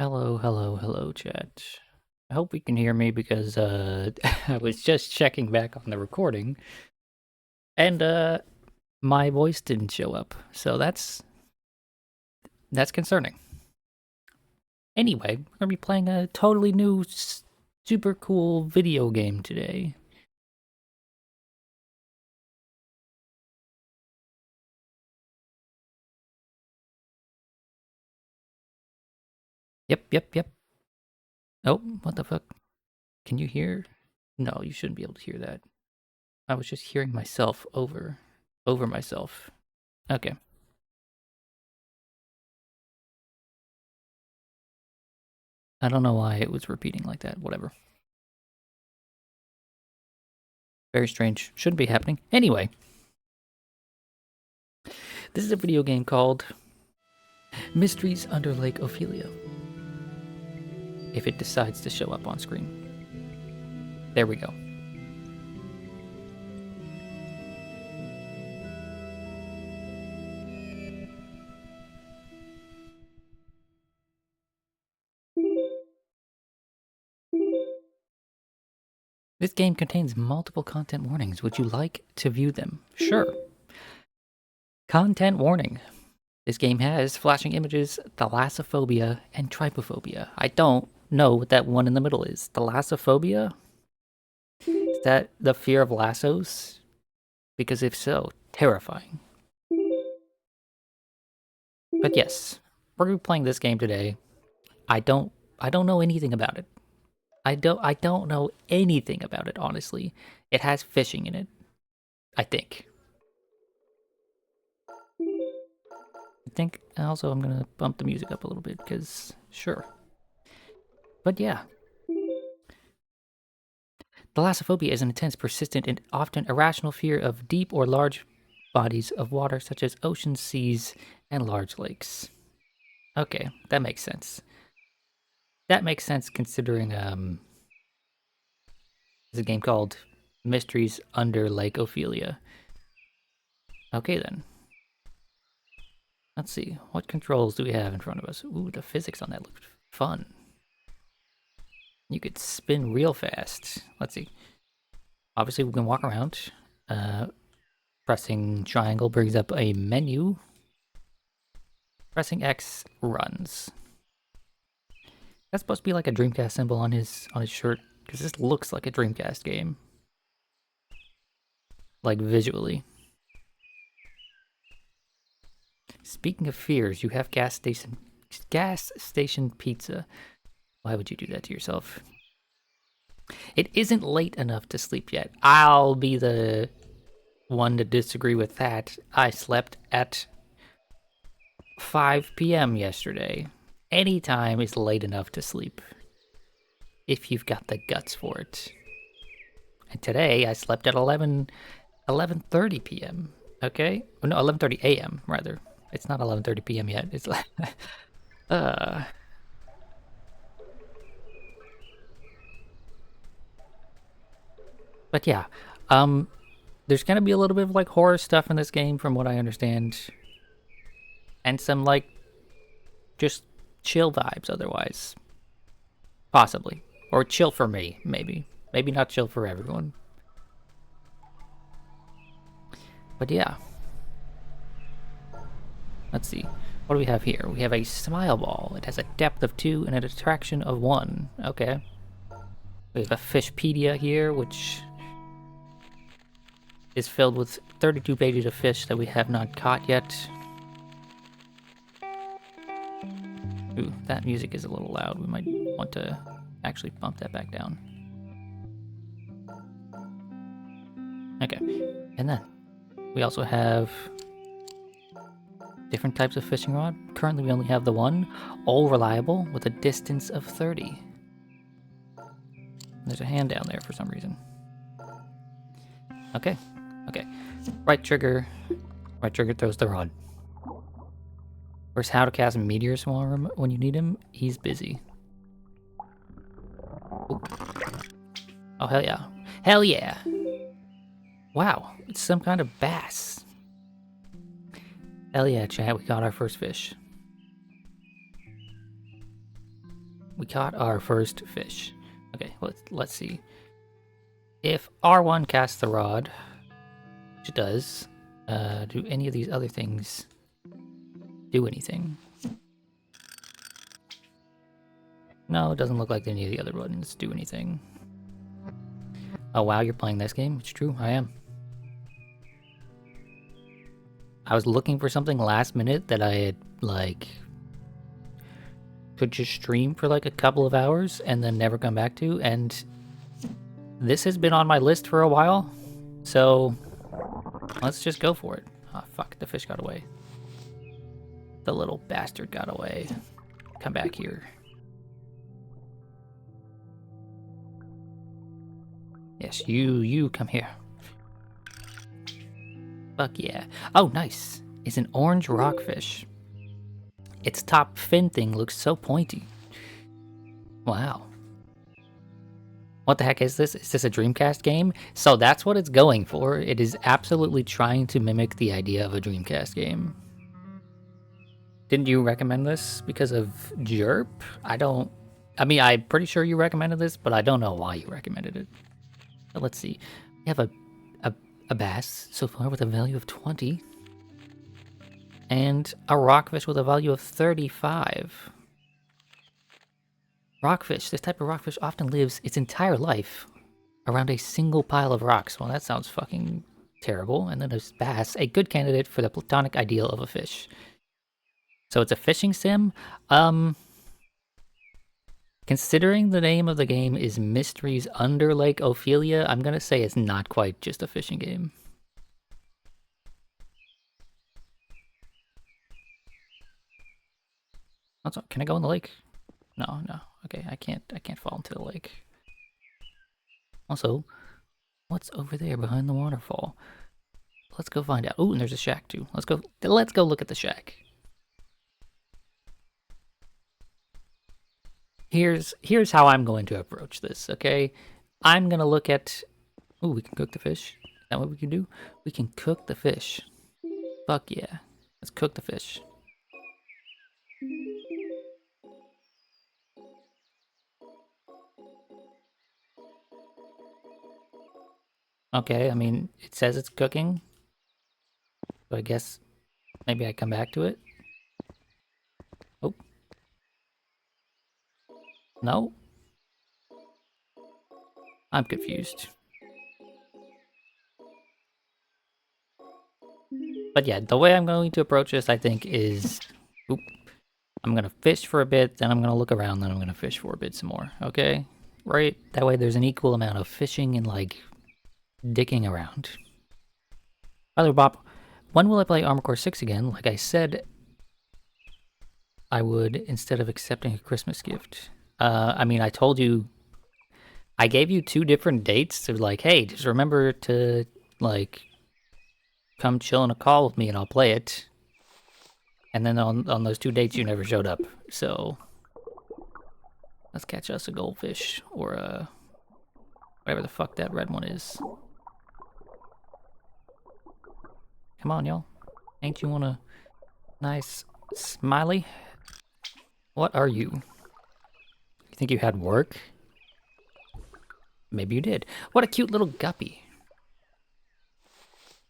Hello, hello, hello, chat. I hope you can hear me because I was just checking back on the recording and my voice didn't show up. So that's concerning. Anyway, we're gonna be playing a totally new super cool video game today. Yep. Oh, what the fuck? Can you hear? No, you shouldn't be able to hear that. I was just hearing myself over myself. Okay. I don't know why it was repeating like that. Whatever. Very strange. Shouldn't be happening. Anyway, this is a video game called Mysteries Under Lake Ophelia. If it decides to show up on screen. There we go. This game contains multiple content warnings. Would you like to view them? Sure. Content warning. This game has flashing images, thalassophobia, and trypophobia. I don't know what that one in the middle is. Thalassophobia? Is that the fear of lassos? Because if so, terrifying. But yes, we're gonna be playing this game today. I don't know anything about it. I don't know anything about it, honestly. It has fishing in it, I think. Also I'm gonna bump the music up a little bit because sure. But yeah. Thalassophobia is an intense, persistent, and often irrational fear of deep or large bodies of water such as oceans, seas, and large lakes. Okay, that makes sense. That makes sense considering there's a game called Mysteries Under Lake Ophelia. Okay then. Let's see, what controls do we have in front of us? Ooh, the physics on that looked fun. You could spin real fast. Let's see. Obviously, we can walk around. Pressing triangle brings up a menu. Pressing X runs. That's supposed to be like a Dreamcast symbol on his shirt, because this looks like a Dreamcast game. Like visually. Speaking of fears, you have gas station pizza. Why would you do that to yourself? It isn't late enough to sleep yet. I'll be the one to disagree with that. I slept at 5 p.m. yesterday. Any time is late enough to sleep. If you've got the guts for it. And today I slept at 11:30 p.m. Okay? Oh, no, 11:30 a.m. rather. It's not 11:30 p.m. yet. It's like But yeah, there's gonna be a little bit of like horror stuff in this game, from what I understand, and some like just chill vibes. Otherwise, possibly, or chill for me, maybe not chill for everyone. But yeah, let's see. What do we have here? We have a smile ball. It has a depth of 2 and a attraction of 1. Okay. We have a Fishpedia here, which is filled with 32 pages of fish that we have not caught yet. Ooh, that music is a little loud. We might want to actually bump that back down. Okay, and then we also have different types of fishing rod. Currently we only have the one, all reliable, with a distance of 30. There's a hand down there for some reason. Okay. Right trigger throws the rod. Where's how to cast meteors when you need him? He's busy. Ooh. Oh, hell yeah. Hell yeah! Wow, it's some kind of bass. Hell yeah, chat, we got our first fish. We caught our first fish. Okay, let's see. If R1 casts the rod, which it does, do any of these other things do anything? No, it doesn't look like any of the other buttons do anything. Oh wow, you're playing this game? It's true, I am. I was looking for something last minute that I had, like, could just stream for like a couple of hours and then never come back to, and this has been on my list for a while, so let's just go for it. Oh fuck, the fish got away. The little bastard got away. Come back here. Yes, you come here. Fuck yeah. Oh, nice. It's an orange rockfish. Its top fin thing looks so pointy. Wow. What the heck is this? Is this a Dreamcast game? So that's what it's going for. It is absolutely trying to mimic the idea of a Dreamcast game. Didn't you recommend this because of Jerp? I mean, I'm pretty sure you recommended this, but I don't know why you recommended it. But let's see. We have a bass so far with a value of 20. And a rockfish with a value of 35. Rockfish. This type of rockfish often lives its entire life around a single pile of rocks. Well, that sounds fucking terrible. And then there's bass, a good candidate for the platonic ideal of a fish. So it's a fishing sim. Considering the name of the game is Mysteries Under Lake Ophelia, I'm gonna say it's not quite just a fishing game. Can I go in the lake? No. Okay, I can't fall into the lake. Also, what's over there behind the waterfall? Let's go find out. Oh, and there's a shack too. Let's go look at the shack. Here's how I'm going to approach this, okay? I'm gonna look at... Ooh, we can cook the fish. Is that what we can do? We can cook the fish. Fuck yeah. Let's cook the fish. Okay, I mean, it says it's cooking. So I guess maybe I come back to it. Oh. No? I'm confused. But yeah, the way I'm going to approach this, I think, is... Oop. I'm gonna fish for a bit, then I'm gonna look around, then I'm gonna fish for a bit some more, okay? Right? That way there's an equal amount of fishing and, like, dicking around. By the way, Bob, when will I play Armored Core 6 again? Like I said, I would, instead of accepting a Christmas gift. I mean, I told you... I gave you 2 different dates to, like, hey, just remember to, like, come chill in a call with me and I'll play it. And then on those 2 dates, you never showed up. So, let's catch us a goldfish or whatever the fuck that red one is. Come on, y'all. Ain't you want a nice smiley? What are you? You think you had work? Maybe you did. What a cute little guppy.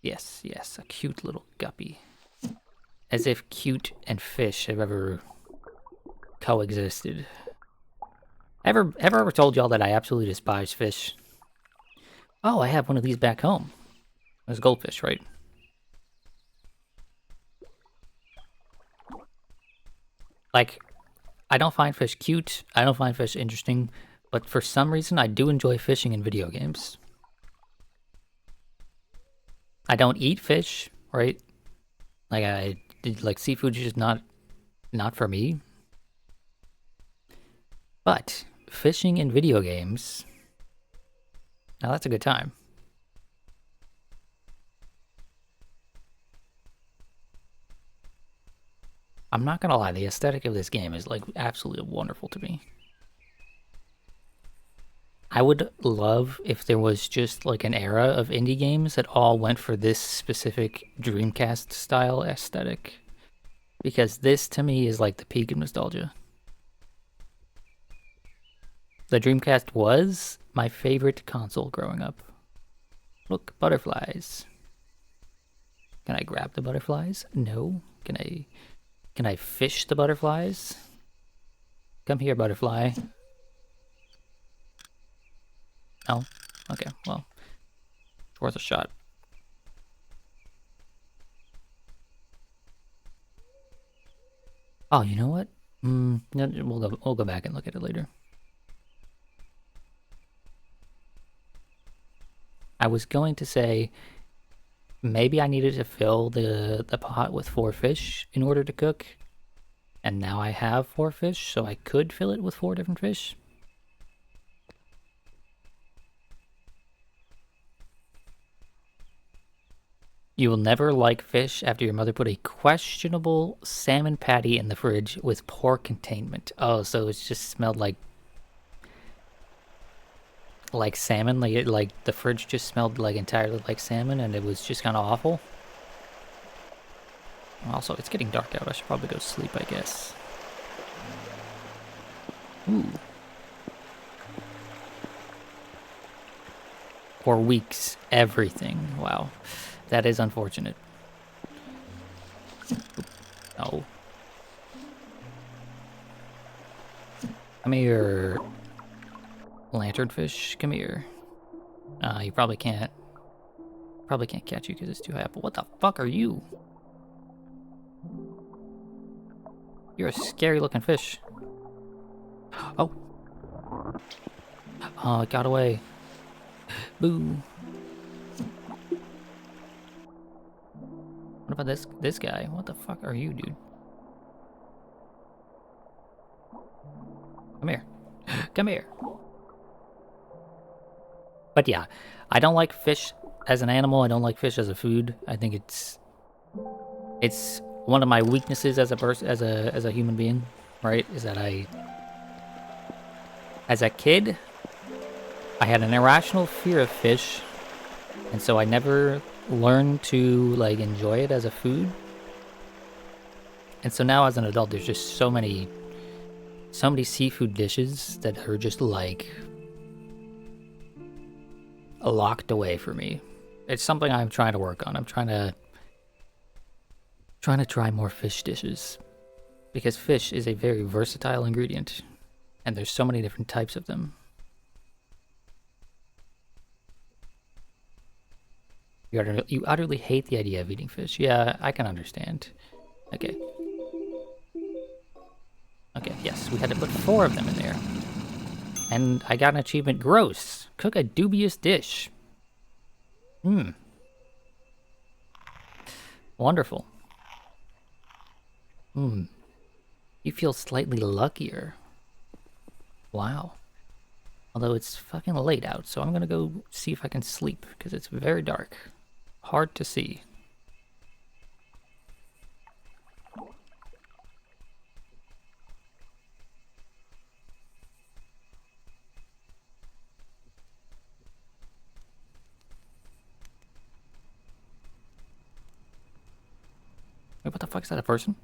Yes, a cute little guppy. As if cute and fish have ever coexisted. Ever told y'all that I absolutely despise fish? Oh, I have one of these back home. There's goldfish, right? Like, I don't find fish cute, I don't find fish interesting, but for some reason I do enjoy fishing in video games. I don't eat fish, right? Like seafood is just not for me. But fishing in video games, now that's a good time. I'm not gonna lie, the aesthetic of this game is like absolutely wonderful to me. I would love if there was just like an era of indie games that all went for this specific Dreamcast style aesthetic. Because this to me is like the peak of nostalgia. The Dreamcast was my favorite console growing up. Look, butterflies. Can I grab the butterflies? No. Can I fish the butterflies? Come here, butterfly. Oh, okay, well, it's worth a shot. Oh, you know what? We'll go back and look at it later. I was going to say maybe I needed to fill the pot with 4 fish in order to cook, and now I have 4 fish, so I could fill it with 4 different fish. You will never like fish after your mother put a questionable salmon patty in the fridge with poor containment. Oh, so it just smelled like salmon, like the fridge just smelled like entirely like salmon, and it was just kind of awful. Also, it's getting dark out. I should probably go sleep, I guess. Ooh. For weeks, everything. Wow, that is unfortunate. Oh. Come here, lanternfish. Come here. You probably can't. Probably can't catch you because it's too high up. But what the fuck are you? You're a scary looking fish. Oh. Oh, it got away. Boo. What about this guy? What the fuck are you, dude? Come here. Come here. But yeah, I don't like fish as an animal. I don't like fish as a food. I think it's one of my weaknesses as a person, as a human being, right? Is that as a kid, I had an irrational fear of fish, and so I never learned to like enjoy it as a food. And so now as an adult, there's just so many seafood dishes that are just like locked away for me. It's something I'm trying to work on. I'm trying to try more fish dishes, because fish is a very versatile ingredient, and there's so many different types of them. You utterly hate the idea of eating fish. Yeah, I can understand. Okay. Okay, yes, we had to put 4 of them in there. And I got an achievement. Gross. Cook a dubious dish. Wonderful. You feel slightly luckier. Wow. Although it's fucking late out, so I'm gonna go see if I can sleep, because it's very dark. Hard to see. Wait, what the fuck, is that a person?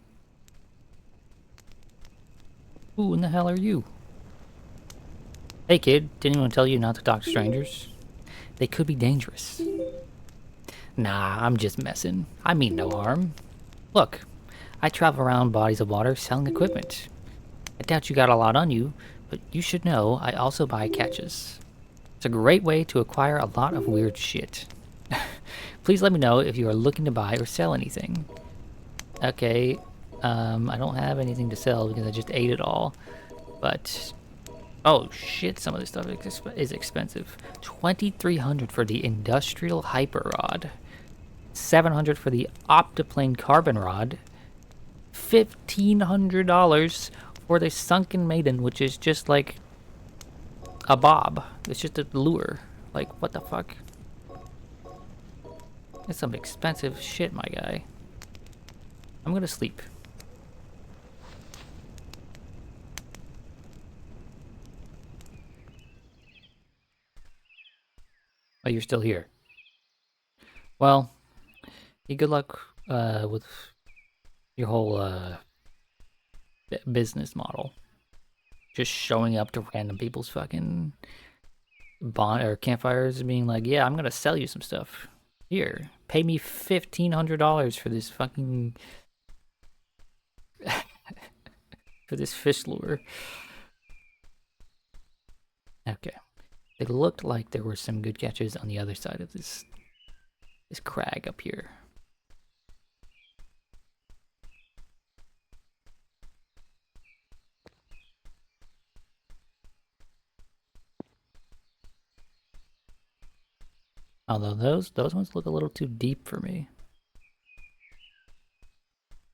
Who in the hell are you? Hey kid, didn't anyone tell you not to talk to strangers? They could be dangerous. Nah, I'm just messing. I mean no harm. Look, I travel around bodies of water selling equipment. I doubt you got a lot on you, but you should know I also buy catches. It's a great way to acquire a lot of weird shit. Please let me know if you are looking to buy or sell anything. Okay, I don't have anything to sell because I just ate it all, but oh shit, some of this stuff is expensive. 2,300 for the industrial hyper rod, 700 for the optoplane carbon rod, $1,500 for the sunken maiden, which is just like a bob. It's just a lure. Like, what the fuck? It's some expensive shit, my guy. I'm gonna sleep. Oh, you're still here. Well, good luck with your whole business model. just showing up to random people's fucking bond or campfires and being like, yeah, I'm gonna sell you some stuff. Here, pay me $1,500 for this fucking for this fish lure. Okay. It looked like there were some good catches on the other side of this crag up here. Although those ones look a little too deep for me.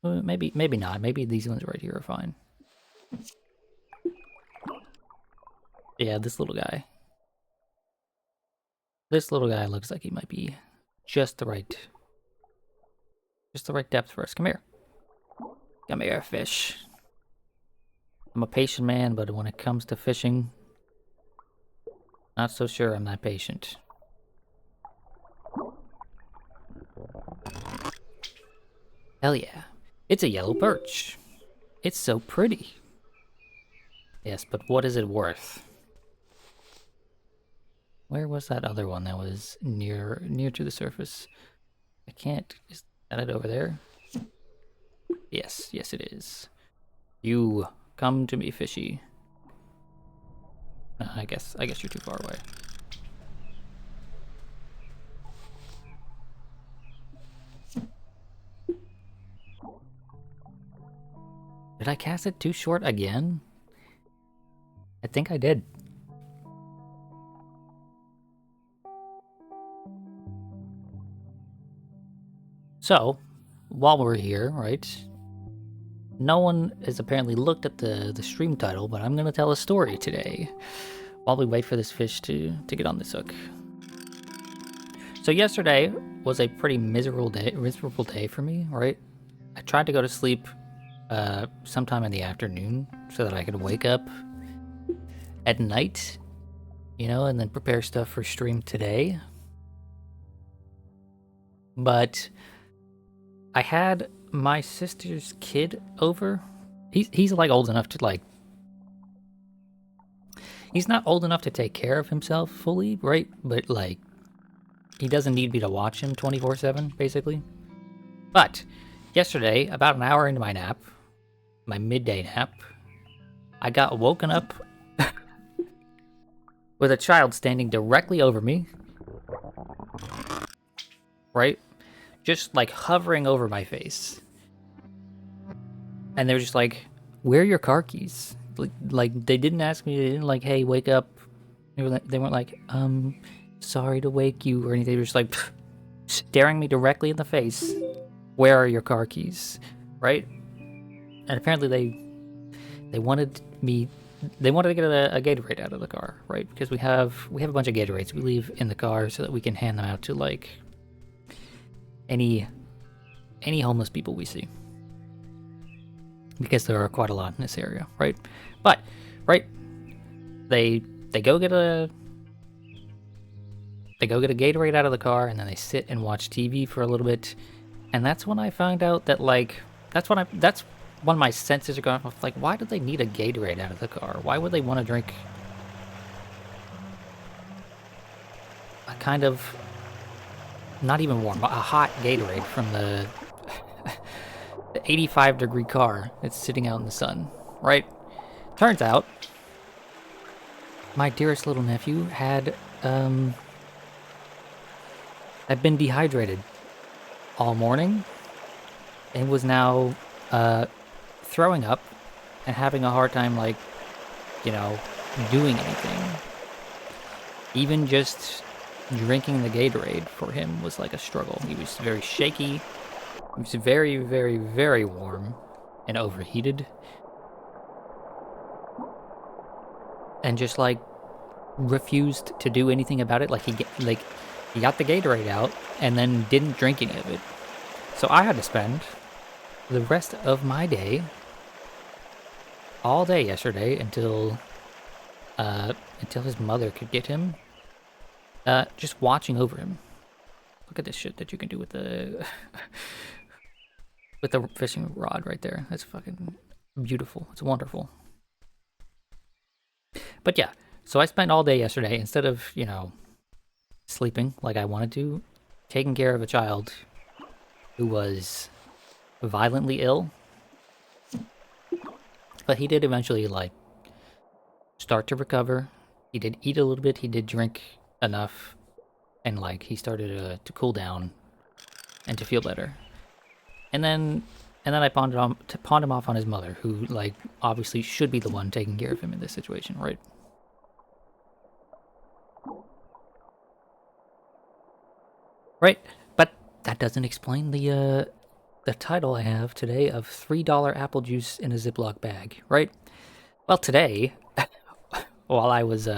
Well, maybe not. Maybe these ones right here are fine. Yeah, this little guy. This little guy looks like he might be just the right depth for us. Come here. Come here, fish. I'm a patient man, but when it comes to fishing, not so sure I'm that patient. Hell yeah. It's a yellow perch. It's so pretty. Yes, but what is it worth? Where was that other one that was near to the surface? I can't. Is that it over there? Yes, yes it is. You come to me, fishy. I guess you're too far away. Did I cast it too short again? I think I did. So, while we're here, right? No one has apparently looked at the stream title, but I'm gonna tell a story today while we wait for this fish to get on this hook. So yesterday was a pretty miserable day for me, right? I tried to go to sleep sometime in the afternoon so that I could wake up at night, you know, and then prepare stuff for stream today. But I had my sister's kid over. He's like old enough to like... He's not old enough to take care of himself fully, right? But like, he doesn't need me to watch him 24/7, basically. But yesterday, about an hour into my nap, my midday nap, I got woken up with a child standing directly over me, right? Just like hovering over my face. And they were just like, where are your car keys? Like they didn't ask me, they didn't like, hey, wake up. They weren't like, sorry to wake you or anything. They were just like, staring me directly in the face. Where are your car keys? Right? And apparently they wanted me... They wanted to get a Gatorade out of the car, right? Because we have a bunch of Gatorades we leave in the car so that we can hand them out to like any homeless people we see. Because there are quite a lot in this area, right? But, right, they go get a Gatorade out of the car, and then they sit and watch TV for a little bit, and that's when I find out that like that's when my senses are going off. Like, why do they need a Gatorade out of the car? Why would they want to drink a kind of not even warm, a hot Gatorade from the 85-degree car that's sitting out in the sun, right? Turns out, my dearest little nephew had been dehydrated all morning and was now throwing up and having a hard time, like, you know, doing anything. Even just drinking the Gatorade for him was like a struggle. He was very shaky. He was very, very, very warm and overheated. And just like refused to do anything about it. Like he got the Gatorade out and then didn't drink any of it. So I had to spend the rest of my day, all day yesterday until his mother could get him, just watching over him. Look at this shit that you can do with the with the fishing rod right there. That's fucking beautiful. It's wonderful. But yeah, so I spent all day yesterday, instead of, you know, sleeping like I wanted to, taking care of a child who was violently ill. But he did eventually, like, start to recover. He did eat a little bit, he did drink enough, and, like, he started to cool down and to feel better. And then I pawned him off on his mother, who, like, obviously should be the one taking care of him in this situation, right? Right, but that doesn't explain the title I have today of $3 apple juice in a Ziploc bag, right? Well, today, while I was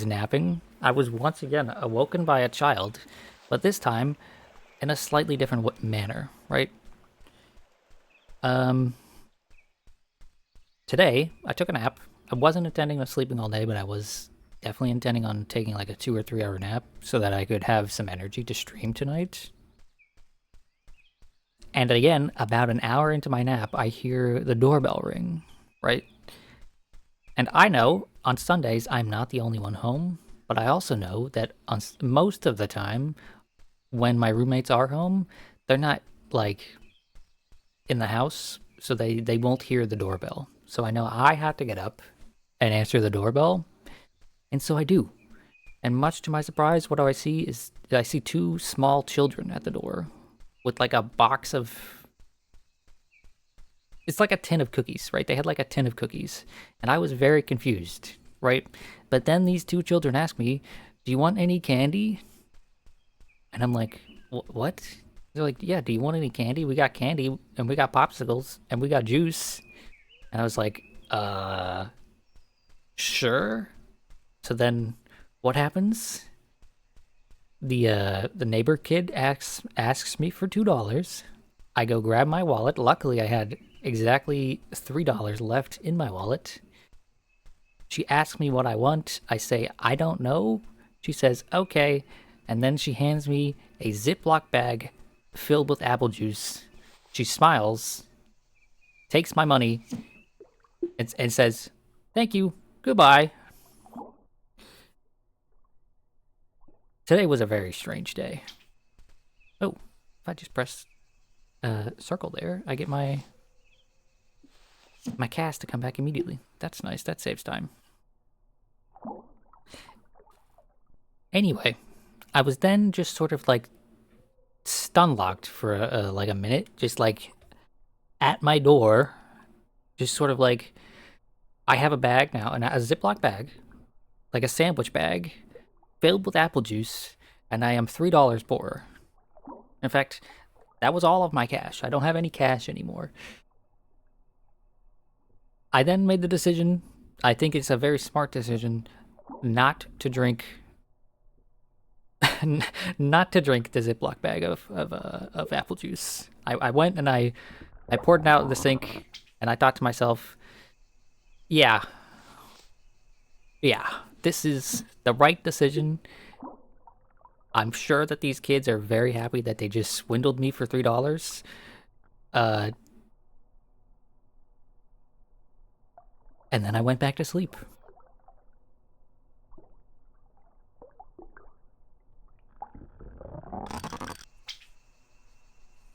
napping, I was once again awoken by a child, but this time in a slightly different manner, right? Um, Today I took a nap. I wasn't intending on sleeping all day, but I was definitely intending on taking like a 2 or 3 hour nap so that I could have some energy to stream tonight. And again, about an hour into my nap, I hear the doorbell ring, right? And I know on Sundays I'm not the only one home, but I also know that on most of the time when my roommates are home, they're not like in the house, so they won't hear the doorbell. So I know I have to get up and answer the doorbell, and so I do. And much to my surprise, what do I see is I see two small children at the door with like a box of, it's like a tin of cookies, right? They had like a tin of cookies, and I was very confused, right? But then these two children asked me, "Do you want any candy?" And I'm like, "What?" They're like, "Yeah, do you want any candy? We got candy, and we got popsicles, and we got juice." And I was like, sure. So then what happens? The neighbor kid asks me for $2. I go grab my wallet. Luckily I had exactly $3 left in my wallet. She asks me what I want. I say, I don't know. She says, okay. And then she hands me a Ziploc bag filled with apple juice. She smiles, takes my money, and says, thank you, goodbye. Today was a very strange day. Oh, if I just press circle there, I get my cast to come back immediately. That's nice, that saves time. Anyway, I was then just sort of like stun locked for like a minute, just like at my door, just sort of like, I have a bag now, a Ziploc bag, like a sandwich bag, filled with apple juice, and I am $3 poorer. In fact, that was all of my cash. I don't have any cash anymore. I then made the decision, I think it's a very smart decision, not to drink not to drink the Ziploc bag of apple juice. I went and I poured it out in the sink, and I thought to myself, yeah, this is the right decision. I'm sure that these kids are very happy that they just swindled me for $3. And then I went back to sleep.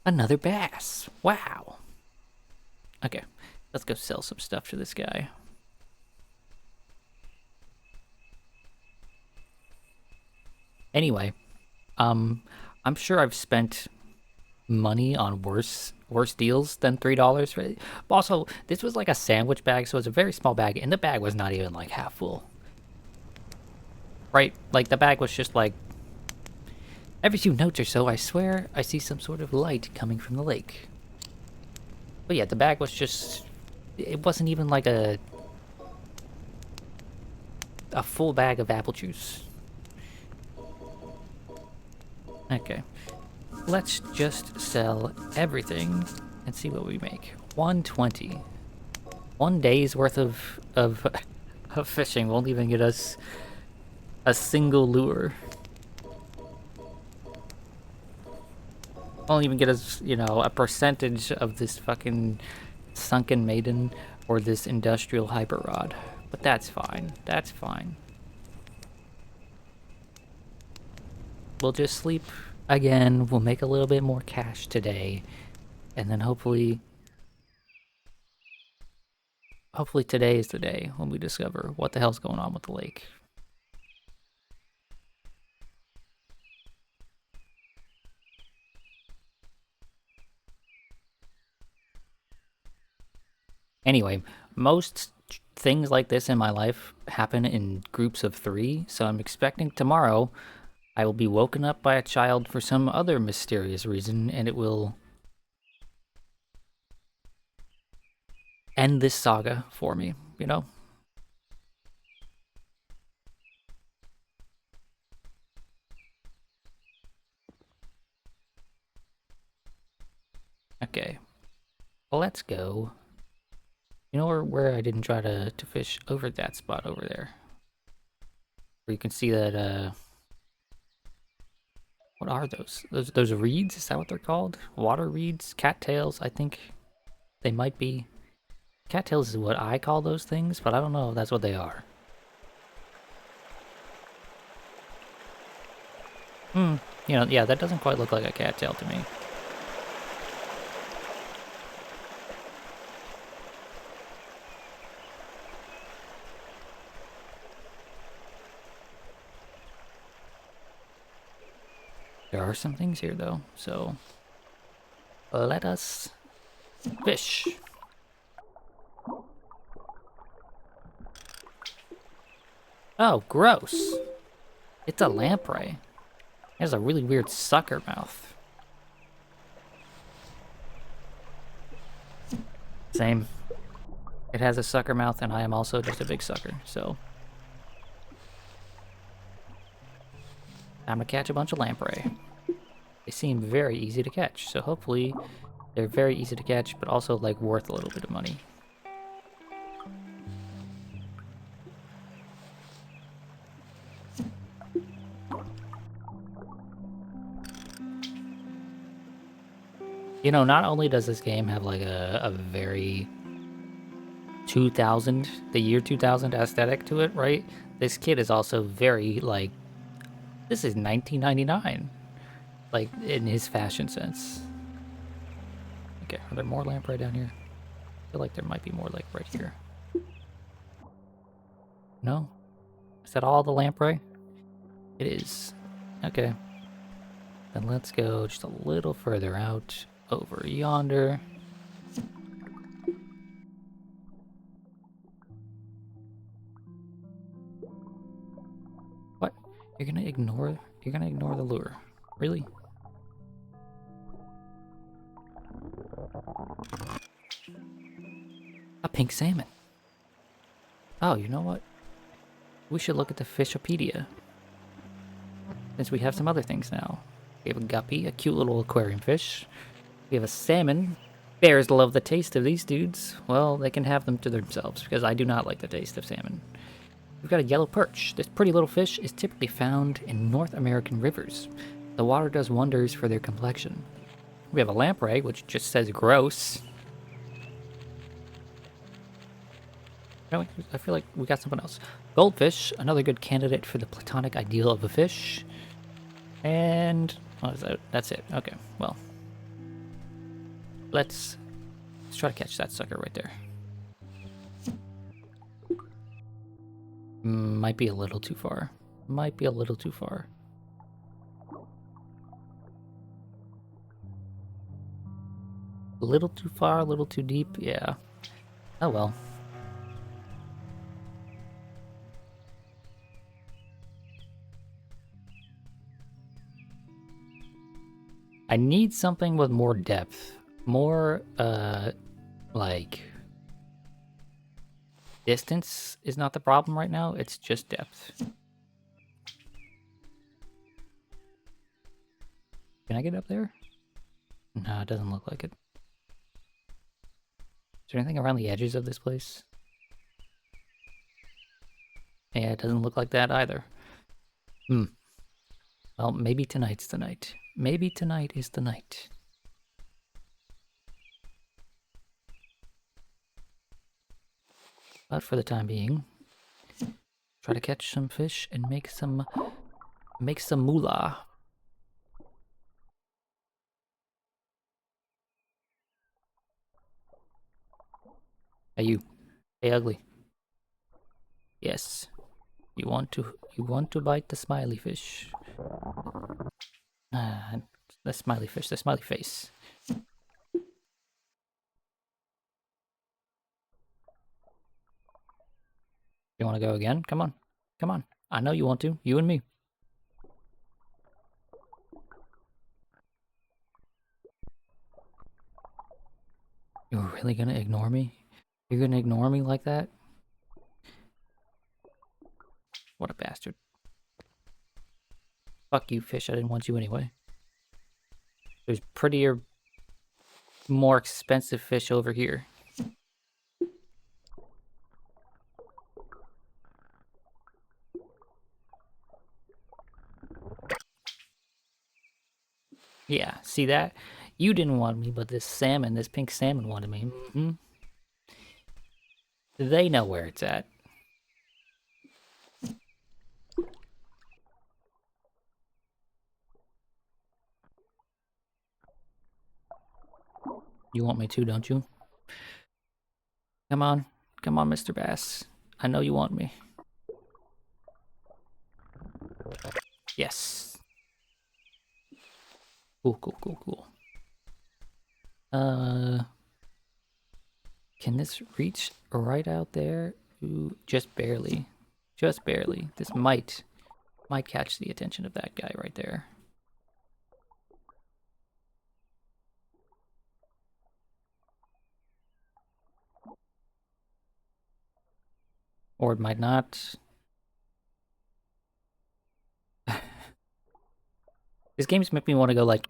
Another bass. Wow. Okay, let's go sell some stuff to this guy. Anyway, I'm sure I've spent money on worse deals than $3. But also, this was like a sandwich bag, so it's a very small bag, and the bag was not even like half full. Right? Like the bag was just like, every few notes or so, I swear I see some sort of light coming from the lake. But yeah, the bag was just, it wasn't even like a full bag of apple juice. Okay, let's just sell everything and see what we make. 120. 1 day's worth of fishing won't even get us a single lure. Won't even get us, you know, a percentage of this fucking sunken maiden or this industrial hyper rod. But that's fine. That's fine. We'll just sleep again. We'll make a little bit more cash today. And then hopefully today is the day when we discover what the hell's going on with the lake. Anyway, most things like this in my life happen in groups of 3, so I'm expecting tomorrow I will be woken up by a child for some other mysterious reason, and it will end this saga for me, you know? Okay, well, let's go. You know where I didn't try to fish? Over that spot over there. Where you can see that, what are those? Those reeds? Is that what they're called? Water reeds? Cattails, I think they might be. Cattails is what I call those things, but I don't know if that's what they are. You know, yeah, that doesn't quite look like a cattail to me. There are some things here, though, so let us fish. Oh, gross. It's a lamprey. It has a really weird sucker mouth. Same. It has a sucker mouth, and I am also just a big sucker, so. Time to catch a bunch of lamprey. They seem very easy to catch, so hopefully they're very easy to catch, but also, like, worth a little bit of money. You know, not only does this game have, like, a very 2000, the year 2000 aesthetic to it, right? This kid is also very, like, this is 1999, like, in his fashion sense. Okay, are there more lamprey down here? I feel like there might be more, like, right here. No? Is that all the lamprey? It is. Okay. Then let's go just a little further out, over yonder. What? You're gonna ignore the lure? Really? A pink salmon. Oh, you know what? We should look at the Fishopedia. Since we have some other things now. We have a guppy, a cute little aquarium fish. We have a salmon. Bears love the taste of these dudes. Well, they can have them to themselves, because I do not like the taste of salmon. We've got a yellow perch. This pretty little fish is typically found in North American rivers. The water does wonders for their complexion. We have a lamprey, which just says gross. No, I feel like we got something else. Goldfish, another good candidate for the platonic ideal of a fish. And what is that? That's it. Okay, well. Let's try to catch that sucker right there. Might be a little too far. Might be a little too far. A little too far, a little too deep, yeah. Oh well. I need something with more depth. More, like... distance is not the problem right now, it's just depth. Can I get up there? No, it doesn't look like it. Is there anything around the edges of this place? Yeah, it doesn't look like that either. Well, maybe tonight's the night. Maybe tonight is the night. But for the time being, Try to catch some fish and make some moolah. Hey you. Hey ugly. Yes. You want to bite the smiley fish. The smiley fish, the smiley face. You want to go again? Come on. Come on. I know you want to. You and me. You're really gonna ignore me? You're gonna ignore me like that? What a bastard. Fuck you, fish. I didn't want you anyway. There's prettier, more expensive fish over here. Yeah, see that? You didn't want me, but this salmon, this pink salmon wanted me. Mm-hmm. They know where it's at. You want me to, don't you? Come on. Come on, Mr. Bass. I know you want me. Yes. Cool, cool, cool, cool. Can this reach right out there? Ooh, just barely. Just barely. This might catch the attention of that guy right there. Or it might not. This game's make me want to go like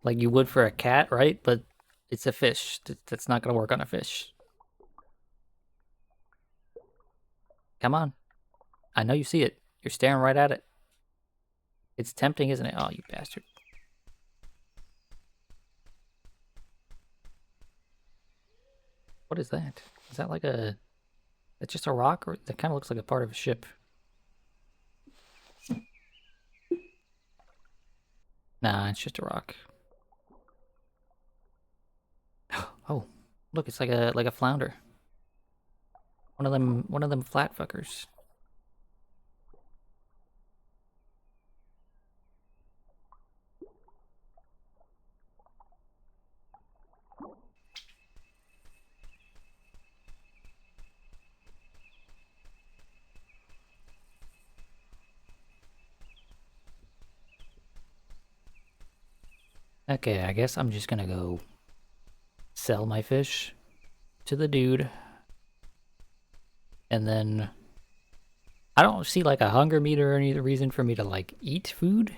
you would for a cat, right? But it's a fish. That's not gonna work on a fish. Come on. I know you see it. You're staring right at it. It's tempting, isn't it? Oh, you bastard. What is that? Is that like a... That's just a rock? Or that kind of looks like a part of a ship. Nah, it's just a rock. Oh, look, it's like a flounder. One of them flat fuckers. Okay, I guess I'm just gonna go sell my fish to the dude. And then I don't see like a hunger meter or any reason for me to like eat food.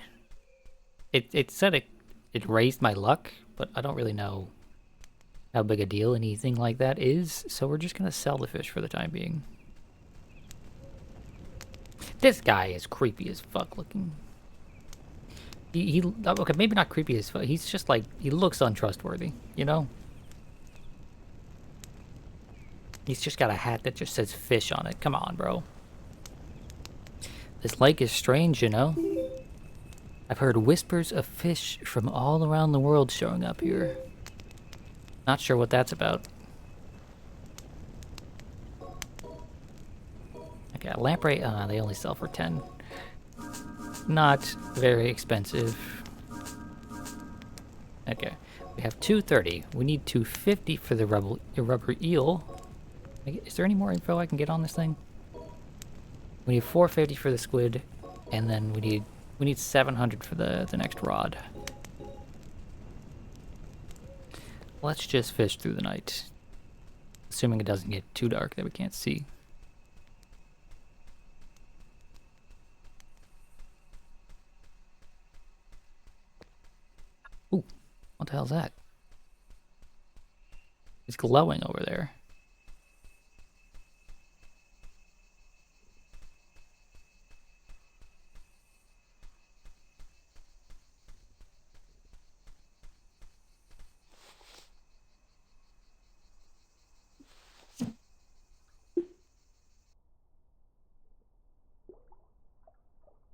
It said it raised my luck, but I don't really know how big a deal anything like that is. So we're just gonna sell the fish for the time being. This guy is creepy as fuck looking. He okay, maybe not creepy as fuck. He's just like, he looks untrustworthy, you know? He's just got a hat that just says fish on it. Come on, bro. This lake is strange, you know? I've heard whispers of fish from all around the world showing up here. Not sure what that's about. Okay, lamprey, they only sell for 10. Not very expensive. Okay, we have 230. We need 250 for the rubber eel. Is there any more info I can get on this thing? We need 450 for the squid, and then we need 700 for the next rod. Let's just fish through the night. Assuming it doesn't get too dark that we can't see. Ooh, what the hell's that? It's glowing over there.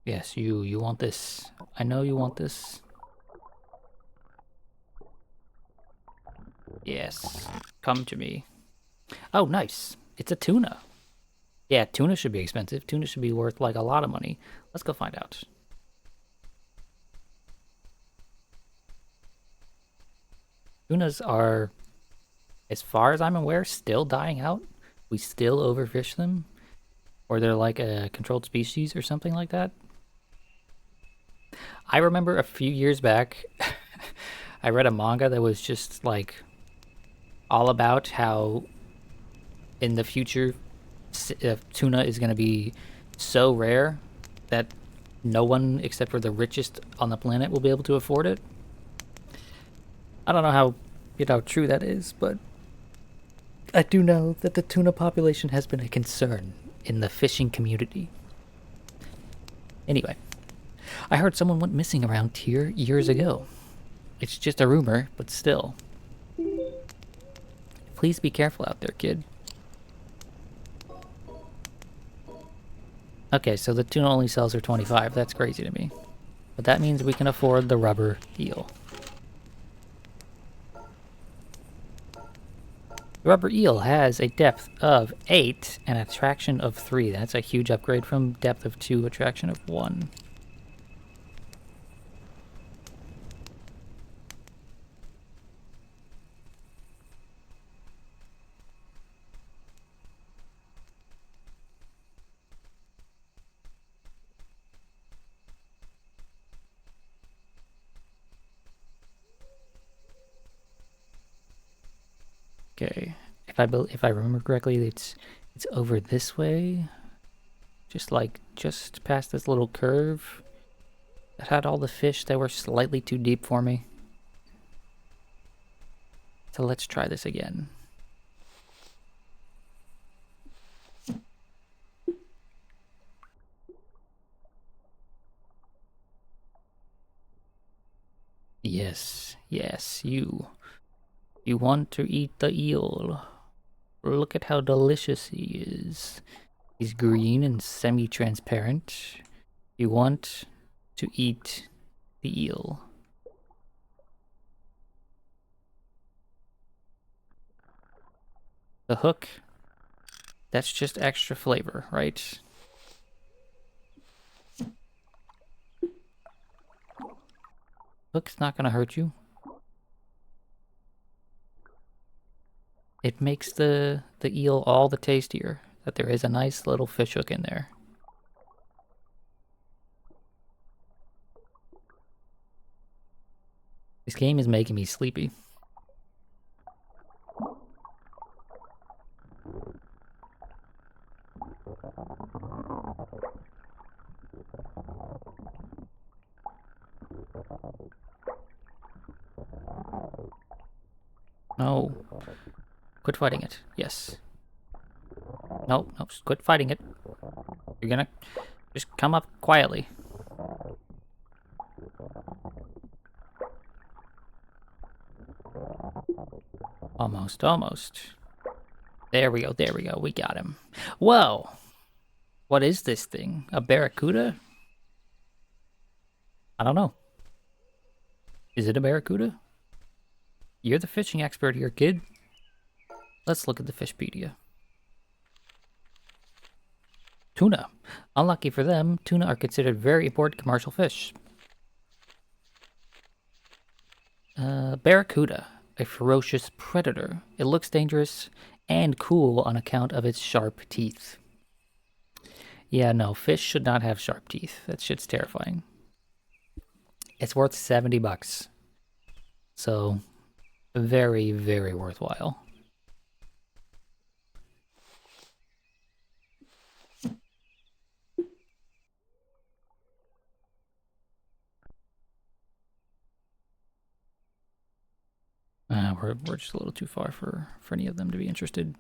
Yes, you want this. I know you want this. Yes, come to me. Oh, nice. It's a tuna. Yeah, tuna should be expensive. Tuna should be worth like a lot of money. Let's go find out. Tunas are, as far as I'm aware, still dying out. We still overfish them, or they're like a controlled species or something like that. I remember a few years back, I read a manga that was just like all about how in the future tuna is going to be so rare that no one except for the richest on the planet will be able to afford it. I don't know how true that is, but I do know that the tuna population has been a concern in the fishing community. Anyway, I heard someone went missing around here years ago. It's just a rumor, but still. Please be careful out there, kid. Okay, so the tuna only sells for 25. That's crazy to me. But that means we can afford the rubber eel. The rubber eel has a depth of 8 and attraction of 3. That's a huge upgrade from depth of 2, attraction of 1. Okay, if I remember correctly, it's over this way, just past this little curve that had all the fish that were slightly too deep for me. So let's try this again. Yes, yes, you. You want to eat the eel. Look at how delicious he is. He's green and semi-transparent. You want to eat the eel. The hook, that's just extra flavor, right? Hook's not gonna hurt you. It makes the eel all the tastier that there is a nice little fish hook in there. This game is making me sleepy. No. Quit fighting it. Yes. No, no, quit fighting it. You're gonna just come up quietly. Almost, almost. There we go, we got him. Whoa! What is this thing? A barracuda? I don't know. Is it a barracuda? You're the fishing expert here, kid. Let's look at the Fishpedia. Tuna. Unlucky for them, tuna are considered very important commercial fish. Barracuda, a ferocious predator. It looks dangerous and cool on account of its sharp teeth. Yeah, no, fish should not have sharp teeth. That shit's terrifying. It's worth 70 bucks. So, very, very worthwhile. We're just a little too far for any of them to be interested.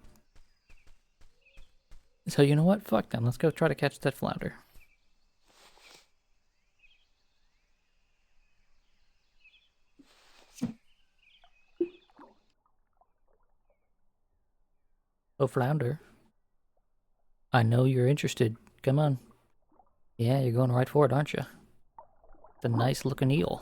So you know what? Fuck them. Let's go try to catch that flounder. Oh, flounder. I know you're interested. Come on. Yeah, you're going right for it, aren't you? It's a nice looking eel.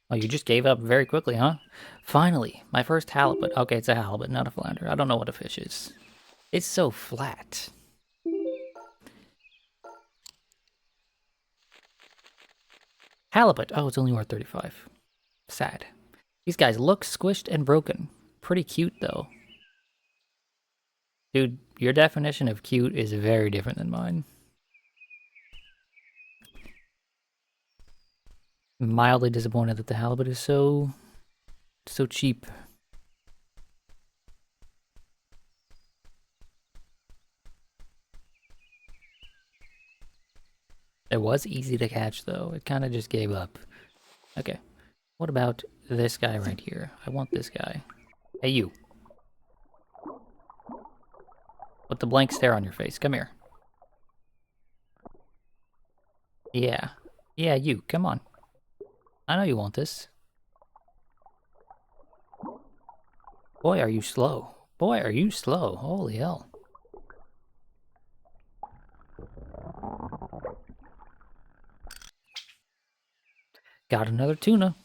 Oh, you just gave up very quickly, huh? Finally, my first halibut. Okay, it's a halibut, not a flounder. I don't know what a fish is. It's so flat. Halibut. Oh, it's only worth 35. Sad. These guys look squished and broken. Pretty cute, though. Dude, your definition of cute is very different than mine. Mildly disappointed that the halibut is so cheap. It was easy to catch, though. It kind of just gave up. Okay. What about this guy right here? I want this guy. Hey, you. With the blank stare on your face. Come here. Yeah. Yeah, you. Come on. I know you want this. Boy, are you slow. Boy, are you slow. Holy hell. Got another tuna.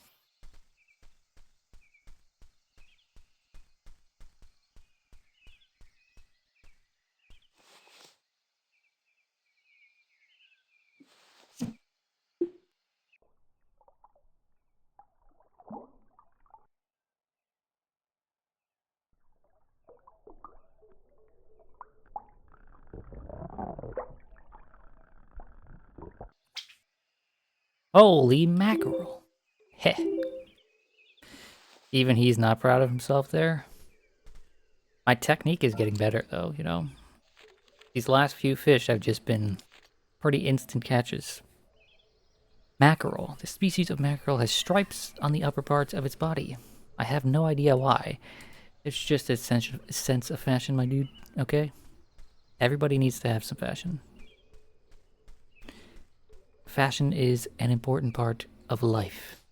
Holy mackerel. Heh. Even he's not proud of himself there. My technique is getting better, though, you know? These last few fish have just been pretty instant catches. Mackerel. The species of mackerel has stripes on the upper parts of its body. I have no idea why. It's just a sense of fashion, my dude, okay? Everybody needs to have some fashion. Fashion is an important part of life.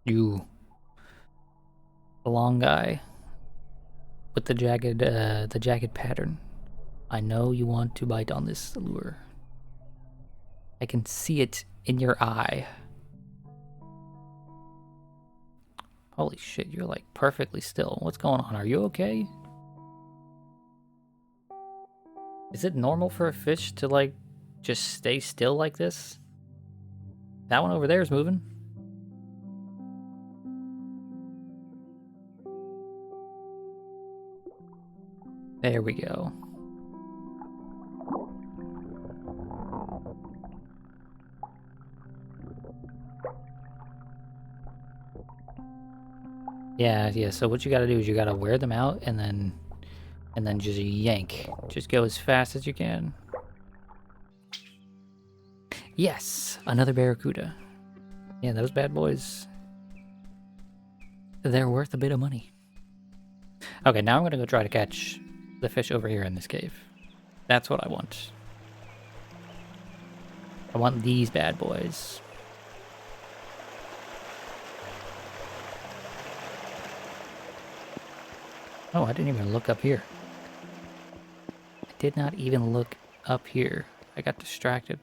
You, the long guy with the jagged pattern. I know you want to bite on this lure. I can see it in your eye. Holy shit, you're like perfectly still. What's going on? Are you okay? Is it normal for a fish to like just stay still like this? That one over there is moving. There we go. Yeah, so what you gotta do is you gotta wear them out and then just yank. Just go as fast as you can. Yes, another barracuda. Yeah, those bad boys, they're worth a bit of money. Okay, now I'm gonna go try to catch the fish over here in this cave. That's what I want. I want these bad boys. Oh, I didn't even look up here. I did not even look up here. I got distracted.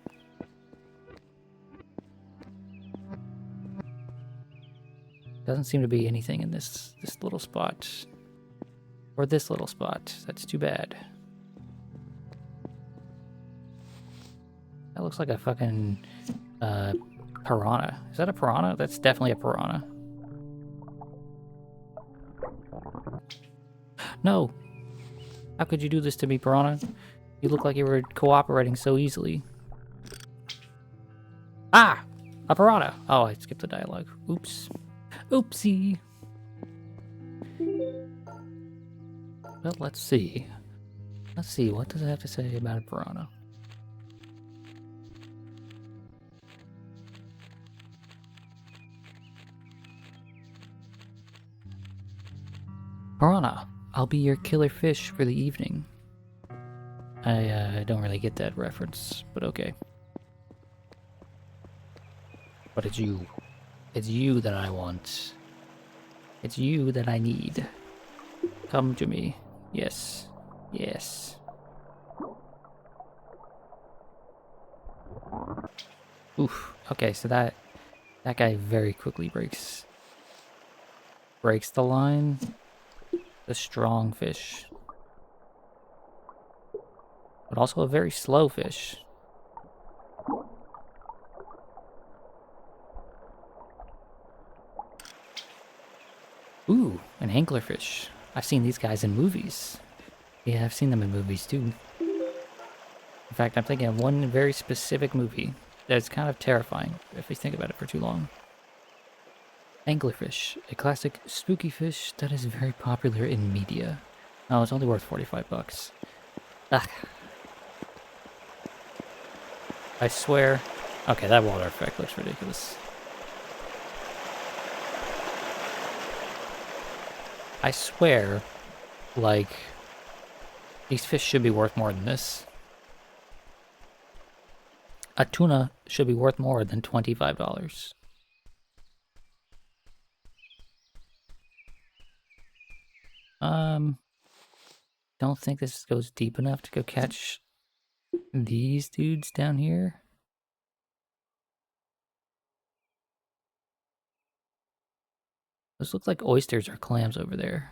Doesn't seem to be anything in this little spot. Or this little spot. That's too bad. That looks like a fucking piranha. Is that a piranha? That's definitely a piranha. No! How could you do this to me, piranha? You look like you were cooperating so easily. Ah! A piranha! Oh, I skipped the dialogue. Oops. Oopsie. Well, let's see. Let's see, what does it have to say about a piranha? Piranha, I'll be your killer fish for the evening. I don't really get that reference, but okay. But it's you. It's you that I want. It's you that I need. Come to me. Yes. Yes. Oof. Okay, so that guy very quickly breaks the line. The strong fish. But also a very slow fish. Ooh, an anglerfish. I've seen these guys in movies. Yeah, I've seen them in movies too. In fact, I'm thinking of one very specific movie that's kind of terrifying if we think about it for too long. Anglerfish, a classic spooky fish that is very popular in media. Oh, it's only worth 45 bucks. Ah, I swear. Okay, that water effect looks ridiculous. I swear, like, these fish should be worth more than this. A tuna should be worth more than $25. Don't think this goes deep enough to go catch these dudes down here. Those look like oysters or clams over there.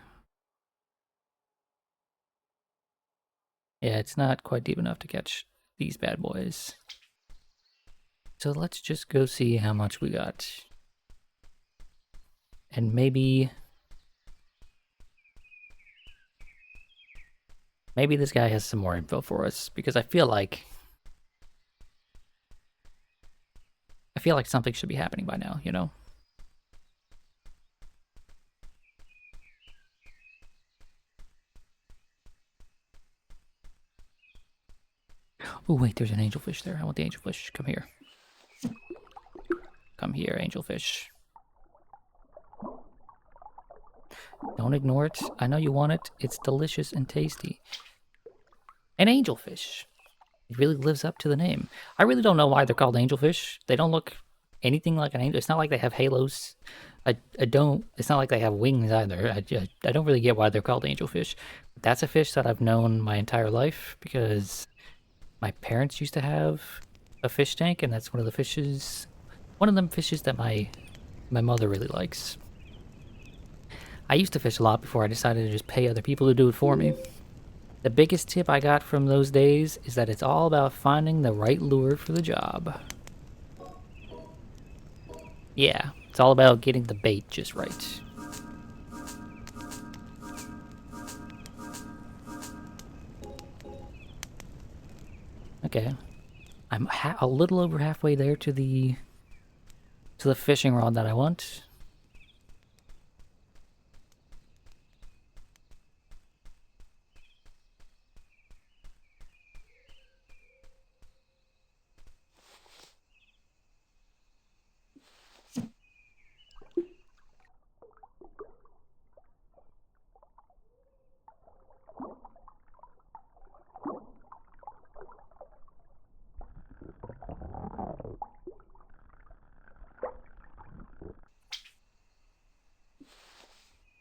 Yeah, it's not quite deep enough to catch these bad boys. So let's just go see how much we got. And maybe this guy has some more info for us, because I feel like something should be happening by now, you know? Oh wait, there's an angelfish there. I want the angelfish. Come here. Come here, angelfish. Don't ignore it. I know you want it. It's delicious and tasty. An angelfish. It really lives up to the name. I really don't know why they're called angelfish. They don't look anything like an angel. It's not like they have halos. I don't. It's not like they have wings either. I don't really get why they're called angelfish. That's a fish that I've known my entire life because my parents used to have a fish tank, and that's one of them fishes that my mother really likes. I used to fish a lot before I decided to just pay other people to do it for me. The biggest tip I got from those days is that it's all about finding the right lure for the job. Yeah, it's all about getting the bait just right. Okay, I'm a little over halfway there to the fishing rod that I want.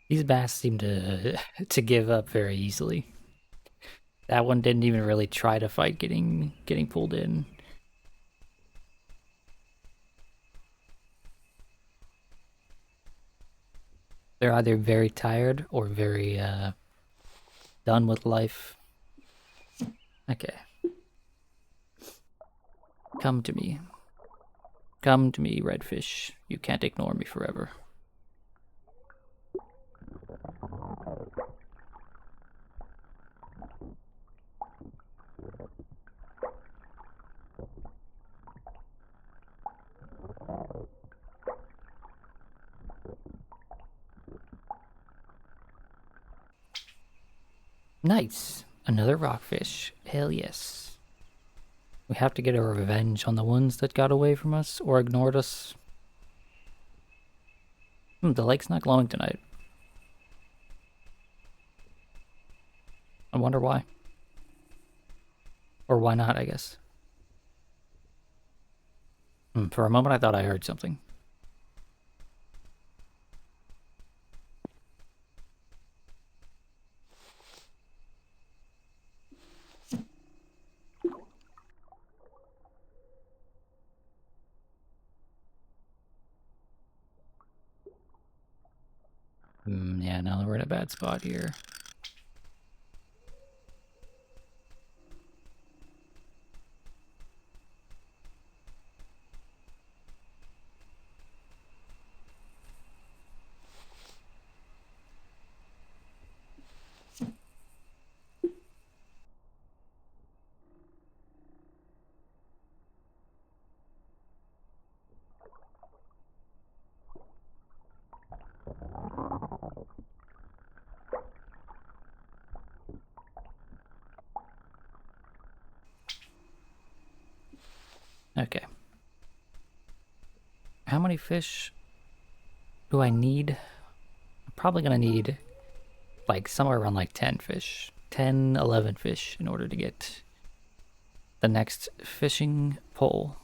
These bass seem to give up very easily. That one didn't even really try to fight getting pulled in. They're either very tired or very done with life. Okay. Come to me. Come to me, redfish. You can't ignore me forever. Nice. Another rockfish. Hell yes. We have to get our revenge on the ones that got away from us or ignored us. The lake's not glowing tonight. I wonder why. Or why not, I guess. For a moment I thought I heard something. no, we're in a bad spot here. Okay. How many fish do I need? I'm probably gonna need like somewhere around like 10 fish. 10, 11 fish in order to get the next fishing pole.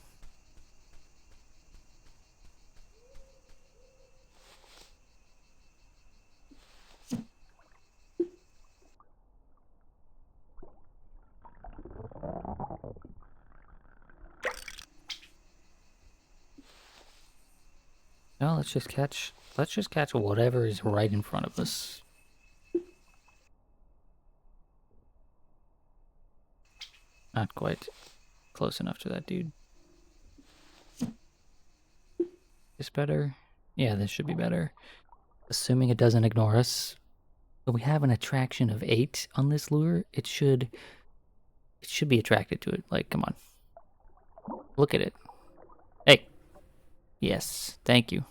No, let's just catch whatever is right in front of us. Not quite close enough to that dude. This better? Yeah, this should be better. Assuming it doesn't ignore us. But we have an attraction of 8 on this lure. It should be attracted to it. Like, come on. Look at it. Hey. Yes, thank you.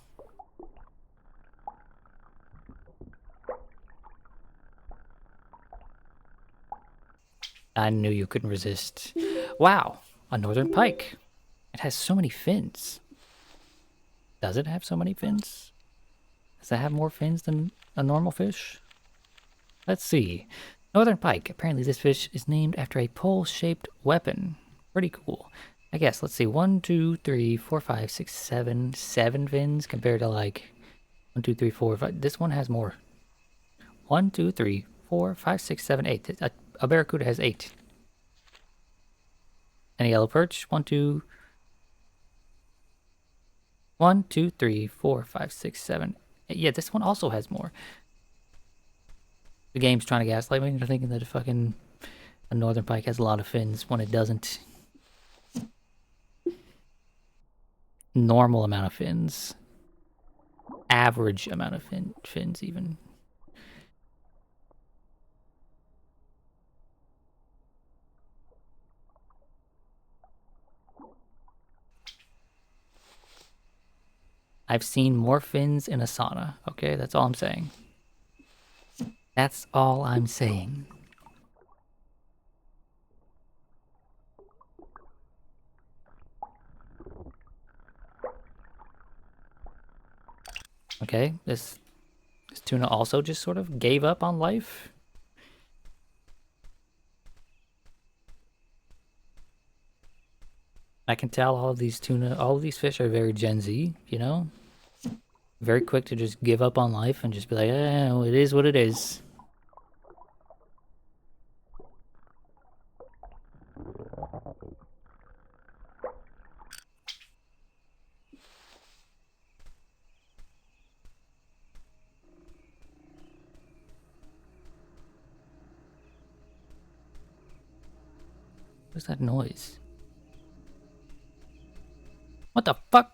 I knew you couldn't resist. Wow, a northern pike. It has so many fins. Does it have so many fins? Does it have more fins than a normal fish? Let's see. Northern pike. Apparently this fish is named after a pole-shaped weapon. Pretty cool. I guess, let's see. 1, 2, 3, 4, 5, 6, 7. 7 fins compared to like 1, 2, 3, 4, 5. This one has more. 1, 2, 3, 4, 5, 6, 7, 8. A barracuda has 8. And a yellow perch. 1, 2, 3, 4, 5, 6, 7. Yeah, this one also has more. The game's trying to gaslight me into thinking that a northern pike has a lot of fins when it doesn't. Normal amount of fins. Average amount of fins even. I've seen more fins in a sauna. Okay, that's all I'm saying. That's all I'm saying. Okay, this tuna also just sort of gave up on life. I can tell all of these fish are very Gen Z, you know? Very quick to just give up on life and just be like, it is what it is. What's that noise? What the fuck?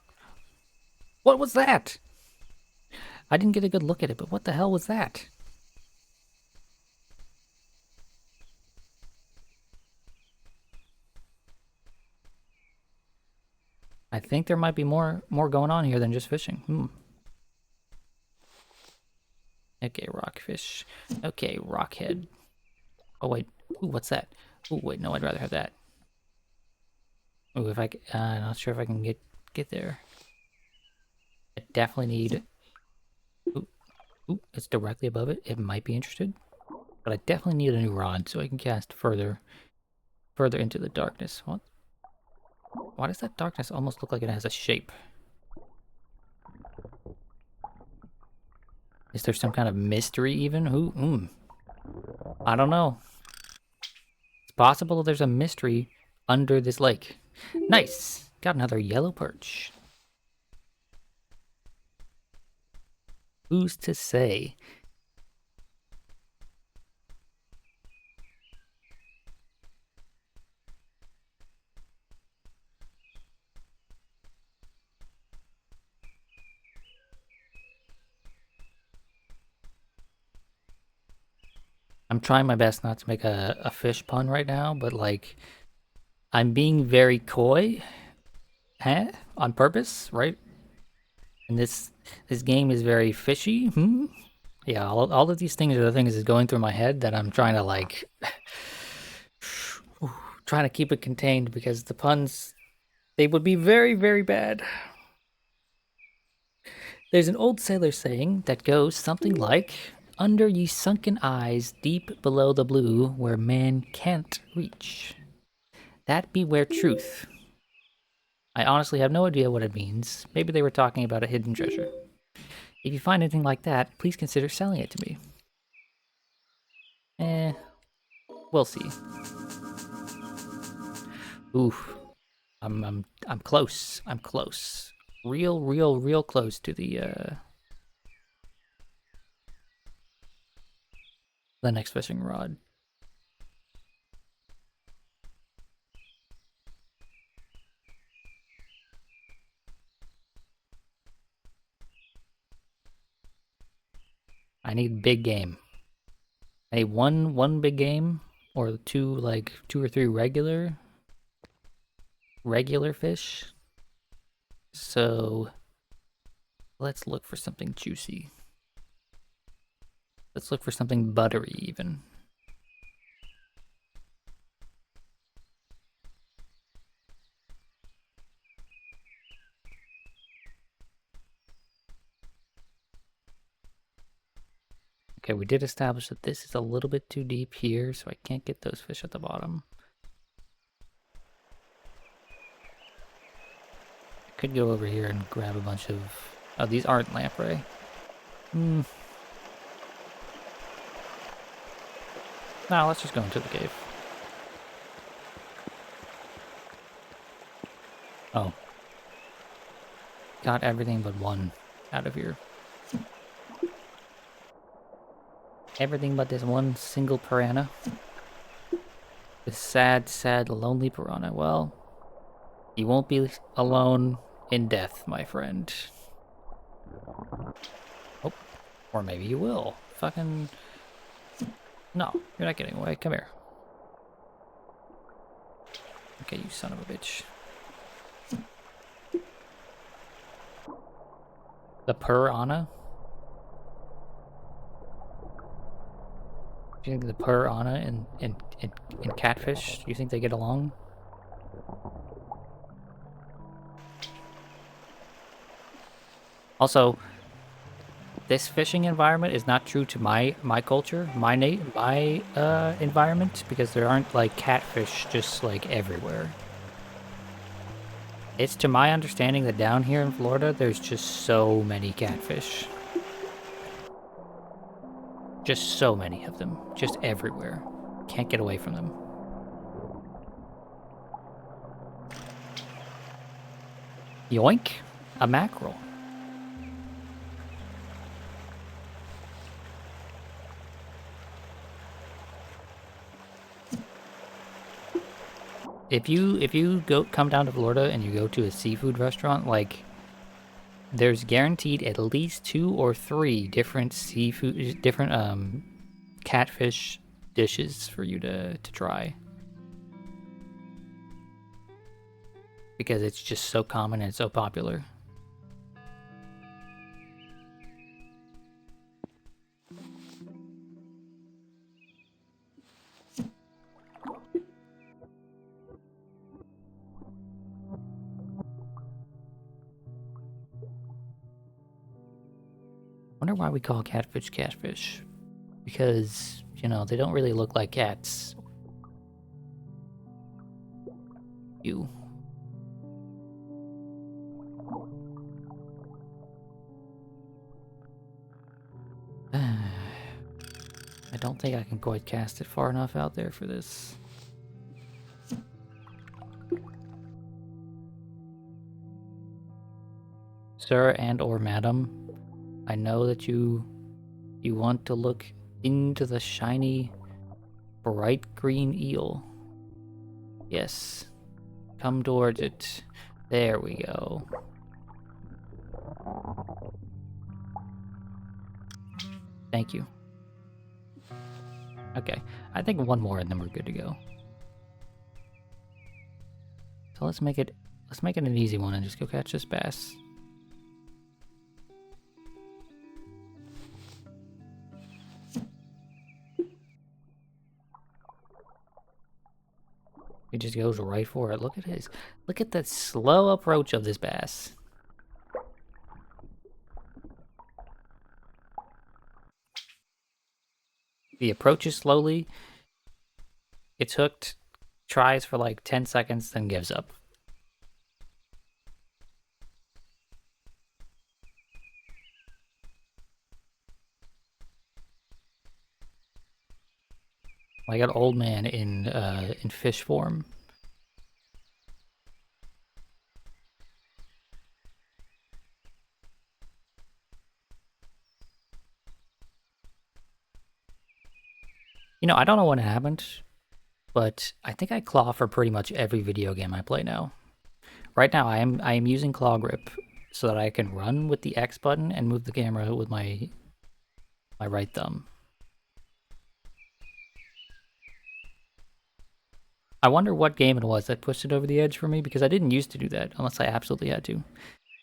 What was that? I didn't get a good look at it, but what the hell was that? I think there might be more going on here than just fishing. Okay, rockfish. Okay, rockhead. Oh wait. Ooh, what's that? Ooh, wait, no, I'd rather have that. Ooh, if not sure if I can get there. I definitely need. Ooh, it's directly above it. It might be interested, but I definitely need a new rod so I can cast further into the darkness. What? Why does that darkness almost look like it has a shape? Is there some kind of mystery even? I don't know. It's possible there's a mystery under this lake. Nice! Got another yellow perch. Who's to say I'm trying my best not to make a fish pun right now, but like, I'm being very coy, on purpose, right? And this game is very fishy. Yeah, all of these things are the things that's going through my head that I'm trying to like, trying to keep it contained because the puns, they would be very, very bad. There's an old sailor saying that goes something like, "Under ye sunken eyes, deep below the blue, where man can't reach. That beware truth." I honestly have no idea what it means. Maybe they were talking about a hidden treasure. If you find anything like that, please consider selling it to me. We'll see. Oof. I'm close. I'm close. Real close to the next fishing rod. I need big game. I need one big game or two or three regular fish. So let's look for something juicy. Let's look for something buttery even. Okay, we did establish that this is a little bit too deep here, so I can't get those fish at the bottom. I could go over here and grab a bunch of... Oh, these aren't lamprey. No, let's just go into the cave. Oh. Got everything but one out of here. Everything but this one single piranha. This sad, sad, lonely piranha. Well, you won't be alone in death, my friend. Oh, or maybe you will. Fucking... No, you're not getting away. Come here. Okay, you son of a bitch. The piranha? Do you think the piranha and catfish, do you think they get along? Also, this fishing environment is not true to my culture, my environment, because there aren't like catfish just like everywhere. It's to my understanding that down here in Florida, there's just so many catfish. Just so many of them. Just everywhere. Can't get away from them. Yoink! A mackerel. If you come down to Florida and you go to a seafood restaurant, like, there's guaranteed at least 2 or 3 different catfish dishes for you to try. Because it's just so common and so popular. Wonder why we call catfish catfish. Because, you know, they don't really look like cats. You. I don't think I can quite cast it far enough out there for this. Sir and or madam, I know that you want to look into the shiny, bright green eel. Yes. Come towards it. There we go. Thank you. Okay, I think one more and then we're good to go. So let's make it an easy one and just go catch this bass. He just goes right for it. Look at that slow approach of this bass. He approaches slowly, gets hooked, tries for like 10 seconds, then gives up. Like an old man in fish form. You know, I don't know what happened, but I think I claw for pretty much every video game I play now. Right now, I am using claw grip so that I can run with the X button and move the camera with my right thumb. I wonder what game it was that pushed it over the edge for me, because I didn't used to do that unless I absolutely had to.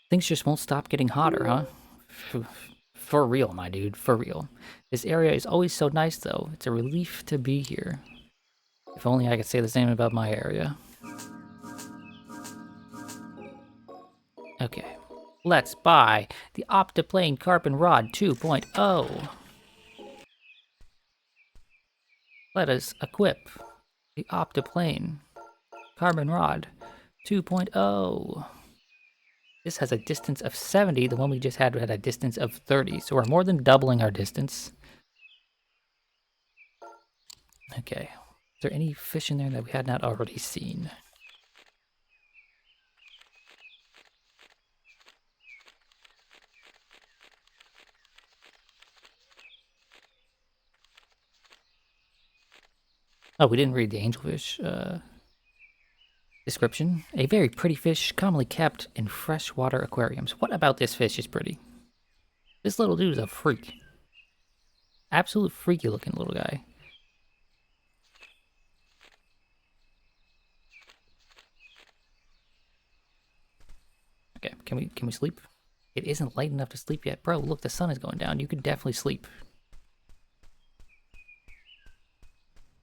Things just won't stop getting hotter, huh? For real, my dude, for real. This area is always so nice, though. It's a relief to be here. If only I could say the same about my area. Okay, let's buy the Optiplane Carbon Rod 2.0. Let us equip the Optiplane Carbon Rod 2.0. This has a distance of 70. The one we just had a distance of 30. So we're more than doubling our distance. Okay. Is there any fish in there that we had not already seen? Oh, we didn't read the angelfish description. A very pretty fish, commonly kept in freshwater aquariums. What about this fish is pretty? This little dude is a freak. Absolute freaky looking little guy. Okay, can we sleep? It isn't light enough to sleep yet. Bro, look, the sun is going down. You could definitely sleep.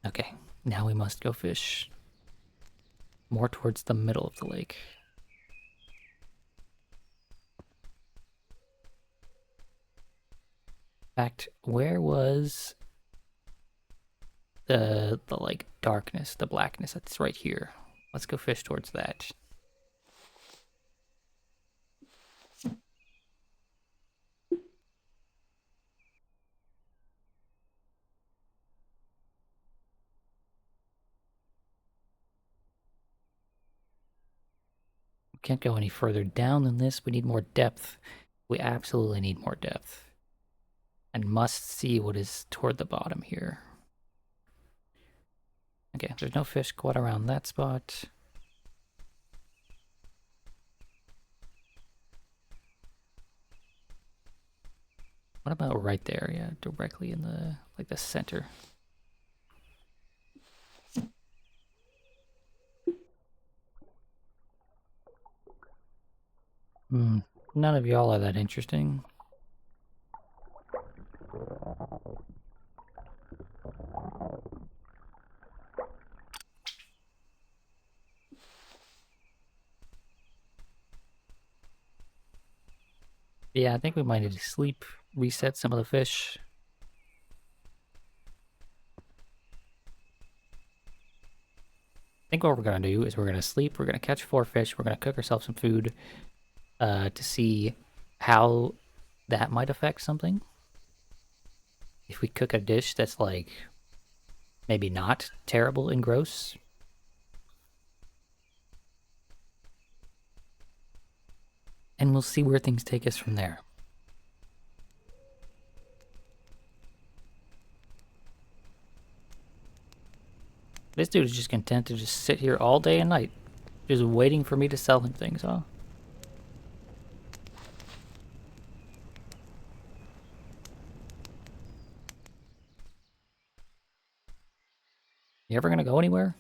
Okay, now we must go fish. More towards the middle of the lake. In fact, where was the like darkness, the blackness? That's right here. Let's go fish towards that. We can't go any further down than this. We need more depth. We absolutely need more depth. And must see what is toward the bottom here. Okay, there's no fish quite around that spot. What about right there? Yeah, directly in the, like the center. None of y'all are that interesting. Yeah, I think we might need to sleep, reset some of the fish. I think what we're gonna do is we're gonna sleep, we're gonna catch 4 fish, we're gonna cook ourselves some food to see how that might affect something. If we cook a dish that's like maybe not terrible and gross. And we'll see where things take us from there. This dude is just content to just sit here all day and night, just waiting for me to sell him things, huh? You ever gonna go anywhere?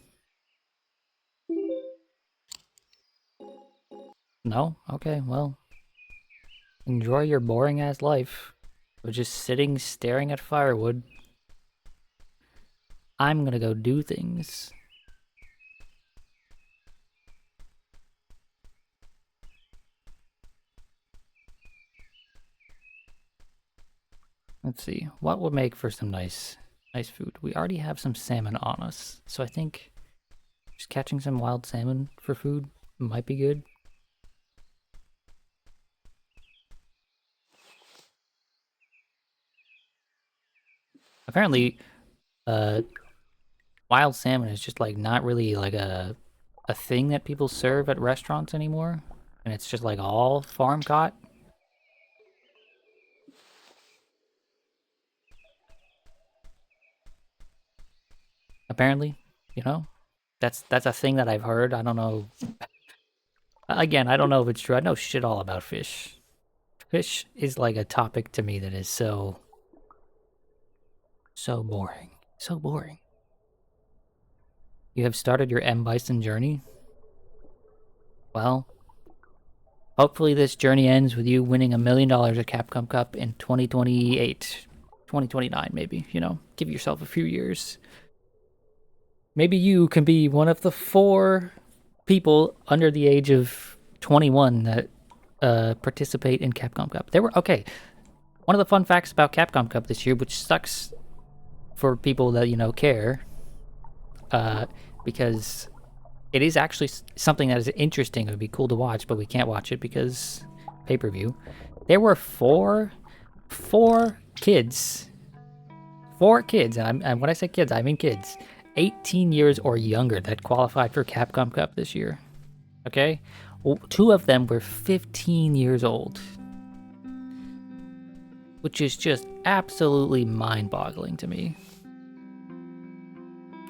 No? Okay, well, enjoy your boring ass life. We're just sitting staring at firewood. I'm gonna go do things. Let's see, what would make for some nice food? We already have some salmon on us, so I think just catching some wild salmon for food might be good. Apparently, wild salmon is just like not really like a thing that people serve at restaurants anymore, and it's just like all farm caught. Apparently, you know, that's a thing that I've heard. I don't know. Again, I don't know if it's true. I know shit all about fish. Fish is like a topic to me that is so boring. So boring. You have started your M. Bison journey? Well, hopefully this journey ends with you winning $1 million at Capcom Cup in 2028. 2029, maybe, you know? Give yourself a few years. Maybe you can be one of the 4 people under the age of 21 that participate in Capcom Cup. There were, okay, one of the fun facts about Capcom Cup this year, which sucks for people that, you know, care, because it is actually something that is interesting. It would be cool to watch, but we can't watch it because pay-per-view. There were four kids, and when I say kids, I mean kids, 18 years or younger that qualified for Capcom Cup this year. Okay? Well, 2 of them were 15 years old, which is just absolutely mind-boggling to me.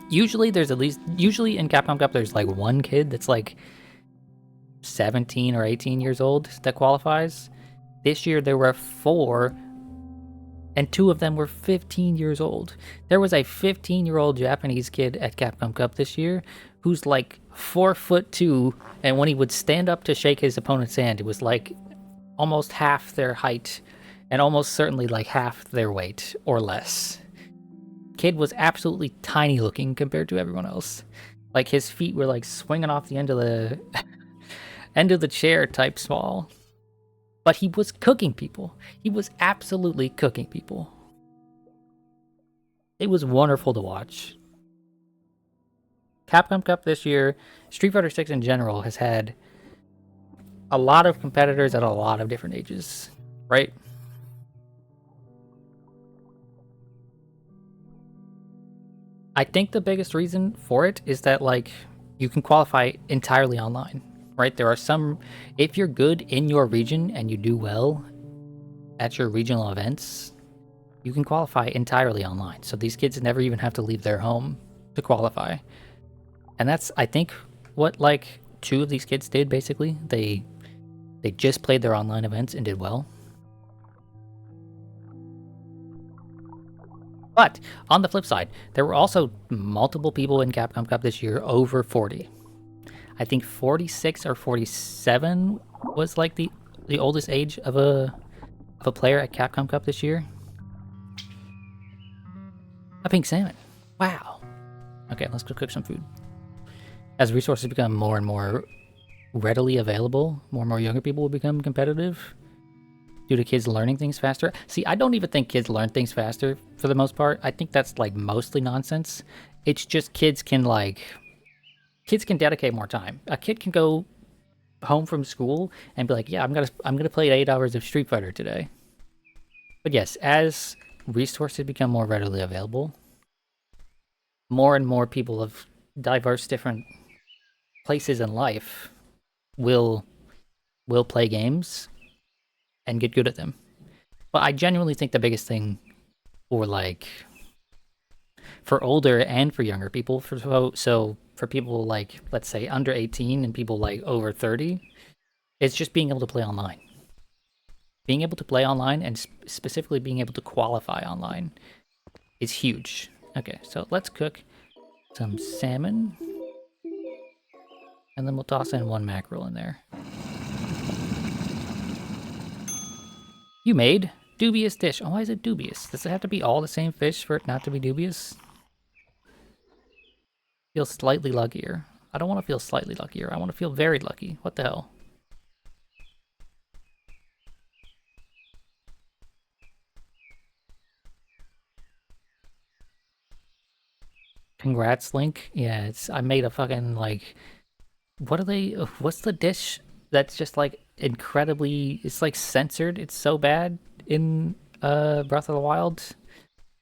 Usually in Capcom Cup there's like one kid that's like 17 or 18 years old that qualifies. This year there were 4, and 2 of them were 15 years old. There was a 15-year-old Japanese kid at Capcom Cup this year who's like 4'2", and when he would stand up to shake his opponent's hand, it was like almost half their height and almost certainly like half their weight or less. Kid was absolutely tiny looking compared to everyone else. Like his feet were like swinging off the end of the end of the chair type small. But he was cooking people. He was absolutely cooking people. It was wonderful to watch. Capcom Cup this year, Street Fighter 6 in general, has had a lot of competitors at a lot of different ages, right? I think the biggest reason for it is that, like, you can qualify entirely online, right? There are some, if you're good in your region and you do well at your regional events, you can qualify entirely online. So these kids never even have to leave their home to qualify. And that's, I think, what, like, 2 of these kids did, basically. They just played their online events and did well. But on the flip side, there were also multiple people in Capcom Cup this year over 40. I think 46 or 47 was like the oldest age of a player at Capcom Cup this year. A pink salmon. Wow. Okay, let's go cook some food. As resources become more and more readily available, more and more younger people will become competitive due to kids learning things faster. See, I don't even think kids learn things faster for the most part. I think that's like mostly nonsense. It's just kids can dedicate more time. A kid can go home from school and be like, yeah, I'm gonna play 8 hours of Street Fighter today. But yes, as resources become more readily available, more and more people of diverse different places in life will play games and get good at them. But I genuinely think the biggest thing for older and for younger people, so for people like, let's say, under 18 and people like over 30, it's just being able to play online. Being able to play online and specifically being able to qualify online is huge. Okay, so let's cook some salmon. And then we'll toss in 1 mackerel in there. You made dubious dish. Oh, why is it dubious? Does it have to be all the same fish for it not to be dubious? Feel slightly luckier. I don't want to feel slightly luckier. I want to feel very lucky. What the hell? Congrats, Link. Yeah, I made a fucking, like... What's the dish that's just, like, incredibly... It's, like, censored. It's so bad in Breath of the Wild.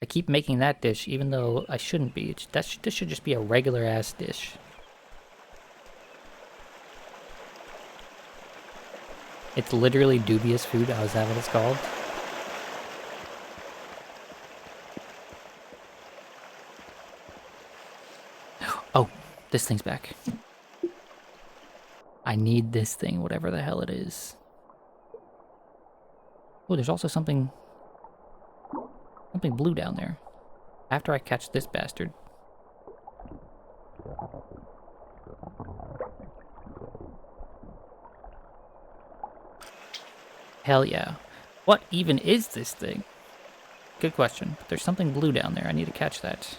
I keep making that dish, even though I shouldn't be. This should just be a regular-ass dish. It's literally dubious food. How is that what it's called? Oh, this thing's back. I need this thing, whatever the hell it is. Oh, there's also something blue down there. After I catch this bastard. Hell yeah. What even is this thing? Good question. But there's something blue down there. I need to catch that.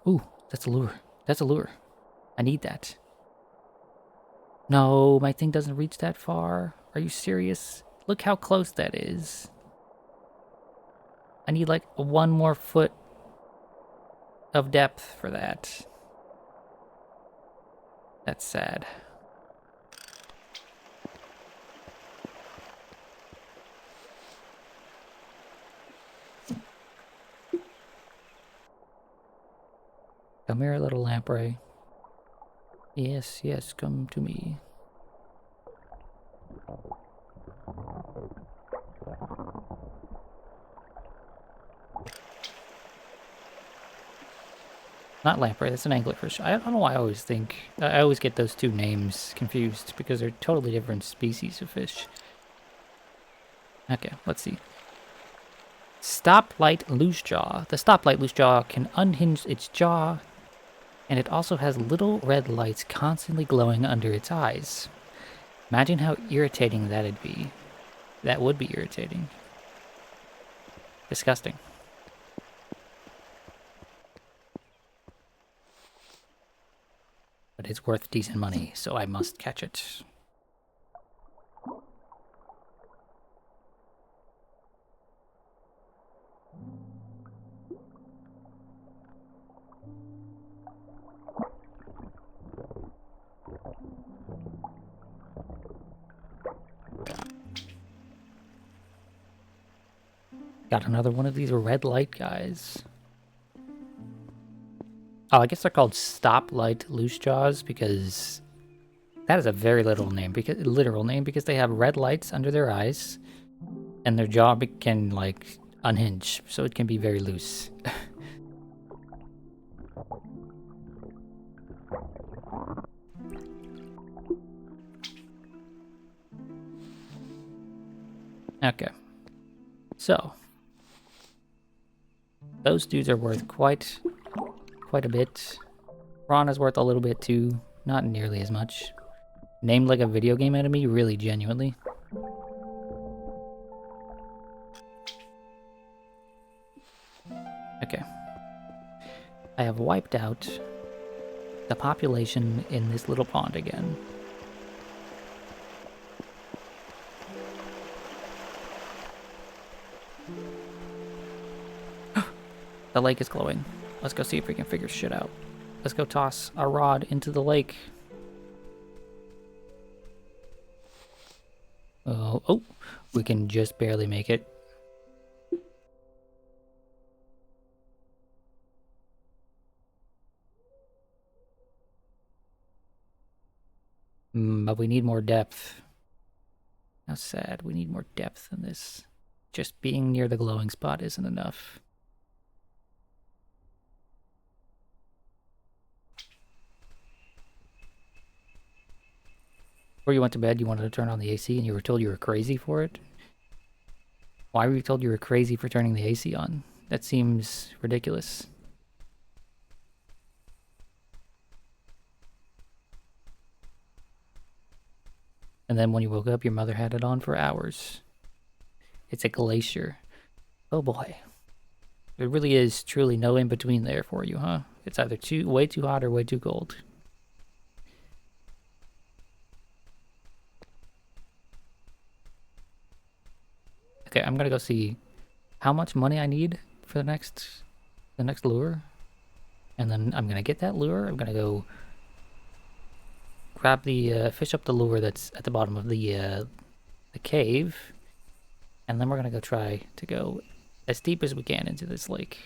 Ooh, that's a lure. That's a lure. I need that. No, my thing doesn't reach that far. Are you serious? Look how close that is. I need like 1 more foot of depth for that. That's sad. Come here, little lamprey. Yes, yes, come to me. Not lamprey, that's an anglerfish. I don't know why I always get those 2 names confused because they're totally different species of fish. Okay, let's see. Stoplight loosejaw. The stoplight loosejaw can unhinge its jaw, and it also has little red lights constantly glowing under its eyes. Imagine how irritating that'd be. That would be irritating. Disgusting. But it's worth decent money, so I must catch it. Got another one of these red light guys. Oh, I guess they're called stoplight loosejaws because that is a very literal name because they have red lights under their eyes and their jaw can like unhinge, so it can be very loose. Okay. So those dudes are worth quite a bit. Ron is worth a little bit too, not nearly as much. Named like a video game enemy, really genuinely. Okay. I have wiped out the population in this little pond again. The lake is glowing. Let's go see if we can figure shit out. Let's go toss our rod into the lake. Oh, we can just barely make it. But we need more depth. How sad. We need more depth than this. Just being near the glowing spot isn't enough. Before you went to bed, you wanted to turn on the AC and you were told you were crazy for it? Why were you told you were crazy for turning the AC on? That seems ridiculous. And then when you woke up, your mother had it on for hours. It's a glacier. Oh boy. There really is truly no in between there for you, huh? It's either way too hot or way too cold. Okay, I'm gonna go see how much money I need for the next lure. And then I'm gonna get that lure. I'm gonna go grab the fish up the lure that's at the bottom of the cave. And then we're gonna go try to go as deep as we can into this lake.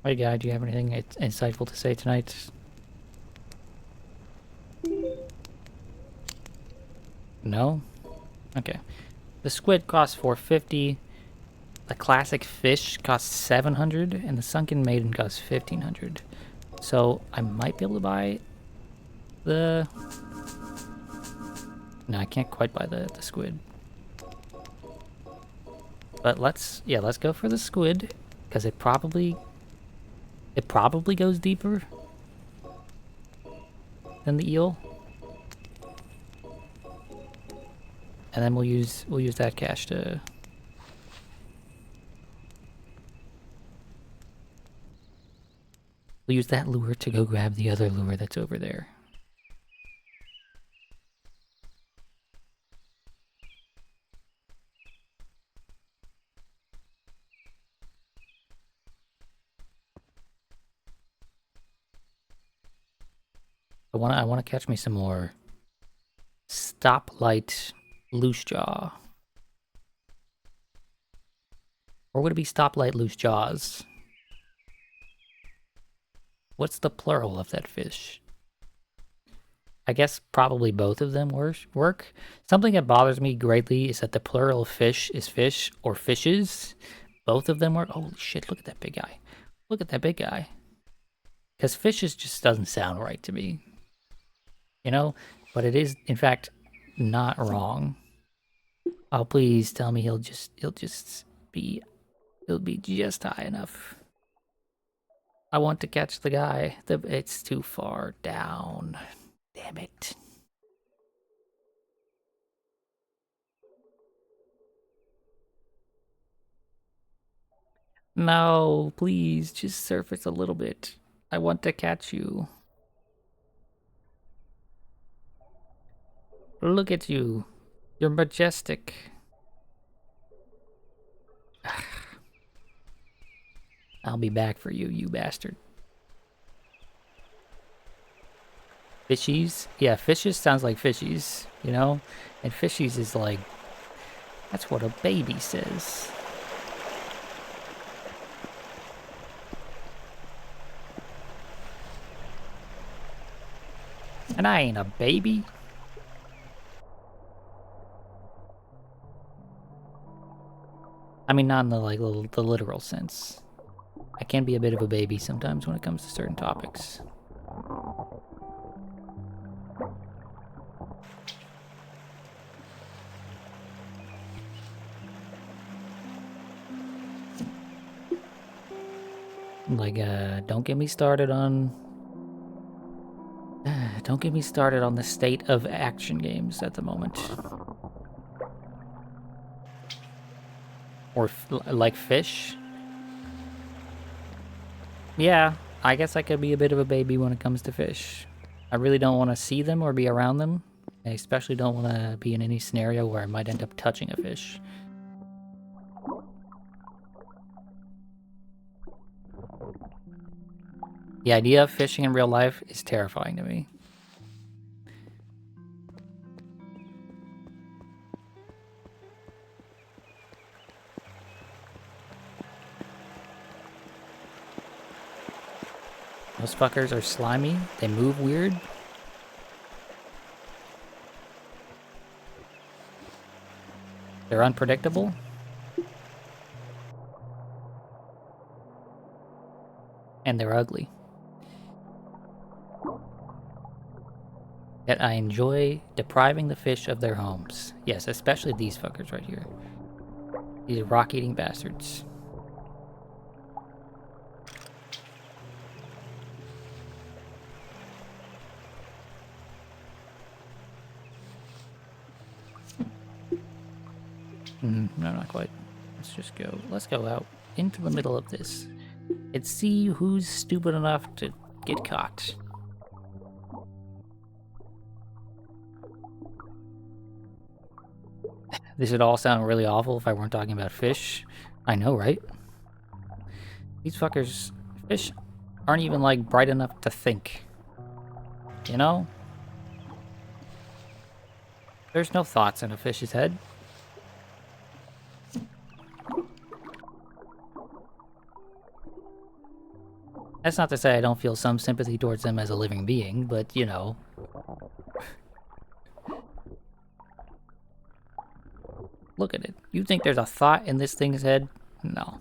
Hey guy, do you have anything insightful to say tonight? No? Okay. The squid costs $450. The classic fish costs $700, and the sunken maiden costs $1,500. So I might be able to buy the... No, I can't quite buy the squid. But let's go for the squid, because it probably goes deeper than the eel. And then we'll use that cash to... We'll use that lure to go grab the other lure that's over there. I wanna catch me some more stoplight loose jaw. Or would it be stoplight loose jaws? What's the plural of that fish? I guess probably both of them work. Something that bothers me greatly is that the plural of fish is fish or fishes. Both of them work. Holy shit, look at that big guy. Look at that big guy. Because fishes just doesn't sound right to me. You know? But it is, in fact, not wrong. Oh, please tell me he'll be just high enough. I want to catch the guy. It's too far down. Damn it. No, please, just surface a little bit. I want to catch you. Look at you. You're majestic. I'll be back for you, you bastard. Fishies? Yeah, fishes sounds like fishies, you know? And fishies is like... That's what a baby says. And I ain't a baby. I mean, not in the like the literal sense. I can be a bit of a baby sometimes when it comes to certain topics. Like, don't get me started on... don't get me started on the state of action games at the moment. Or, like, fish. Yeah, I guess I could be a bit of a baby when it comes to fish. I really don't want to see them or be around them. I especially don't want to be in any scenario where I might end up touching a fish. The idea of fishing in real life is terrifying to me. Those fuckers are slimy. They move weird. They're unpredictable. And they're ugly. Yet I enjoy depriving the fish of their homes. Yes, especially these fuckers right here. These rock-eating bastards. No, not quite. Let's go out into the middle of this and see who's stupid enough to get caught. This would all sound really awful if I weren't talking about fish. I know, right? These fish aren't even like bright enough to think. You know? There's no thoughts in a fish's head. That's not to say I don't feel some sympathy towards them as a living being, but you know. Look at it. You think there's a thought in this thing's head? No.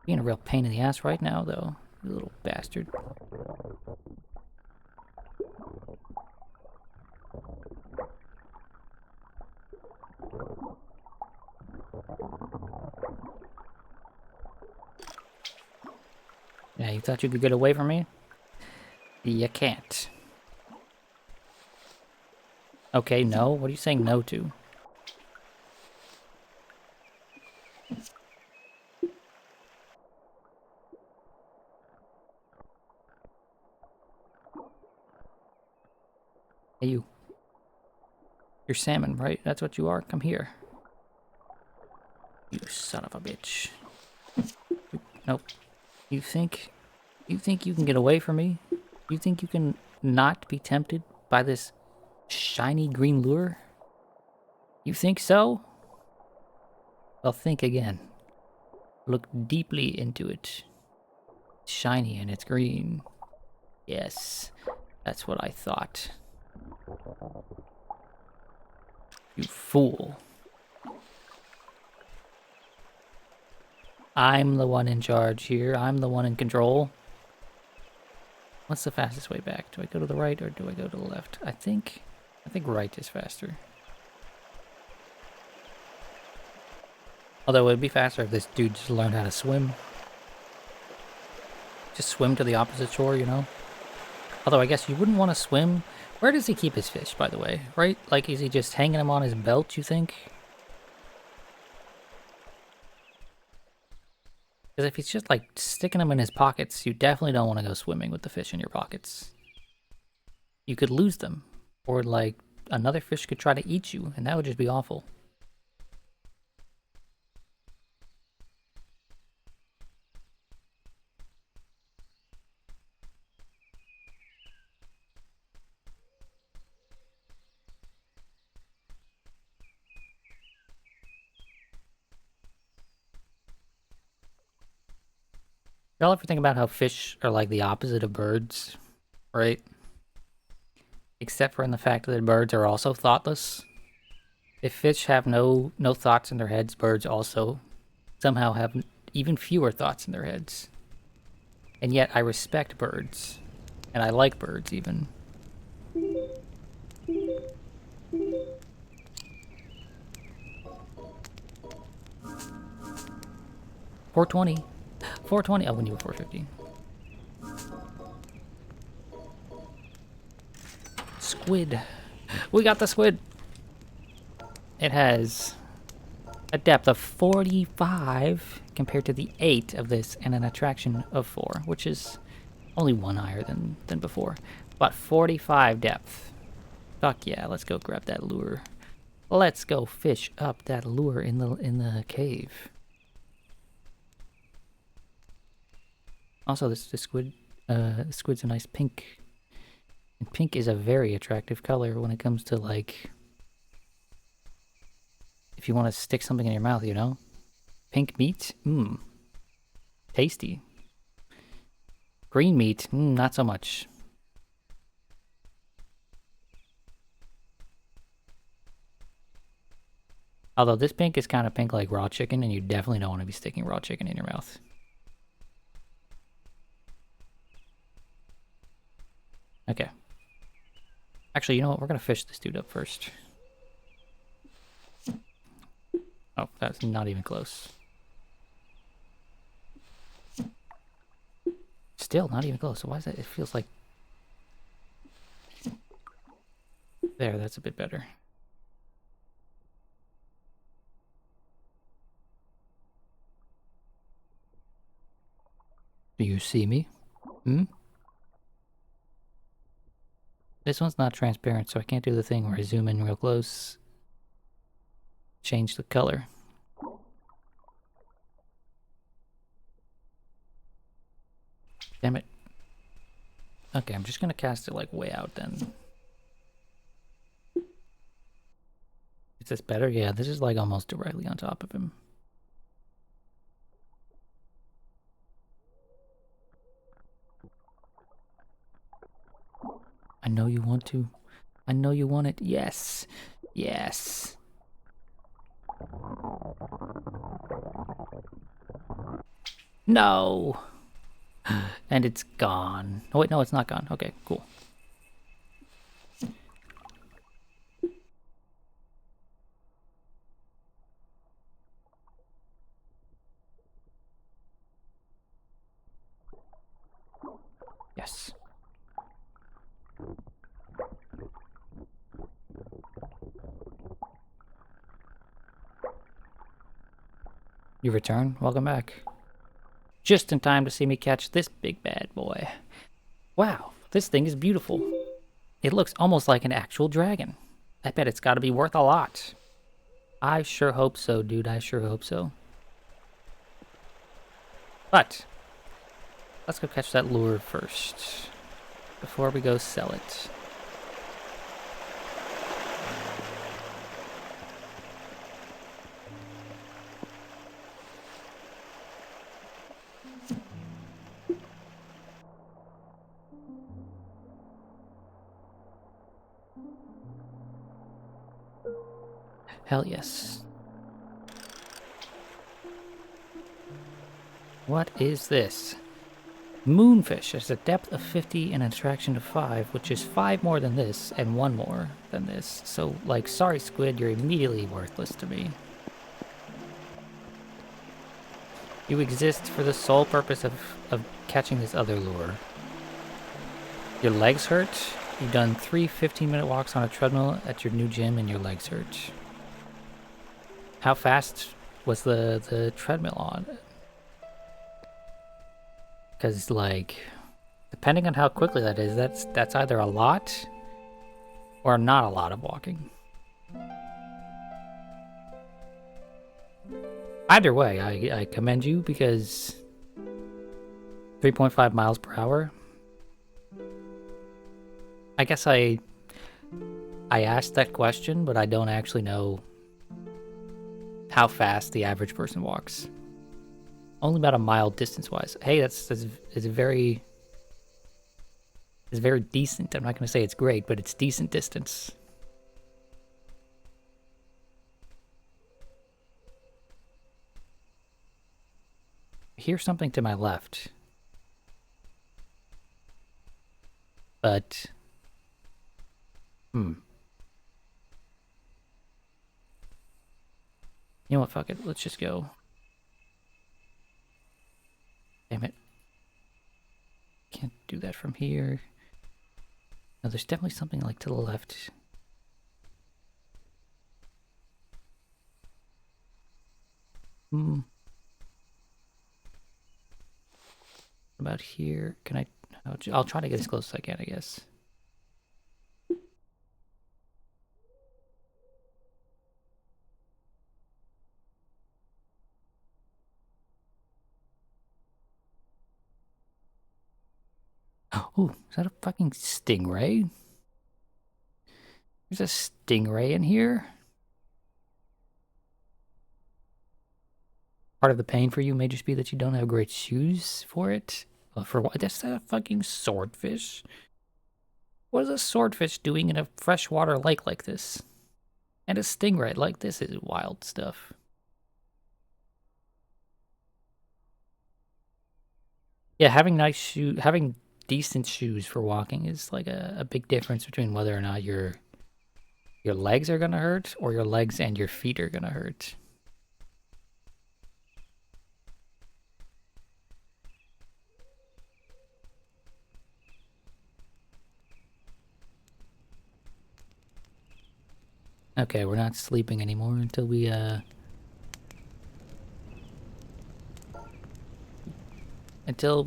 Being a real pain in the ass right now, though. You little bastard. Yeah, you thought you could get away from me? You can't. Okay, no? What are you saying no to? Hey, you. You're salmon, right? That's what you are? Come here. You son of a bitch. Nope. You think you can get away from me? You think you can not be tempted by this shiny green lure? You think so? Well, think again. Look deeply into it. It's shiny and it's green. Yes, that's what I thought. You fool. I'm the one in charge here. I'm the one in control. What's the fastest way back? Do I go to the right or do I go to the left? I think right is faster. Although it would be faster if this dude just learned how to swim. Just swim to the opposite shore, you know? Although I guess you wouldn't want to swim. Where does he keep his fish, by the way? Right? Like, is he just hanging them on his belt, you think? Because if he's just, like, sticking them in his pockets, you definitely don't want to go swimming with the fish in your pockets. You could lose them. Or, like, another fish could try to eat you, and that would just be awful. Y'all ever think about how fish are like the opposite of birds, right? Except for in the fact that birds are also thoughtless. If fish have no thoughts in their heads, birds also somehow have even fewer thoughts in their heads. And yet I respect birds. And I like birds even. $4.20. $4.20. Oh, we need $4.50. Squid. We got the squid. It has a depth of 45 compared to the 8 of this and an attraction of 4, which is only 1 higher than before. But 45 depth. Fuck yeah, let's go grab that lure. Let's go fish up that lure in the cave. Also, this squid's a nice pink. And pink is a very attractive color when it comes to, like, if you want to stick something in your mouth, you know? Pink meat? Mmm. Tasty. Green meat? Not so much. Although this pink is kind of pink like raw chicken, and you definitely don't want to be sticking raw chicken in your mouth. Okay. Actually, you know what? We're going to fish this dude up first. Oh, that's not even close. Still not even close. So why is that? It feels like... There, that's a bit better. Do you see me? Hmm? This one's not transparent, so I can't do the thing where I zoom in real close. Change the color. Damn it. Okay, I'm just gonna cast it like way out then. Is this better? Yeah, this is like almost directly on top of him. I know you want to. I know you want it. Yes. Yes. No. And it's gone. Oh wait, no, it's not gone. Okay, cool. Yes. You return? Welcome back. Just in time to see me catch this big bad boy. Wow, this thing is beautiful. It looks almost like an actual dragon. I bet it's gotta be worth a lot. I sure hope so, dude. I sure hope so. But, let's go catch that lure first. Before we go sell it. Hell yes. What is this? Moonfish has a depth of 50 and an attraction of 5, which is 5 more than this and 1 more than this. So, like, sorry squid, you're immediately worthless to me. You exist for the sole purpose of catching this other lure. Your legs hurt? You've done 3 15-minute walks on a treadmill at your new gym and your legs hurt. How fast was the treadmill on? Because, like, depending on how quickly that is, that's either a lot or not a lot of walking. Either way, I commend you because 3.5 miles per hour. I guess I asked that question, but I don't actually know how fast the average person walks. Only about a mile distance-wise. Hey, that's very decent. I'm not going to say it's great, but it's decent distance. I hear something to my left. But... You know what, fuck it. Let's just go. Damn it. Can't do that from here. No, there's definitely something like to the left. What about here? Can I... I'll try to get as close as I can, I guess. Oh, is that a fucking stingray? There's a stingray in here? Part of the pain for you may just be that you don't have great shoes for it. Well, for what? That's a fucking swordfish? What is a swordfish doing in a freshwater lake like this? And a stingray. Like, this is wild stuff. Yeah, having having decent shoes for walking is like a big difference between whether or not your legs are gonna hurt or your legs and your feet are gonna hurt. Okay, we're not sleeping anymore until we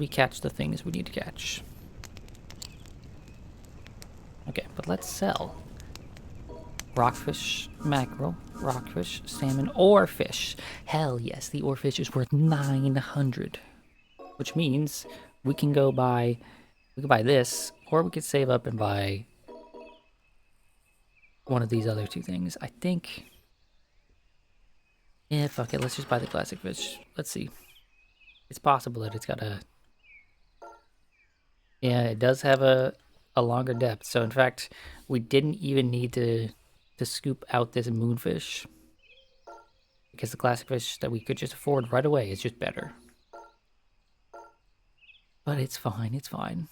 catch the things we need to catch. Okay, but let's sell. Rockfish, mackerel, rockfish, salmon, oarfish. Hell yes, the oarfish is worth 900. Which means we can buy this, or we could save up and buy one of these other two things. I think, yeah, fuck it, let's just buy the classic fish. Let's see. It's possible that it's got yeah, it does have a longer depth. So in fact, we didn't even need to scoop out this moonfish because the classic fish that we could just afford right away is just better. But it's fine, it's fine.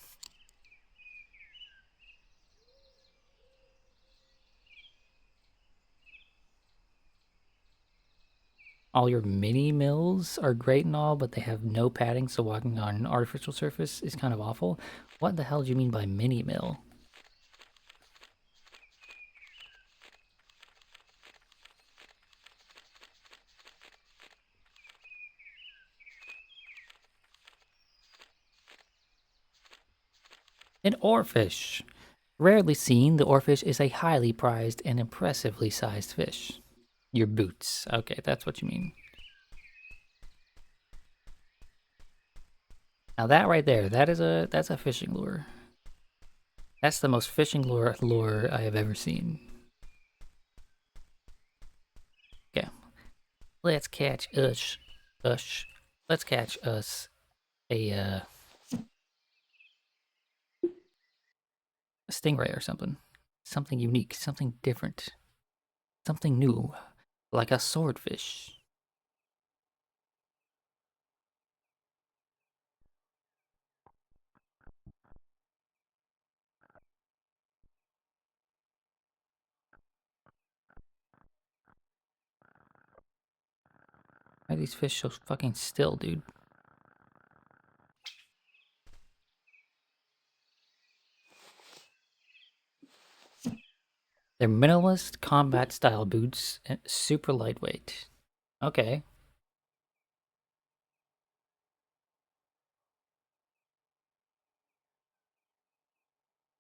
All your mini mills are great and all, but they have no padding, so walking on an artificial surface is kind of awful. What the hell do you mean by mini mill? An oarfish. Rarely seen, the oarfish is a highly prized and impressively sized fish. Your boots. Okay, that's what you mean. Now that right there, that's a fishing lure. That's the most fishing lure I have ever seen. Okay, let's catch us. Let's catch us a stingray or something. Something unique, something different, something new, like a swordfish. Why are these fish so fucking still, dude? They're minimalist combat style boots and super lightweight. Okay.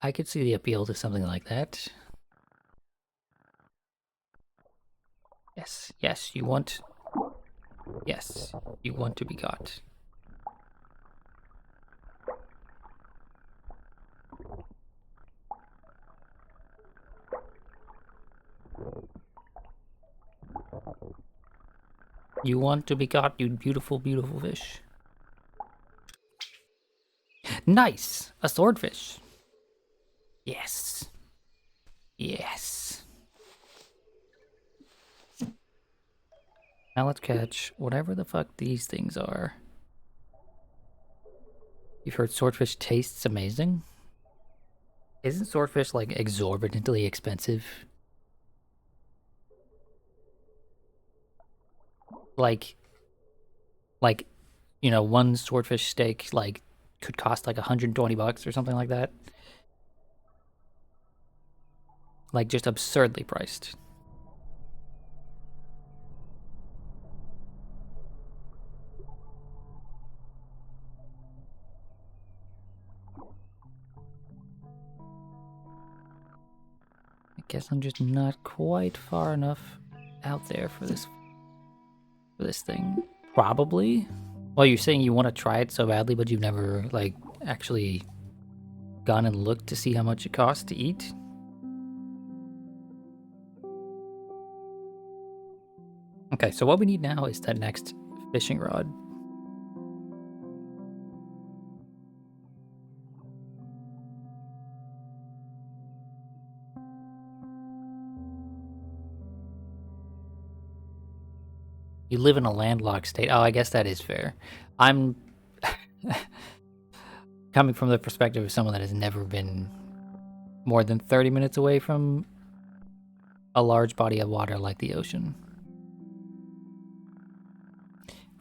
I could see the appeal to something like that. Yes, yes, you want... Yes, you want to be caught. You want to be caught, you beautiful, beautiful fish. Nice! A swordfish. Yes. Yes. Now let's catch whatever the fuck these things are. You've heard swordfish tastes amazing? Isn't swordfish like exorbitantly expensive? Like, like, you know, one swordfish steak like could cost like 120 bucks or something like that. Like just absurdly priced. I guess I'm just not quite far enough out there for this thing. Probably. Well, you're saying you want to try it so badly, but you've never like actually gone and looked to see how much it costs to eat? Okay, so what we need now is that next fishing rod. You live in a landlocked state. Oh, I guess that is fair. I'm coming from the perspective of someone that has never been more than 30 minutes away from a large body of water like the ocean.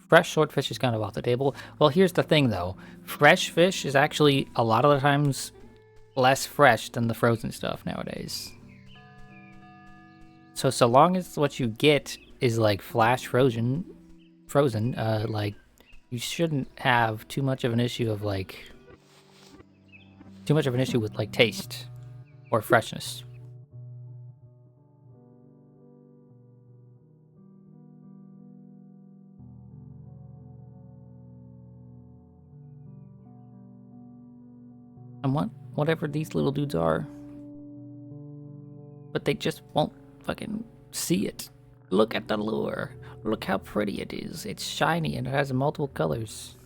Fresh swordfish is kind of off the table. Well, here's the thing, though. Fresh fish is actually, a lot of the times, less fresh than the frozen stuff nowadays. So long as what you get is, like, flash frozen, like, you shouldn't have too much of an issue of, like, with, like, taste or freshness. And whatever these little dudes are, but they just won't fucking see it. Look at the lure. Look how pretty it is. It's shiny and it has multiple colors.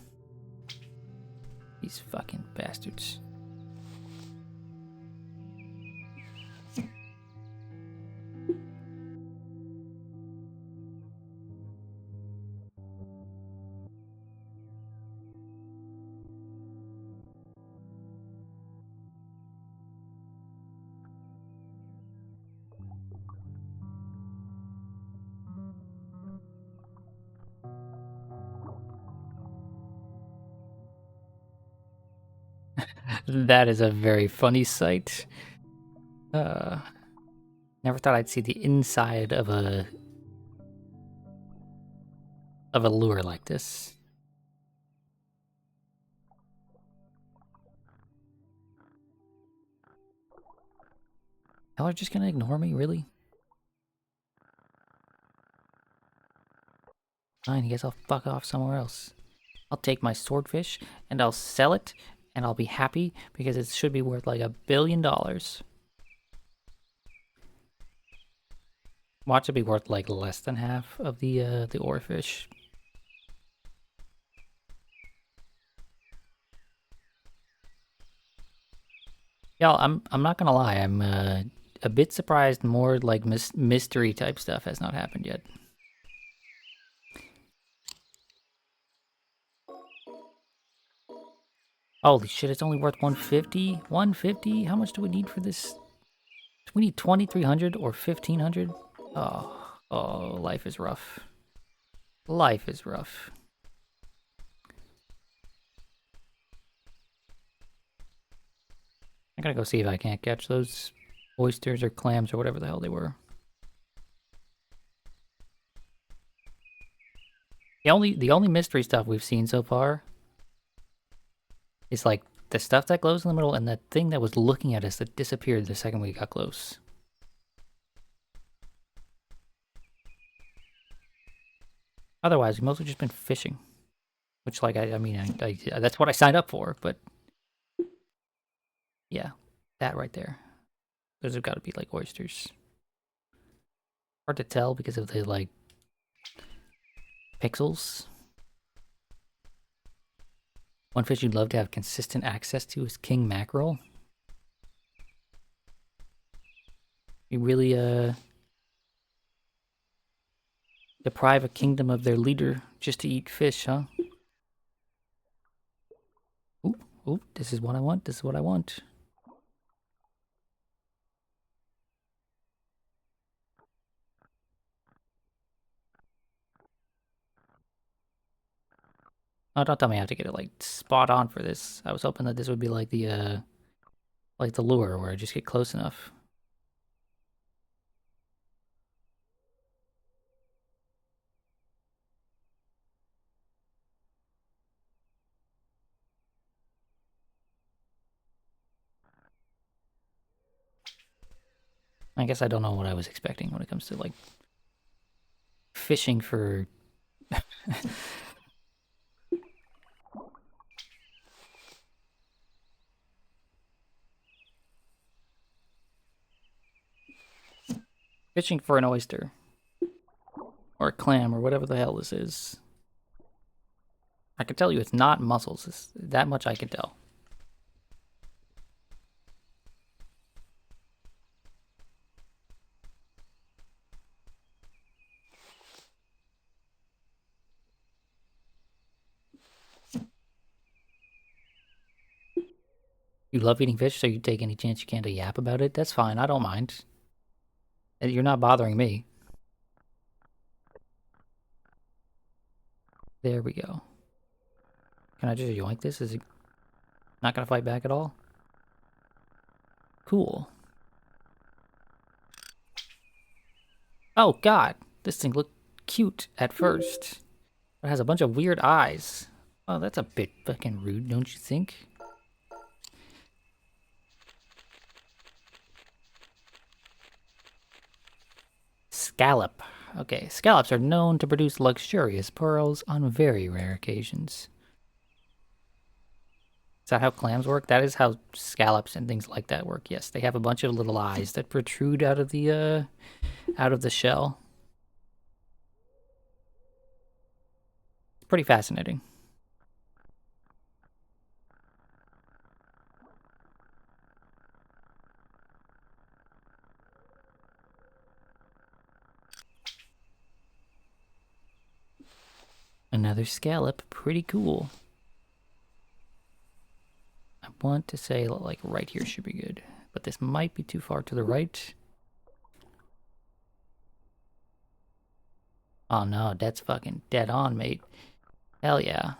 These fucking bastards. That is a very funny sight. Never thought I'd see the inside of a lure like this. Y'all are just gonna ignore me, really? Fine, I guess I'll fuck off somewhere else. I'll take my swordfish and I'll sell it and I'll be happy because it should be worth like $1 billion. Watch it be worth like less than half of the oarfish. Y'all, I'm not gonna lie, I'm a bit surprised more like mystery type stuff has not happened yet. Holy shit, it's only worth 150? 150? How much do we need for this? Do we need 2,300 or 1,500? Oh, life is rough. Life is rough. I gotta go see if I can't catch those oysters or clams or whatever the hell they were. The only mystery stuff we've seen so far is like the stuff that glows in the middle and that thing that was looking at us that disappeared the second we got close. Otherwise, we've mostly just been fishing. Which, like, I mean, I that's what I signed up for, but yeah, that right there. Those have got to be like oysters. Hard to tell because of the like pixels. One fish you'd love to have consistent access to is king mackerel. You really deprive a kingdom of their leader just to eat fish, huh? Oop, this is what I want. This is what I want. Oh, don't tell me I have to get it like spot on for this. I was hoping that this would be like the lure where I just get close enough. I guess I don't know what I was expecting when it comes to like fishing for fishing for an oyster or a clam or whatever the hell this is. I can tell you it's not mussels. That much I can tell. You love eating fish, so you take any chance you can to yap about it? That's fine, I don't mind. You're not bothering me. There we go. Can I just yoink this? Is it not gonna fight back at all? Cool. Oh god, this thing looked cute at first. It has a bunch of weird eyes. Oh, that's a bit fucking rude, don't you think? Scallop. Okay, scallops are known to produce luxurious pearls on very rare occasions. Is that how clams work? That is how scallops and things like that work. Yes, they have a bunch of little eyes that protrude out of the shell. It's pretty fascinating. Another scallop, pretty cool. I want to say like right here should be good, but this might be too far to the right. Oh no, that's fucking dead on, mate. Hell yeah.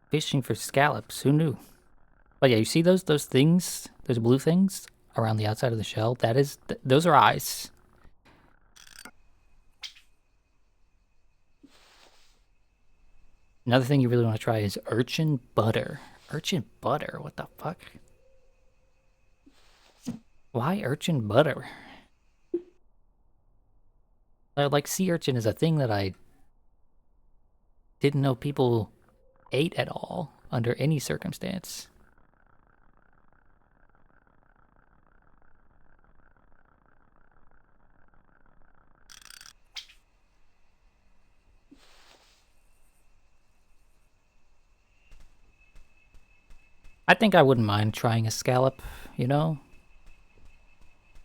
Fishing for scallops, who knew? But yeah, you see those things, those blue things around the outside of the shell? That is, those are eyes. Another thing you really want to try is urchin butter. Urchin butter? What the fuck? Why urchin butter? Like, sea urchin is a thing that I didn't know people ate at all under any circumstance. I think I wouldn't mind trying a scallop, you know?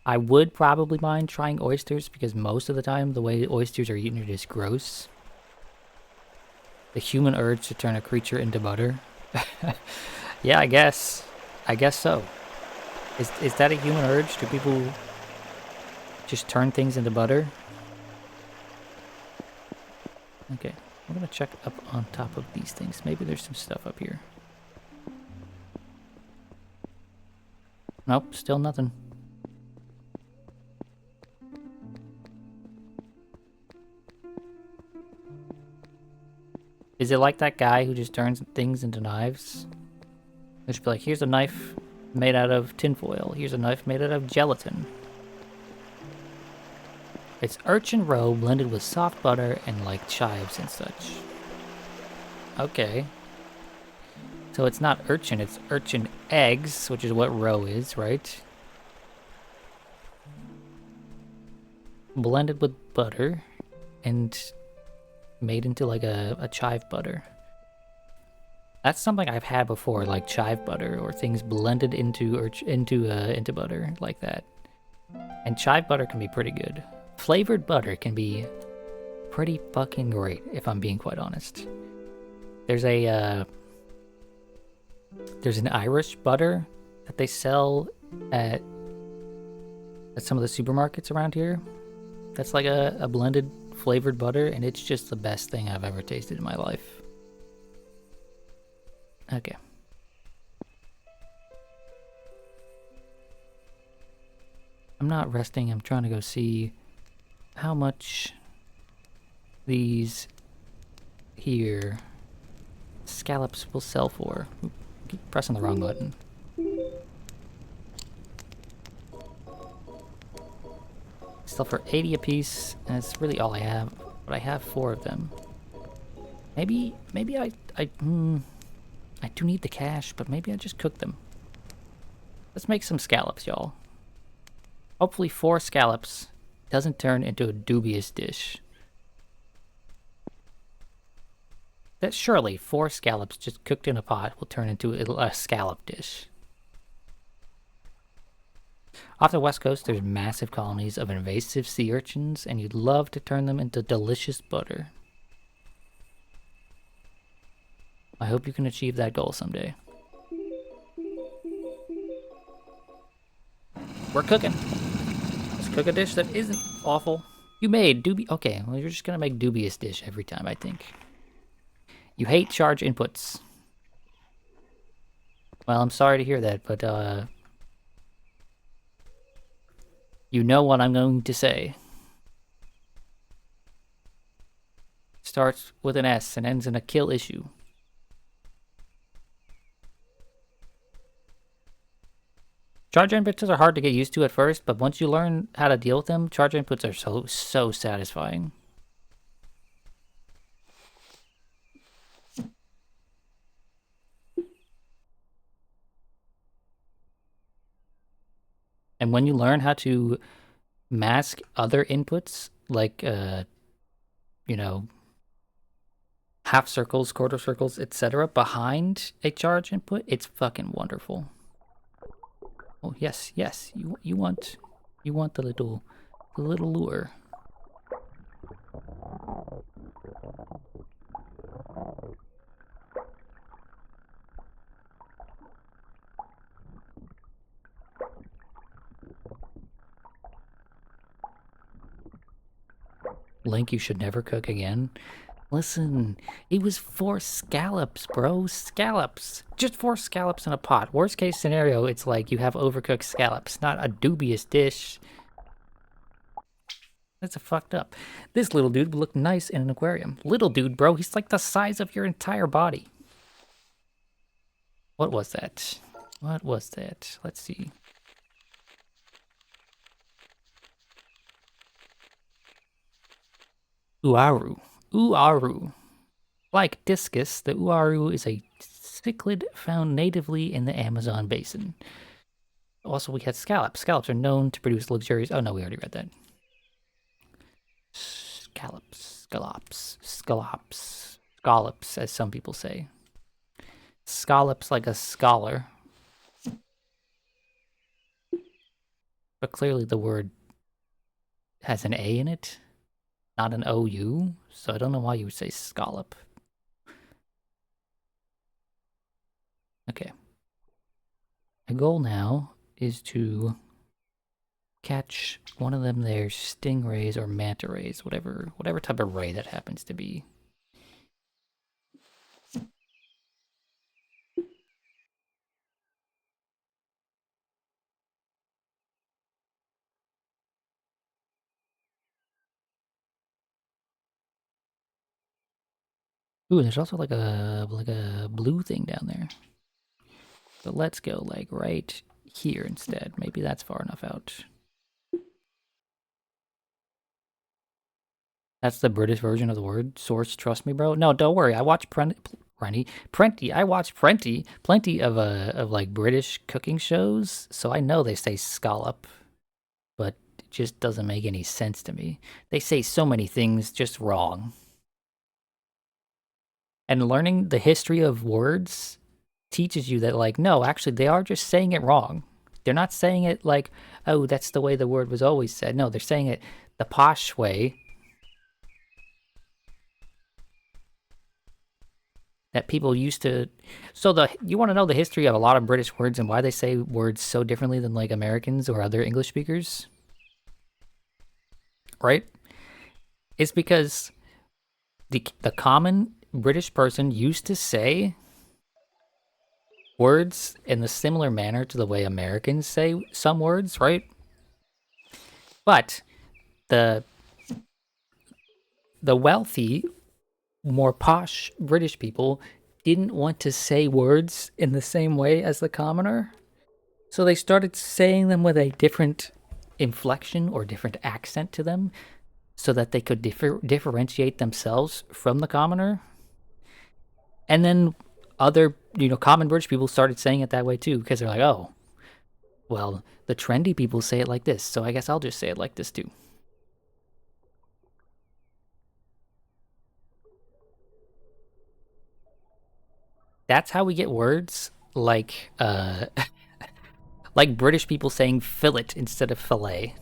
I would probably mind trying oysters because most of the time the way oysters are eaten are just gross. The human urge to turn a creature into butter. Yeah, I guess. I guess so. Is that a human urge? Do people just turn things into butter? Okay, we're gonna check up on top of these things. Maybe there's some stuff up here. Nope, still nothing. Is it like that guy who just turns things into knives? They should be like, here's a knife made out of tinfoil. Here's a knife made out of gelatin. It's urchin roe blended with soft butter and like chives and such. Okay. So it's not urchin, it's urchin eggs, which is what roe is, right? Blended with butter and made into like a chive butter. That's something I've had before, like chive butter or things blended into butter like that. And chive butter can be pretty good. Flavored butter can be pretty fucking great, if I'm being quite honest. There's an Irish butter that they sell at some of the supermarkets around here. That's like a blended flavored butter, and it's just the best thing I've ever tasted in my life. Okay. I'm not resting, I'm trying to go see how much these here scallops will sell for. Oop, keep pressing the wrong button. Sell for 80 a piece, and it's really all I have, but I have 4 of them. Maybe I do need the cash, but maybe I just cook them. Let's make some scallops, y'all. Hopefully 4 scallops doesn't turn into a dubious dish. That surely 4 scallops just cooked in a pot will turn into a scallop dish. Off the west coast, there's massive colonies of invasive sea urchins, and you'd love to turn them into delicious butter. I hope you can achieve that goal someday. We're cooking. Let's cook a dish that isn't awful. You made Okay, well, you're just gonna make dubious dish every time, I think. You hate charge inputs. Well, I'm sorry to hear that, but, you know what I'm going to say. Starts with an S and ends in a kill issue. Charge inputs are hard to get used to at first, but once you learn how to deal with them, charge inputs are so satisfying. And when you learn how to mask other inputs, like, you know, half circles, quarter circles, etc., behind a charge input, it's fucking wonderful. Oh yes, yes, you want the little lure. Link, you should never cook again. Listen, it was 4 scallops, bro. Scallops. Just 4 scallops in a pot. Worst case scenario, it's like you have overcooked scallops, not a dubious dish. That's a fucked up. This little dude would look nice in an aquarium. Little dude, bro. He's like the size of your entire body. What was that? What was that? Let's see. Uaru. Uaru. Like discus, the uaru is a cichlid found natively in the Amazon basin. Also, we had scallops. Scallops are known to produce luxurious... Oh, no, we already read that. Scallops, as some people say. Scallops like a scholar. But clearly the word has an A in it, not an OU, so I don't know why you would say scallop. Okay. My goal now is to catch one of them there stingrays or manta rays, whatever type of ray that happens to be. Ooh, there's also like a blue thing down there. But let's go like right here instead. Maybe that's far enough out. That's the British version of the word. Source, trust me, bro. No, don't worry. I watch plenty. I watch plenty of like British cooking shows, so I know they say scallop, but it just doesn't make any sense to me. They say so many things just wrong. And learning the history of words teaches you that, like, no, actually, they are just saying it wrong. They're not saying it like, oh, that's the way the word was always said. No, they're saying it the posh way that people used to. So you want to know the history of a lot of British words and why they say words so differently than like Americans or other English speakers? Right? It's because the common British person used to say words in a similar manner to the way Americans say some words, right? But the wealthy, more posh British people didn't want to say words in the same way as the commoner, so they started saying them with a different inflection or different accent to them so that they could differentiate themselves from the commoner. And then other, common British people started saying it that way too, because they're like, oh, well, the trendy people say it like this, so I guess I'll just say it like this too. That's how we get words like like British people saying fillet instead of fillet.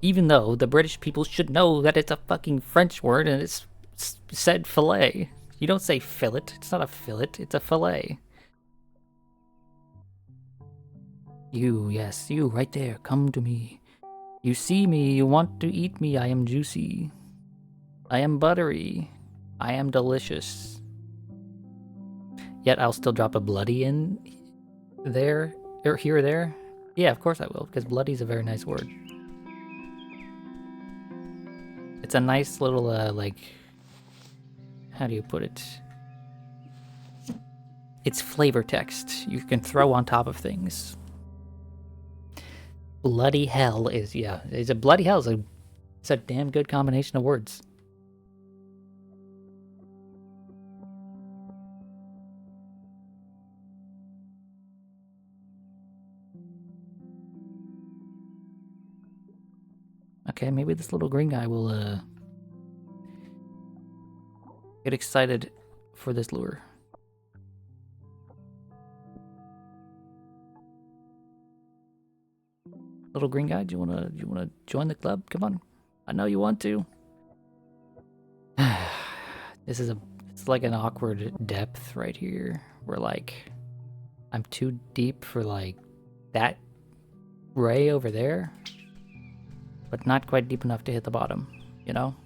Even though the British people should know that it's a fucking French word and it's said fillet. You don't say fillet. It's not a fillet. It's a fillet. You, yes, you, right there. Come to me. You see me, you want to eat me. I am juicy. I am buttery. I am delicious. Yet I'll still drop a bloody in there, or here or there. Yeah, of course I will, because bloody is a very nice word. It's a nice little, like, how do you put it? It's flavor text you can throw on top of things. Bloody hell is, yeah, it's a bloody hell. It's a damn good combination of words. Okay, maybe this little green guy will, get excited for this lure. Little green guy, do you wanna join the club? Come on. I know you want to. It's like an awkward depth right here where like I'm too deep for like that ray over there, but not quite deep enough to hit the bottom, you know?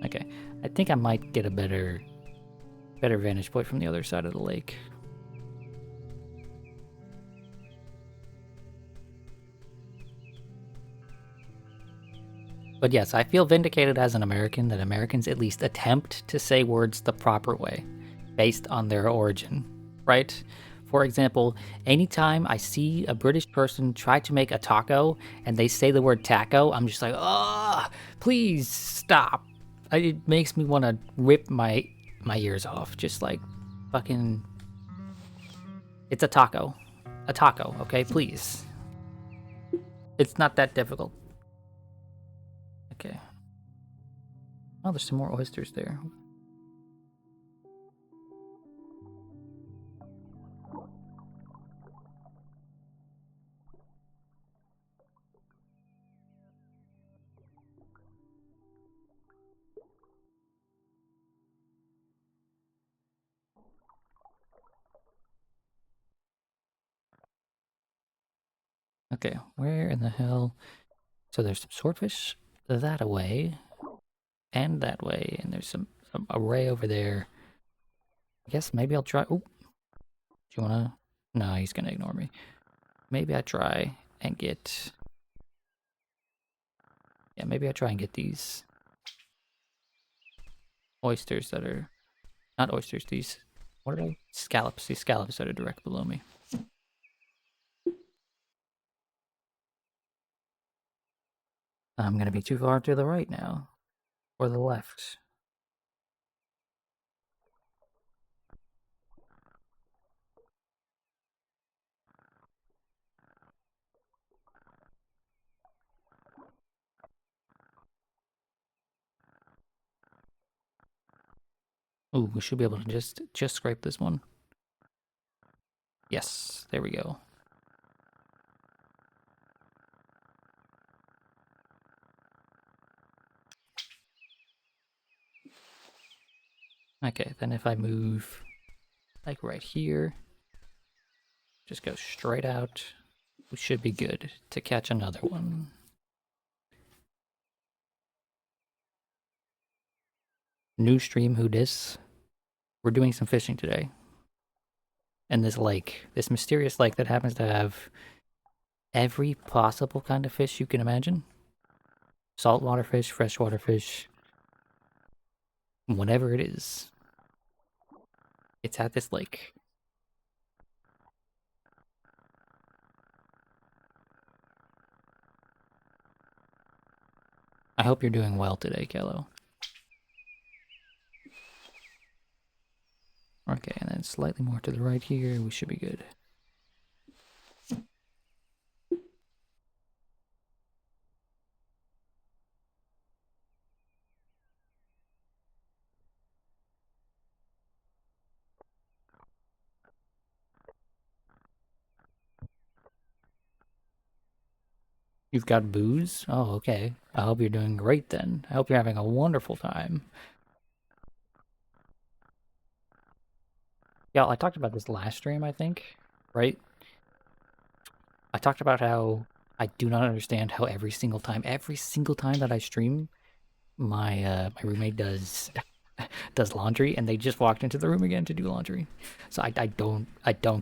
Okay, I think I might get a better vantage point from the other side of the lake. But yes, I feel vindicated as an American that Americans at least attempt to say words the proper way, based on their origin, right? For example, anytime I see a British person try to make a taco and they say the word taco, I'm just like, oh, please stop. It makes me want to rip my ears off. Just like, fucking, it's a taco. A taco, okay? Please. It's not that difficult. Okay. Oh, there's some more oysters there. Okay, where in the hell? So there's some swordfish that away, and that way, and there's some array over there. I guess maybe I'll try. Oh, do you wanna? No, he's gonna ignore me. Maybe I try and get. Yeah, maybe I try and get these oysters that are not oysters. These, what are they? Scallops. These scallops that are direct below me. I'm gonna be too far to the right now, or the left. Ooh, we should be able to just scrape this one. Yes, there we go. Okay, then if I move like right here, just go straight out, we should be good to catch another one. New stream, who dis? We're doing some fishing today. And this lake, this mysterious lake that happens to have every possible kind of fish you can imagine. Saltwater fish, freshwater fish, whatever it is. It's at this lake. I hope you're doing well today, Kello. Okay, and then slightly more to the right here, we should be good. You've got booze? Oh, okay. I hope you're doing great then. I hope you're having a wonderful time. Yeah, I talked about this last stream, I think, right? I talked about how I do not understand how every single time that I stream, my roommate does laundry, and they just walked into the room again to do laundry. So I don't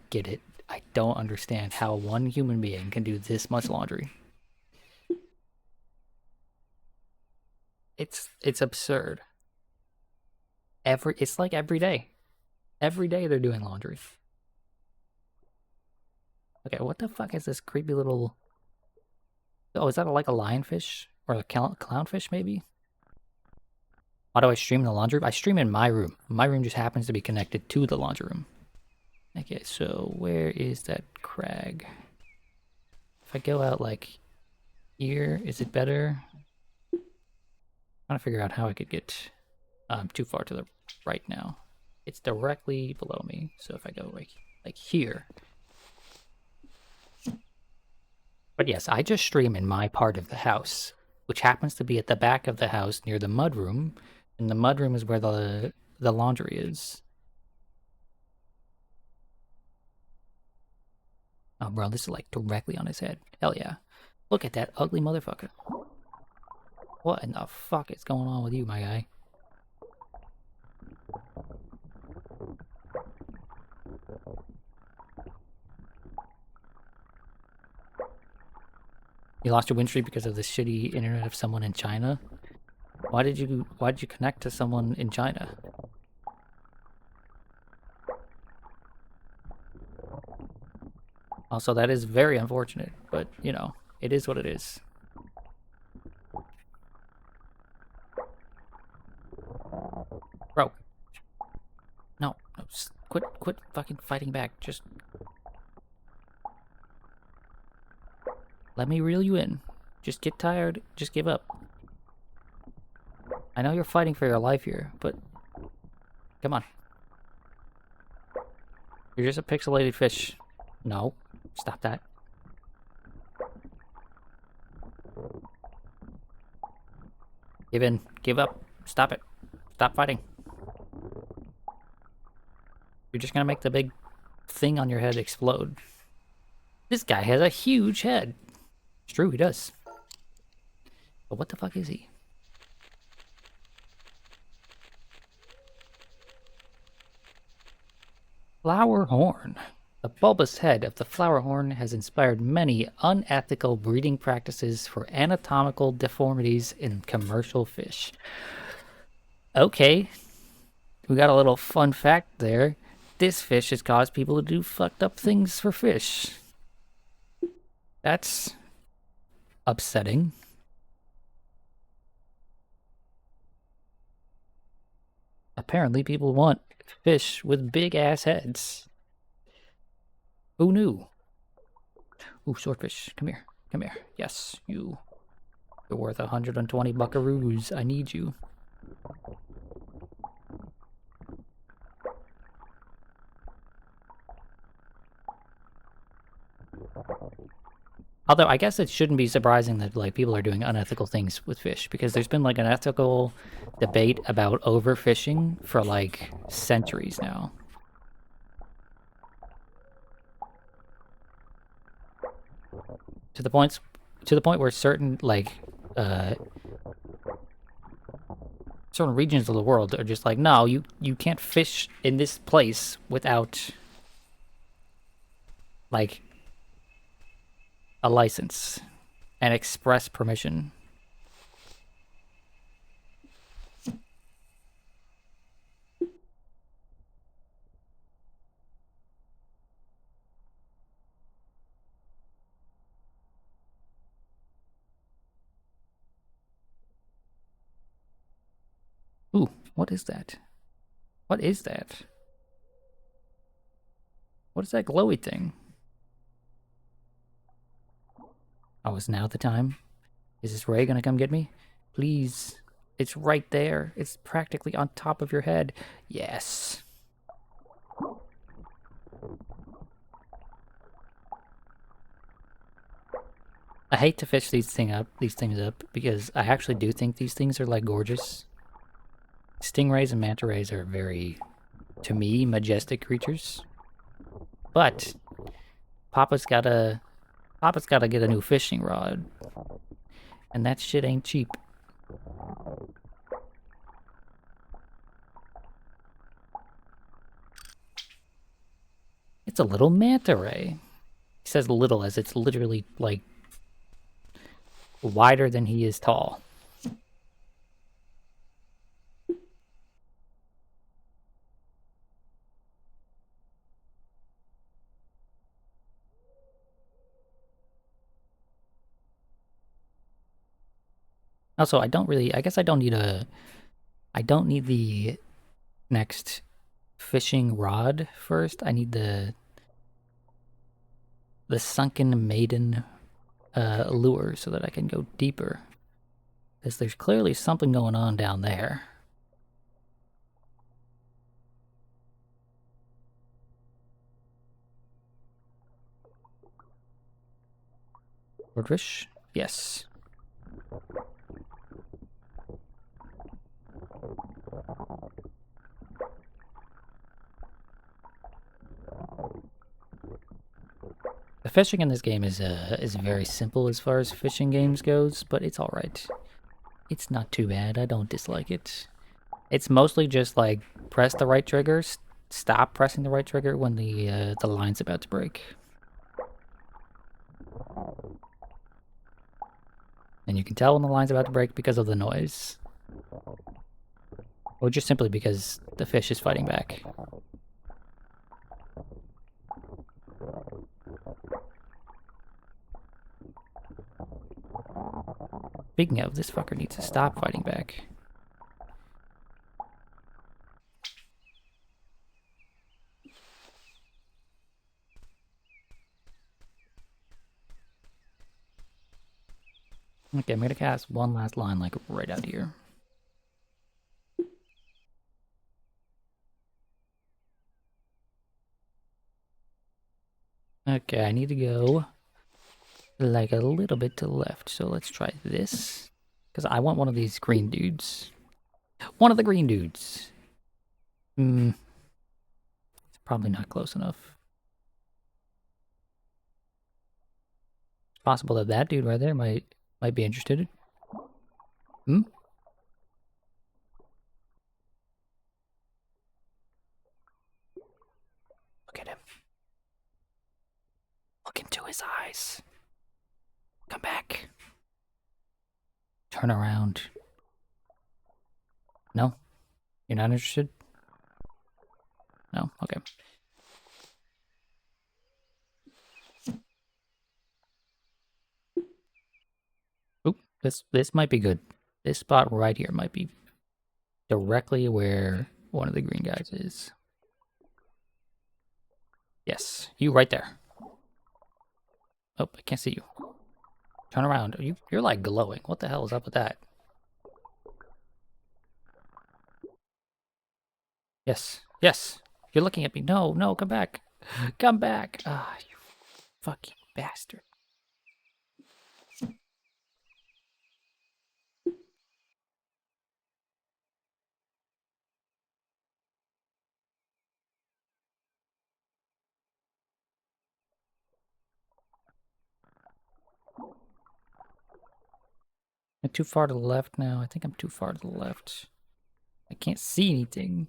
get it. I don't understand how one human being can do this much laundry. It's absurd. It's like every day. Every day they're doing laundry. Okay, what the fuck is this creepy little... Oh, is that like a lionfish? Or a clownfish, maybe? How do I stream in the laundry room? I stream in my room. My room just happens to be connected to the laundry room. Okay, so where is that crag? If I go out like here, is it better? I'm trying to figure out how I could get too far to the right now. It's directly below me, so if I go like here. But yes, I just stream in my part of the house, which happens to be at the back of the house near the mudroom, and the mudroom is where the laundry is. Oh, bro, this is like directly on his head. Hell yeah. Look at that ugly motherfucker. What in the fuck is going on with you, my guy? You lost your win streak because of the shitty internet of someone in China? Why did you connect to someone in China? Also, that is very unfortunate, but you know, it is what it is. Bro. No, quit fucking fighting back. Just let me reel you in. Just get tired, just give up. I know you're fighting for your life here, but come on. You're just a pixelated fish. No, stop that. Give in, give up, stop it. Stop fighting. You're just gonna make the big thing on your head explode. This guy has a huge head. It's true, he does. But what the fuck is he? Flower horn. The bulbous head of the flower horn has inspired many unethical breeding practices for anatomical deformities in commercial fish. Okay, we got a little fun fact there. This fish has caused people to do fucked up things for fish. That's upsetting. Apparently people want fish with big ass heads. Who knew? Ooh, swordfish, come here. Come here. Yes, you're worth 120 buckaroos. I need you. Although I guess it shouldn't be surprising that like people are doing unethical things with fish, because there's been like an ethical debate about overfishing for like centuries now. To the point where certain like certain regions of the world are just like, no, you can't fish in this place without like a license and express permission. Ooh, what is that? What is that? What is that glowy thing? Oh, is now the time? Is this Ray gonna come get me? Please. It's right there. It's practically on top of your head. Yes. I hate to fish these things up because I actually do think these things are like gorgeous. Stingrays and manta rays are very to me, majestic creatures. But Papa's gotta get a new fishing rod, and that shit ain't cheap. It's a little manta ray. He says little as it's literally like wider than he is tall. Also, I guess I don't need the next fishing rod first. I need the sunken maiden lure so that I can go deeper. Because there's clearly something going on down there. Swordfish? Yes. The fishing in this game is very simple as far as fishing games goes, but it's alright. It's not too bad. I don't dislike it. It's mostly just like press the right trigger, stop pressing the right trigger when the line's about to break. And you can tell when the line's about to break because of the noise. Or just simply because the fish is fighting back. Speaking of, this fucker needs to stop fighting back. Okay, I'm gonna cast one last line like right out here. Okay, I need to go like a little bit to the left. So let's try this. Because I want one of these green dudes. One of the green dudes. It's probably not close enough. It's possible that that dude right there might be interested. Look at him. Look into his eyes. Come back. Turn around. No? You're not interested? No? Okay. Oop, this might be good. This spot right here might be directly where one of the green guys is. Yes, you right there. Oh, I can't see you. Turn around. You're like glowing. What the hell is up with that? Yes, yes. You're looking at me. No, no, come back. Come back. Ah, you fucking bastard. I'm too far to the left now. I think I'm too far to the left. I can't see anything.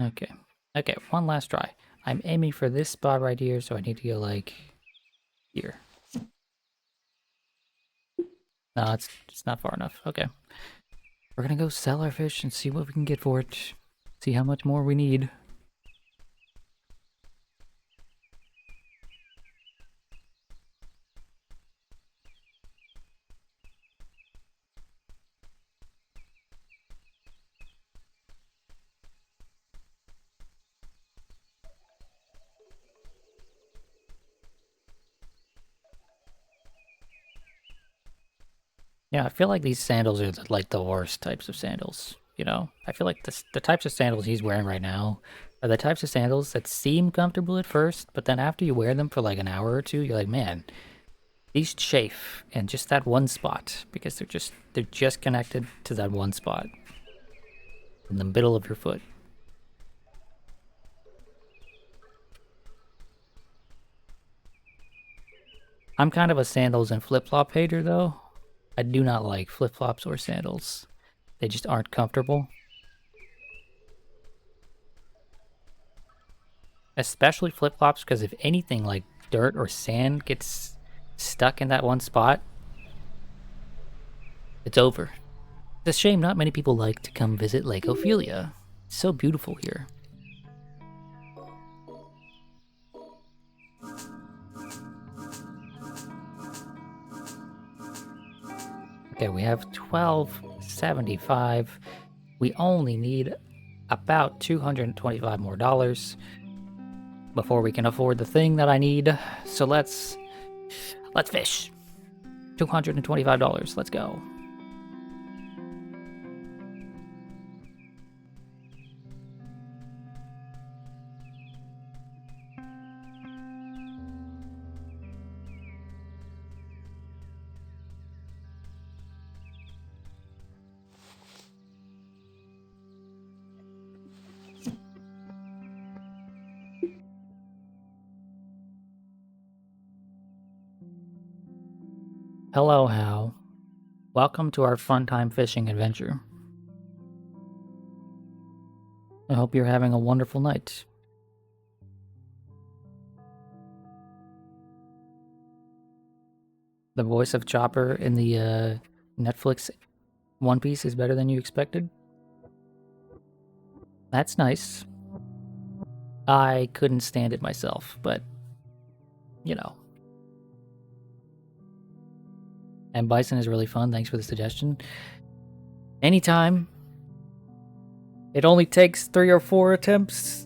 Okay. Okay, one last try. I'm aiming for this spot right here, so I need to go like here. No, it's not far enough. Okay. We're gonna go sell our fish and see what we can get for it. See how much more we need. Yeah, I feel like these sandals are like the worst types of sandals. You know, I feel like the types of sandals he's wearing right now are the types of sandals that seem comfortable at first, but then after you wear them for like an hour or two, you're like, man, These chafe in just that one spot because they're just connected to that one spot in the middle of your foot. I'm kind of a sandals and flip-flop hater though. I do not like flip-flops or sandals. They just aren't comfortable. Especially flip-flops because if anything like dirt or sand gets stuck in that one spot, it's over. It's a shame not many people like to come visit Lake Ophelia. It's so beautiful here. Okay, we have 1275. We only need about $225 more before we can afford the thing that I need. So let's fish. $225. Let's go. Hello, Hal. Welcome to our fun time fishing adventure. I hope you're having a wonderful night. The voice of Chopper in the Netflix One Piece is better than you expected. That's nice. I couldn't stand it myself, but you know. And Bison is really fun. Thanks for the suggestion. Anytime. It only takes 3 or 4 attempts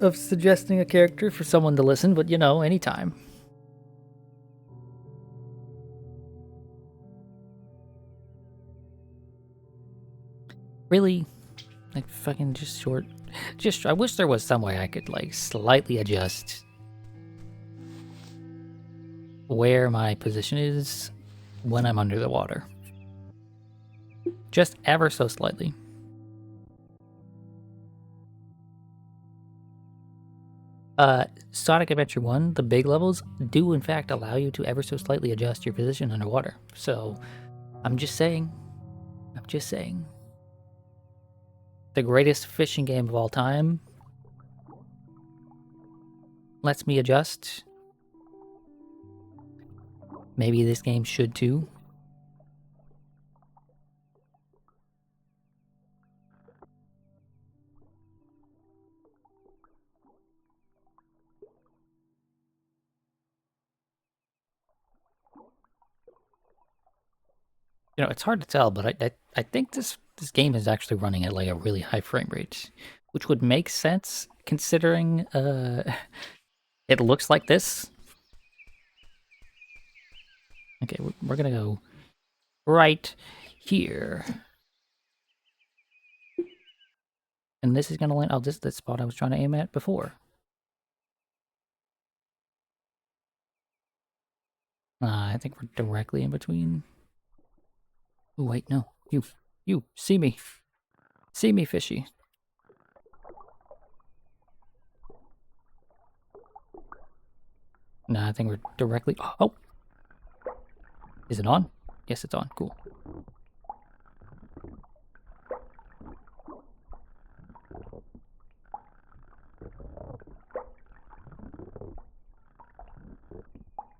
of suggesting a character for someone to listen, but you know, anytime. Really, like fucking just short. I wish there was some way I could like slightly adjust where my position is when I'm under the water. Just ever so slightly. Sonic Adventure 1, the big levels, do in fact allow you to ever so slightly adjust your position underwater. So, I'm just saying. The greatest fishing game of all time lets me adjust. Maybe this game should too. You know, it's hard to tell, but I think this game is actually running at like a really high frame rate, which would make sense considering it looks like this. Okay, we're gonna go right here, and this is gonna land. Oh, this is the spot I was trying to aim at before. I think we're directly in between. Oh wait, no, you see me, fishy. Nah, I think we're directly. Oh, is it on? Yes, it's on. Cool.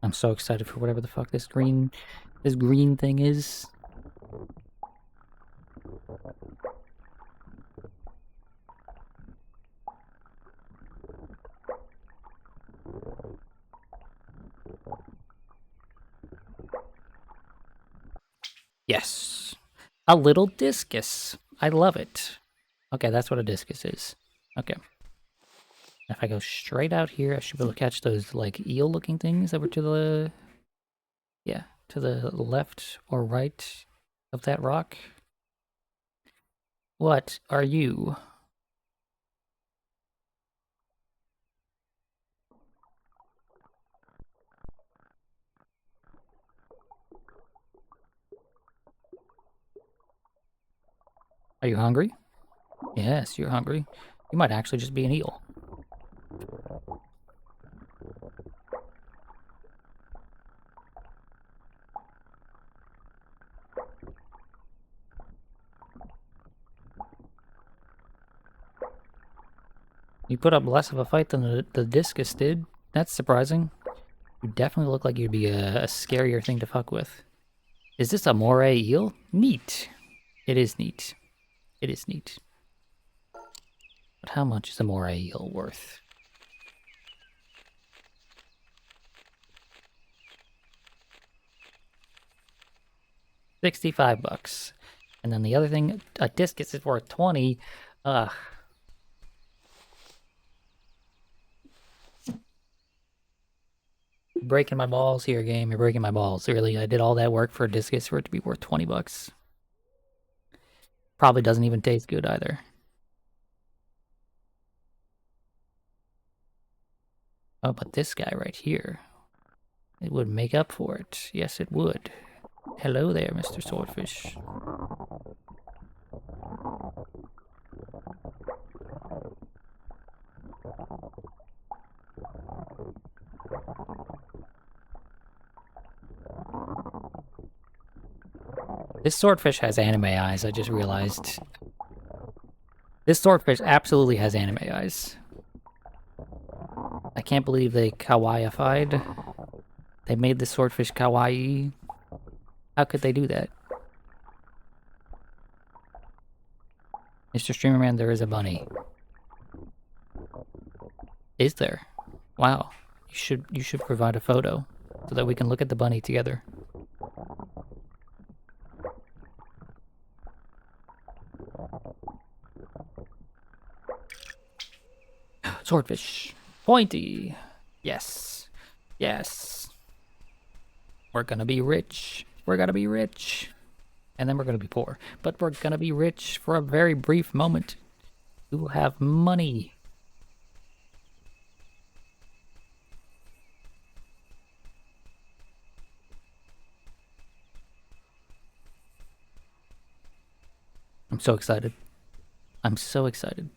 I'm so excited for whatever the fuck this green thing is. Yes. A little discus. I love it. Okay, that's what a discus is. Okay. If I go straight out here, I should be able to catch those, like, eel-looking things that were to the... Yeah, to the left or right of that rock. What are you? Are you hungry? Yes, you're hungry. You might actually just be an eel. You put up less of a fight than the discus did. That's surprising. You definitely look like you'd be a scarier thing to fuck with. Is this a moray eel? Neat. It is neat. It is neat. But how much is a moray eel worth? $65. And then the other thing, a discus is worth 20. Ugh. You're breaking my balls here, game. You're breaking my balls. Really, I did all that work for a discus for it to be worth 20 bucks. Probably doesn't even taste good either. Oh, but this guy right here, it would make up for it. Yes, it would. Hello there, Mr. Swordfish. This swordfish has anime eyes, I just realized. This swordfish absolutely has anime eyes. I can't believe they kawaii-ified. They made the swordfish kawaii. How could they do that? Mr. Streamerman, there is a bunny. Is there? Wow. You should provide a photo so that we can look at the bunny together. Swordfish. Pointy. Yes. Yes. We're gonna be rich. We're gonna be rich. And then we're gonna be poor. But we're gonna be rich for a very brief moment. We will have money. I'm so excited. I'm so excited.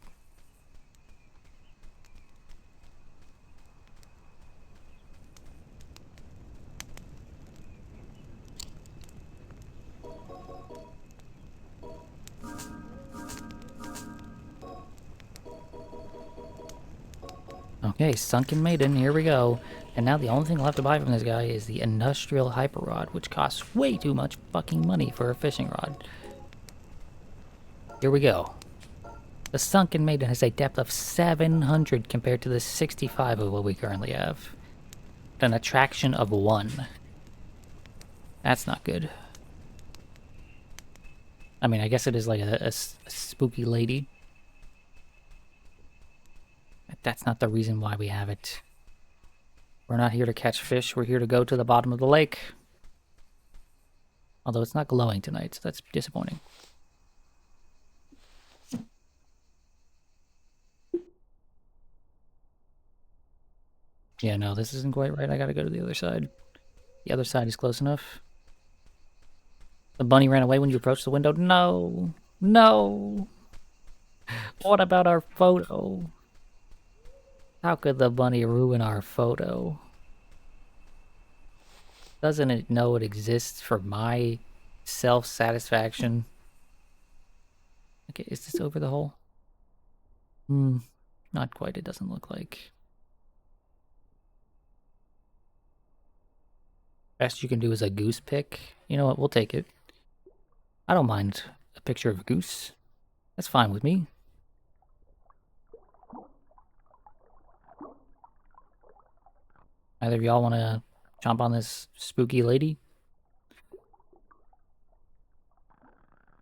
Okay, Sunken Maiden, here we go. And now the only thing left to buy from this guy is the Industrial Hyper Rod, which costs way too much fucking money for a fishing rod. Here we go. The Sunken Maiden has a depth of 700 compared to the 65 of what we currently have. An attraction of 1. That's not good. I mean, I guess it is like a spooky lady. But that's not the reason why we have it. We're not here to catch fish, we're here to go to the bottom of the lake. Although it's not glowing tonight, so that's disappointing. Yeah, no, this isn't quite right. I gotta go to the other side. The other side is close enough. The bunny ran away when you approached the window. No! No! What about our photo? How could the bunny ruin our photo? Doesn't it know it exists for my self-satisfaction? Okay, is this over the hole? Not quite, it doesn't look like. Best you can do is a goose pic. You know what, we'll take it. I don't mind a picture of a goose. That's fine with me. Either of y'all want to jump on this spooky lady?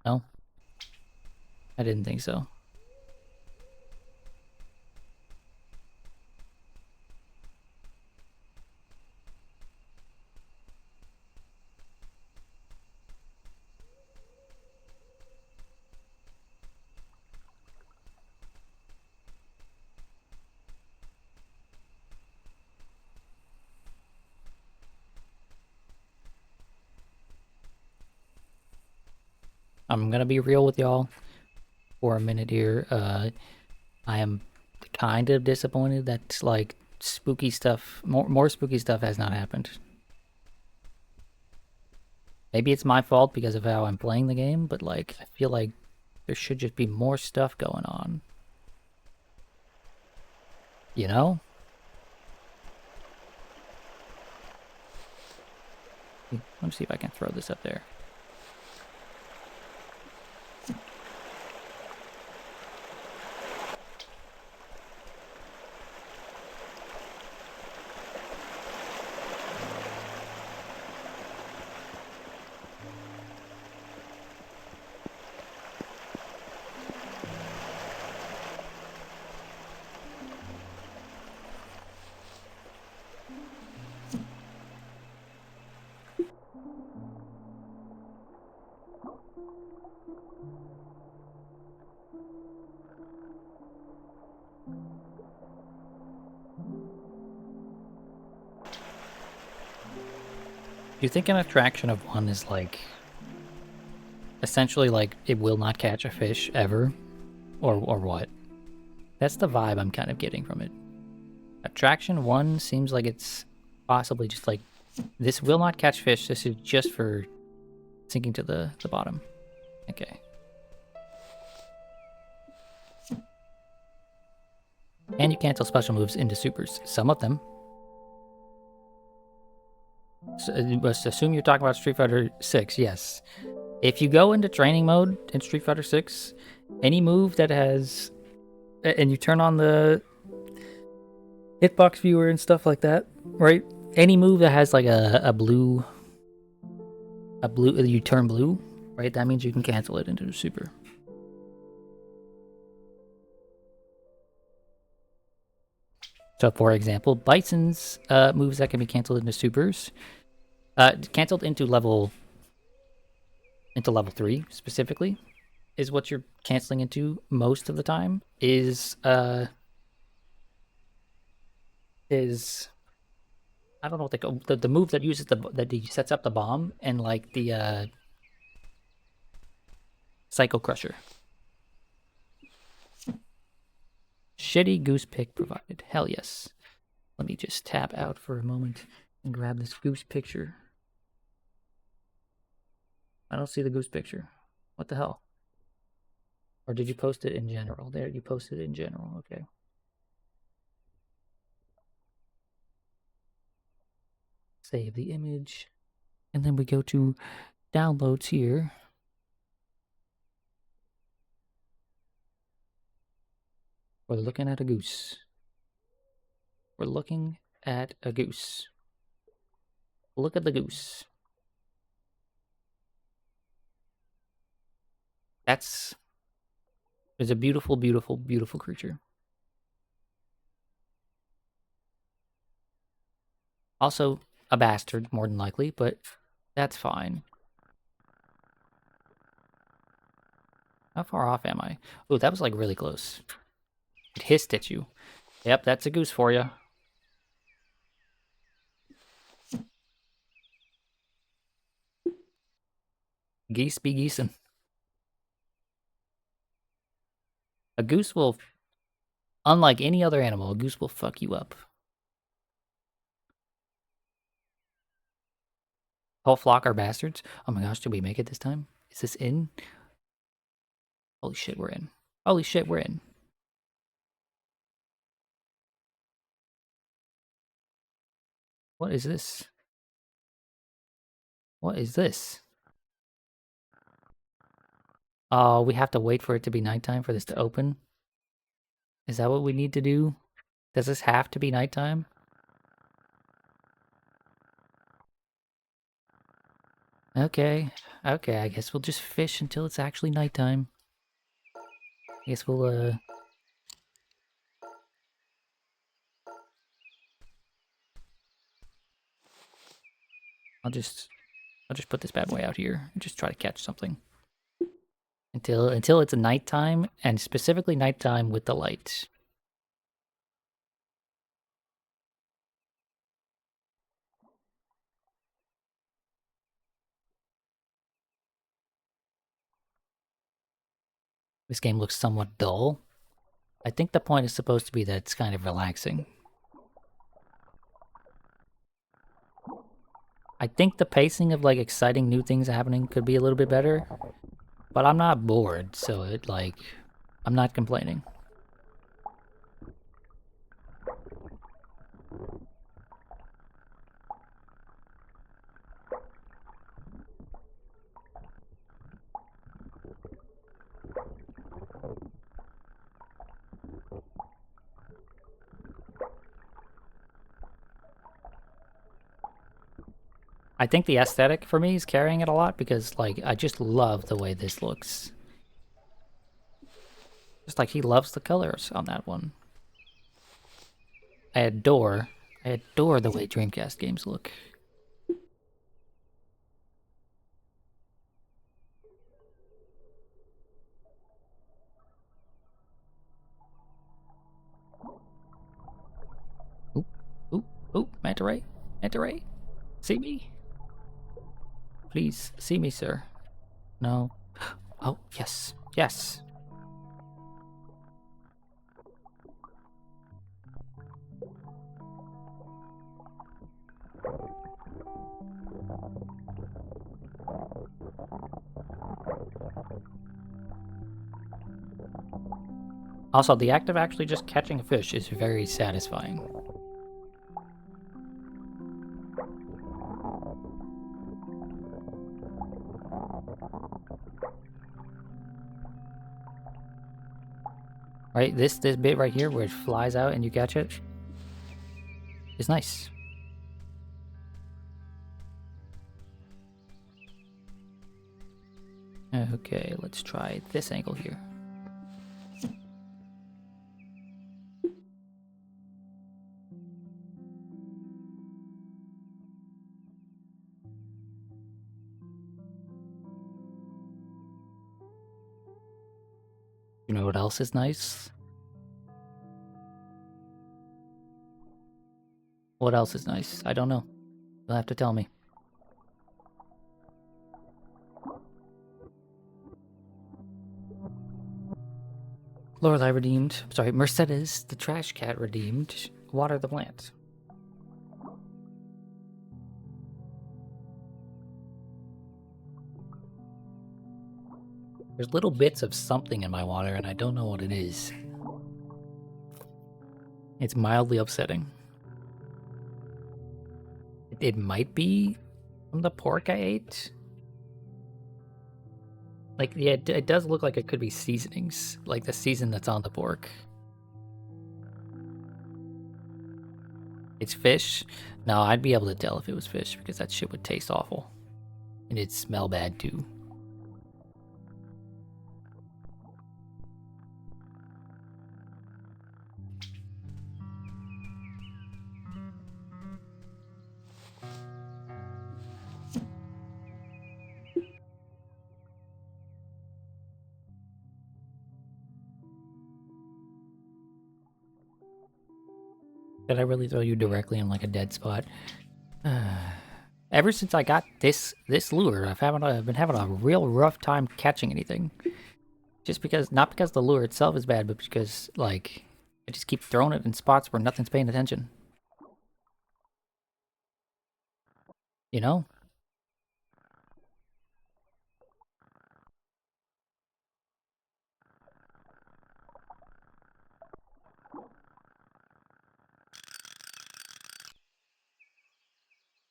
No? I didn't think so. I'm gonna be real with y'all. for a minute here. I am kind of disappointed that like spooky stuff, more spooky stuff has not happened. Maybe it's my fault because of how I'm playing the game, but like I feel like there should just be more stuff going on. You know? Let me see if I can throw this up there. Do you think an attraction of one is like essentially like it will not catch a fish ever, or what? That's the vibe I'm kind of getting from it. Attraction one seems like it's possibly just like this will not catch fish. This is just for sinking to the bottom. Okay. And you cancel special moves into supers. Some of them. So, let's assume you're talking about Street Fighter 6. Yes. If you go into training mode in Street Fighter 6, any move that has, and you turn on the hitbox viewer and stuff like that, right? Any move that has like a blue, you turn blue, right? That means you can cancel it into the super. So, for example, Bison's moves that can be canceled into supers, canceled into level 3 specifically, is what you're canceling into most of the time. Is I don't know what they call the move that uses that he sets up the bomb and like the Psycho Crusher. Shitty goose pick provided. Hell yes. Let me just tap out for a moment and grab this goose picture. I don't see the goose picture. What the hell? Or did you post it in general? There, you posted it in general. Okay. Save the image. And then we go to downloads here. We're looking at a goose. We're looking at a goose. Look at the goose. It's a beautiful, beautiful, beautiful creature. Also, a bastard, more than likely, but that's fine. How far off am I? Oh, that was like really close. It hissed at you. Yep, that's a goose for you. Geese be geesin'. A goose will, unlike any other animal, a goose will fuck you up. Whole flock are bastards. Oh my gosh, did we make it this time? Is this in? Holy shit, we're in. Holy shit, we're in. What is this? What is this? Oh, we have to wait for it to be nighttime for this to open? Is that what we need to do? Does this have to be nighttime? Okay. Okay, I guess we'll just fish until it's actually nighttime. I guess we'll, I'll just put this bad boy out here and just try to catch something. Until it's nighttime, and specifically nighttime with the light. This game looks somewhat dull. I think the point is supposed to be that it's kind of relaxing. I think the pacing of like exciting new things happening could be a little bit better, but I'm not bored, so I'm not complaining. I think the aesthetic for me is carrying it a lot because like I just love the way this looks. Just like he loves the colors on that one. I adore the way Dreamcast games look. Oop, oop, oop, Manta Ray, Manta Ray, see me? Please, see me, sir. No. Oh, yes, yes. Also, the act of actually just catching a fish is very satisfying. Right, this bit right here where it flies out and you catch it is nice. Okay, let's try this angle here. You know what else is nice? What else is nice? I don't know. You'll have to tell me. Lorelei redeemed. Sorry, Mercedes, the trash cat redeemed. Water the plant. There's little bits of something in my water and I don't know what it is. It's mildly upsetting. It might be from the pork I ate. Like, yeah, it does look like it could be seasonings. Like the season that's on the pork. It's fish? No, I'd be able to tell if it was fish because that shit would taste awful. And it'd smell bad too. Did I really throw you directly in like a dead spot? Ever since I got this lure, I've been having a real rough time catching anything. Just because, not because the lure itself is bad, but because like I just keep throwing it in spots where nothing's paying attention. You know?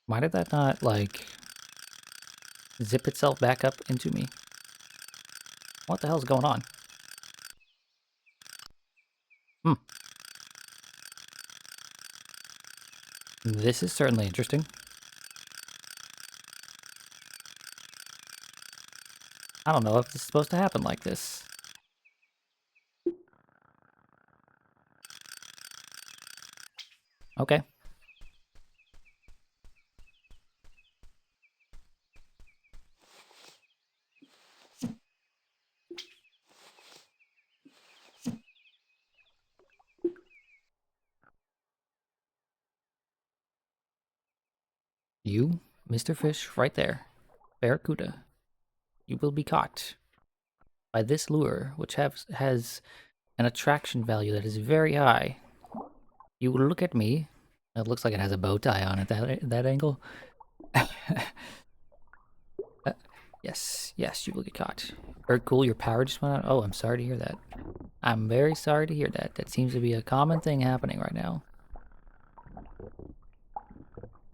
Why did that not like zip itself back up into me? What the hell's going on? Hmm. This is certainly interesting. I don't know if this is supposed to happen like this. Okay. You, Mr. Fish, right there. Barracuda. You will be caught. by this lure, which has an attraction value that is very high. You look at me. It looks like it has a bow tie on it, that angle. Yes, yes, you will get caught. Very cool, your power just went out. Oh, I'm sorry to hear that. I'm very sorry to hear that. That seems to be a common thing happening right now.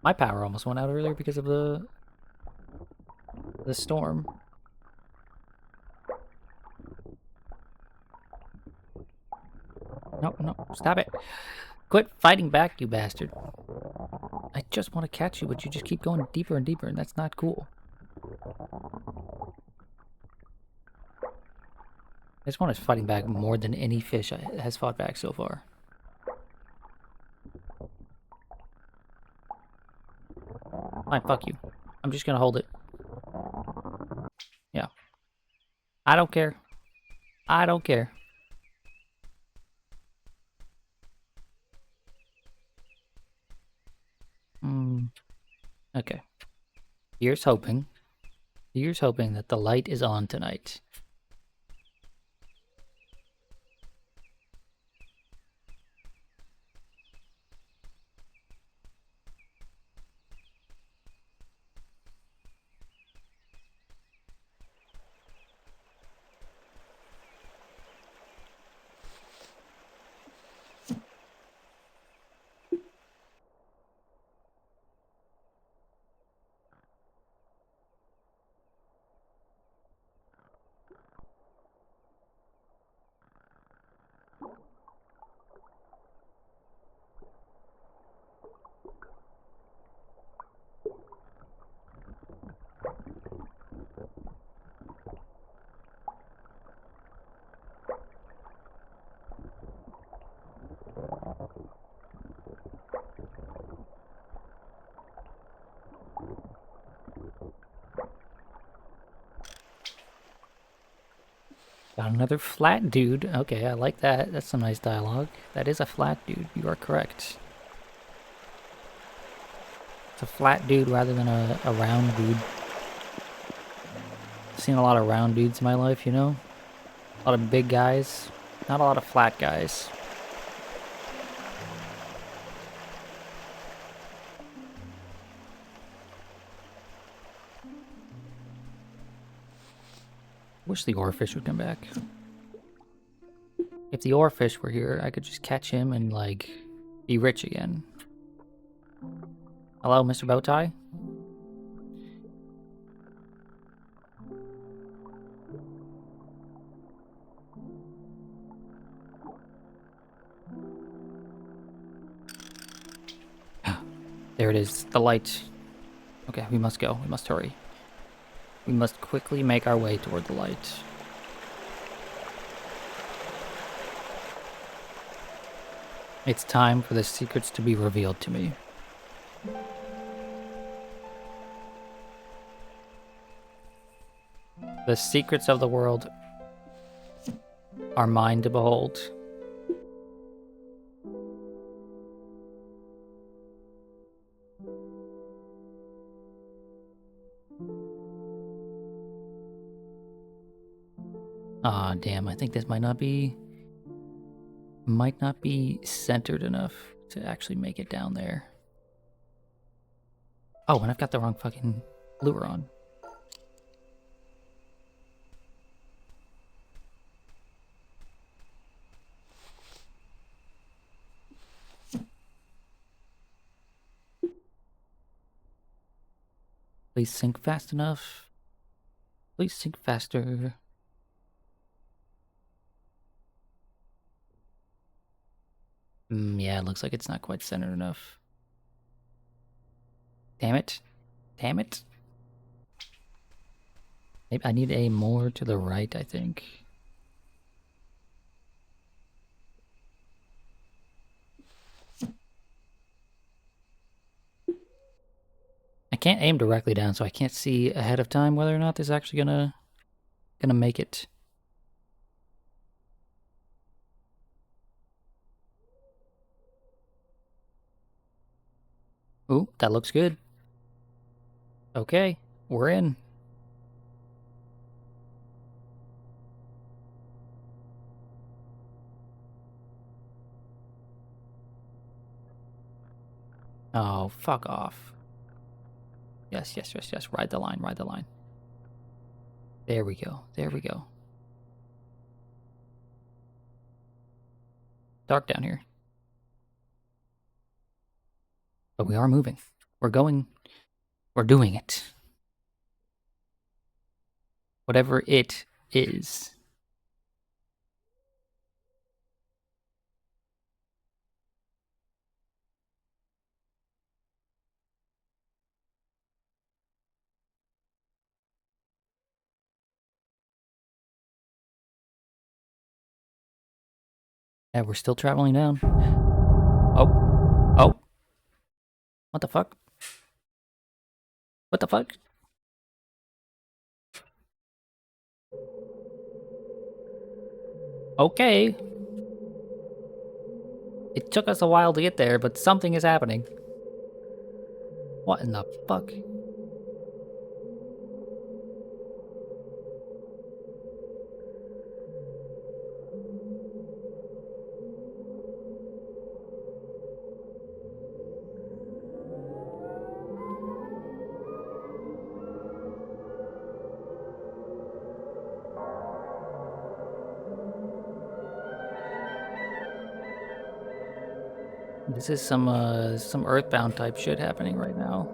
My power almost went out earlier because of the storm. No, no, stop it. Quit fighting back, you bastard. I just want to catch you, but you just keep going deeper and deeper, and that's not cool. This one is fighting back more than any fish has fought back so far. Fine, fuck you. I'm just gonna hold it. Yeah. I don't care. I don't care. Okay. Here's hoping. Here's hoping that the light is on tonight. Got another flat dude. Okay, I like that. That's some nice dialogue. That is a flat dude. You are correct. It's a flat dude rather than a round dude. I've seen a lot of round dudes in my life, you know? A lot of big guys. Not a lot of flat guys. Wish the oarfish would come back. If the oarfish were here, I could just catch him and, like, be rich again. Hello, Mr. Bowtie? There it is, the light. Okay, we must go. We must hurry. We must quickly make our way toward the light. It's time for the secrets to be revealed to me. The secrets of the world are mine to behold. Ah, damn, I think this might not be centered enough to actually make it down there. Oh, and I've got the wrong fucking lure on. Please sink fast enough. Please sink faster. Yeah, it looks like it's not quite centered enough. Damn it. Damn it. Maybe I need a more to the right, I think. I can't aim directly down, so I can't see ahead of time whether or not this is actually gonna make it. Ooh, that looks good. Okay, we're in. Oh, fuck off. Yes, yes, yes, yes. Ride the line, ride the line. There we go. There we go. Dark down here. But we are moving. We're going. We're doing it. Whatever it is. Yeah, we're still traveling down. Oh. Oh. What the fuck? What the fuck? Okay. It took us a while to get there, but something is happening. What in the fuck? This is some Earthbound type shit happening right now.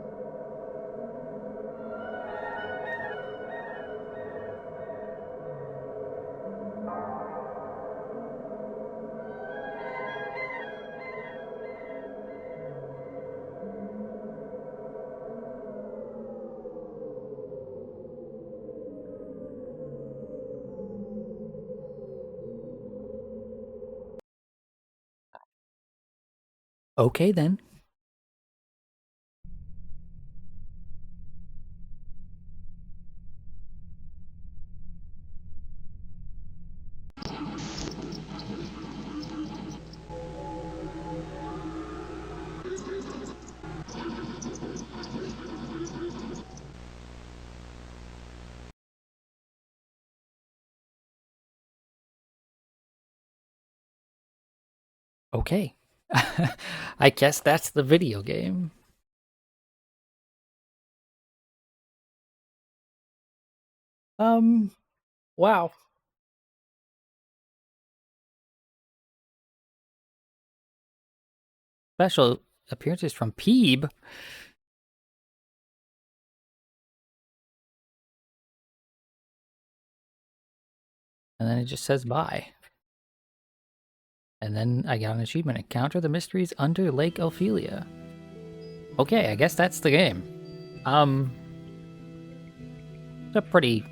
Okay then. Okay. I guess that's the video game. Wow. Special appearances from Peeb. And then it just says bye. And then I got an achievement. Encounter the mysteries under Lake Ophelia. Okay, I guess that's the game. It's a pretty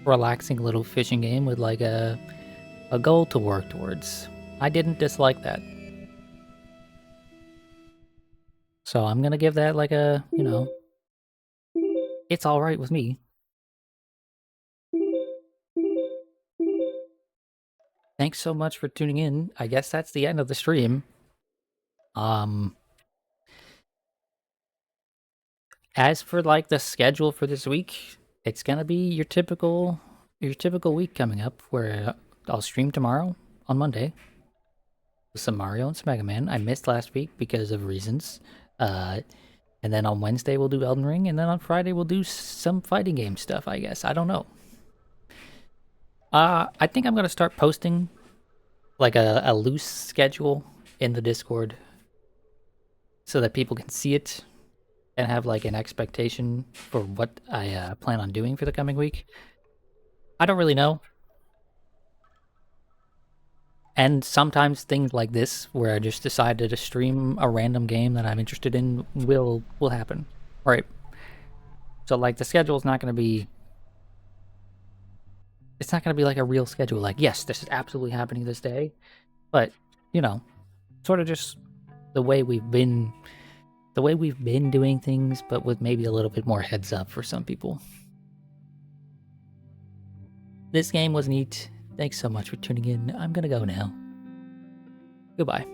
relaxing little fishing game with like a goal to work towards. I didn't dislike that. So I'm gonna give that like a, it's alright with me. Thanks so much for tuning in. I guess that's the end of the stream. As for like the schedule for this week, it's gonna be your typical week coming up where I'll stream tomorrow on Monday with some Mario and some Mega Man. I missed last week because of reasons. And then on Wednesday we'll do Elden Ring, and then on Friday we'll do some fighting game stuff, I guess. I don't know. I think I'm gonna start posting like a loose schedule in the Discord so that people can see it and have like an expectation for what I plan on doing for the coming week. I don't really know. And sometimes things like this, where I just decided to stream a random game that I'm interested in, will happen. Right. So like the schedule is not going to be. It's not going to be like a real schedule. Like, yes, this is absolutely happening this day, but sort of just the way we've been doing things, but with maybe a little bit more heads up for some people. This game was neat. Thanks so much for tuning in. I'm gonna go now. Goodbye.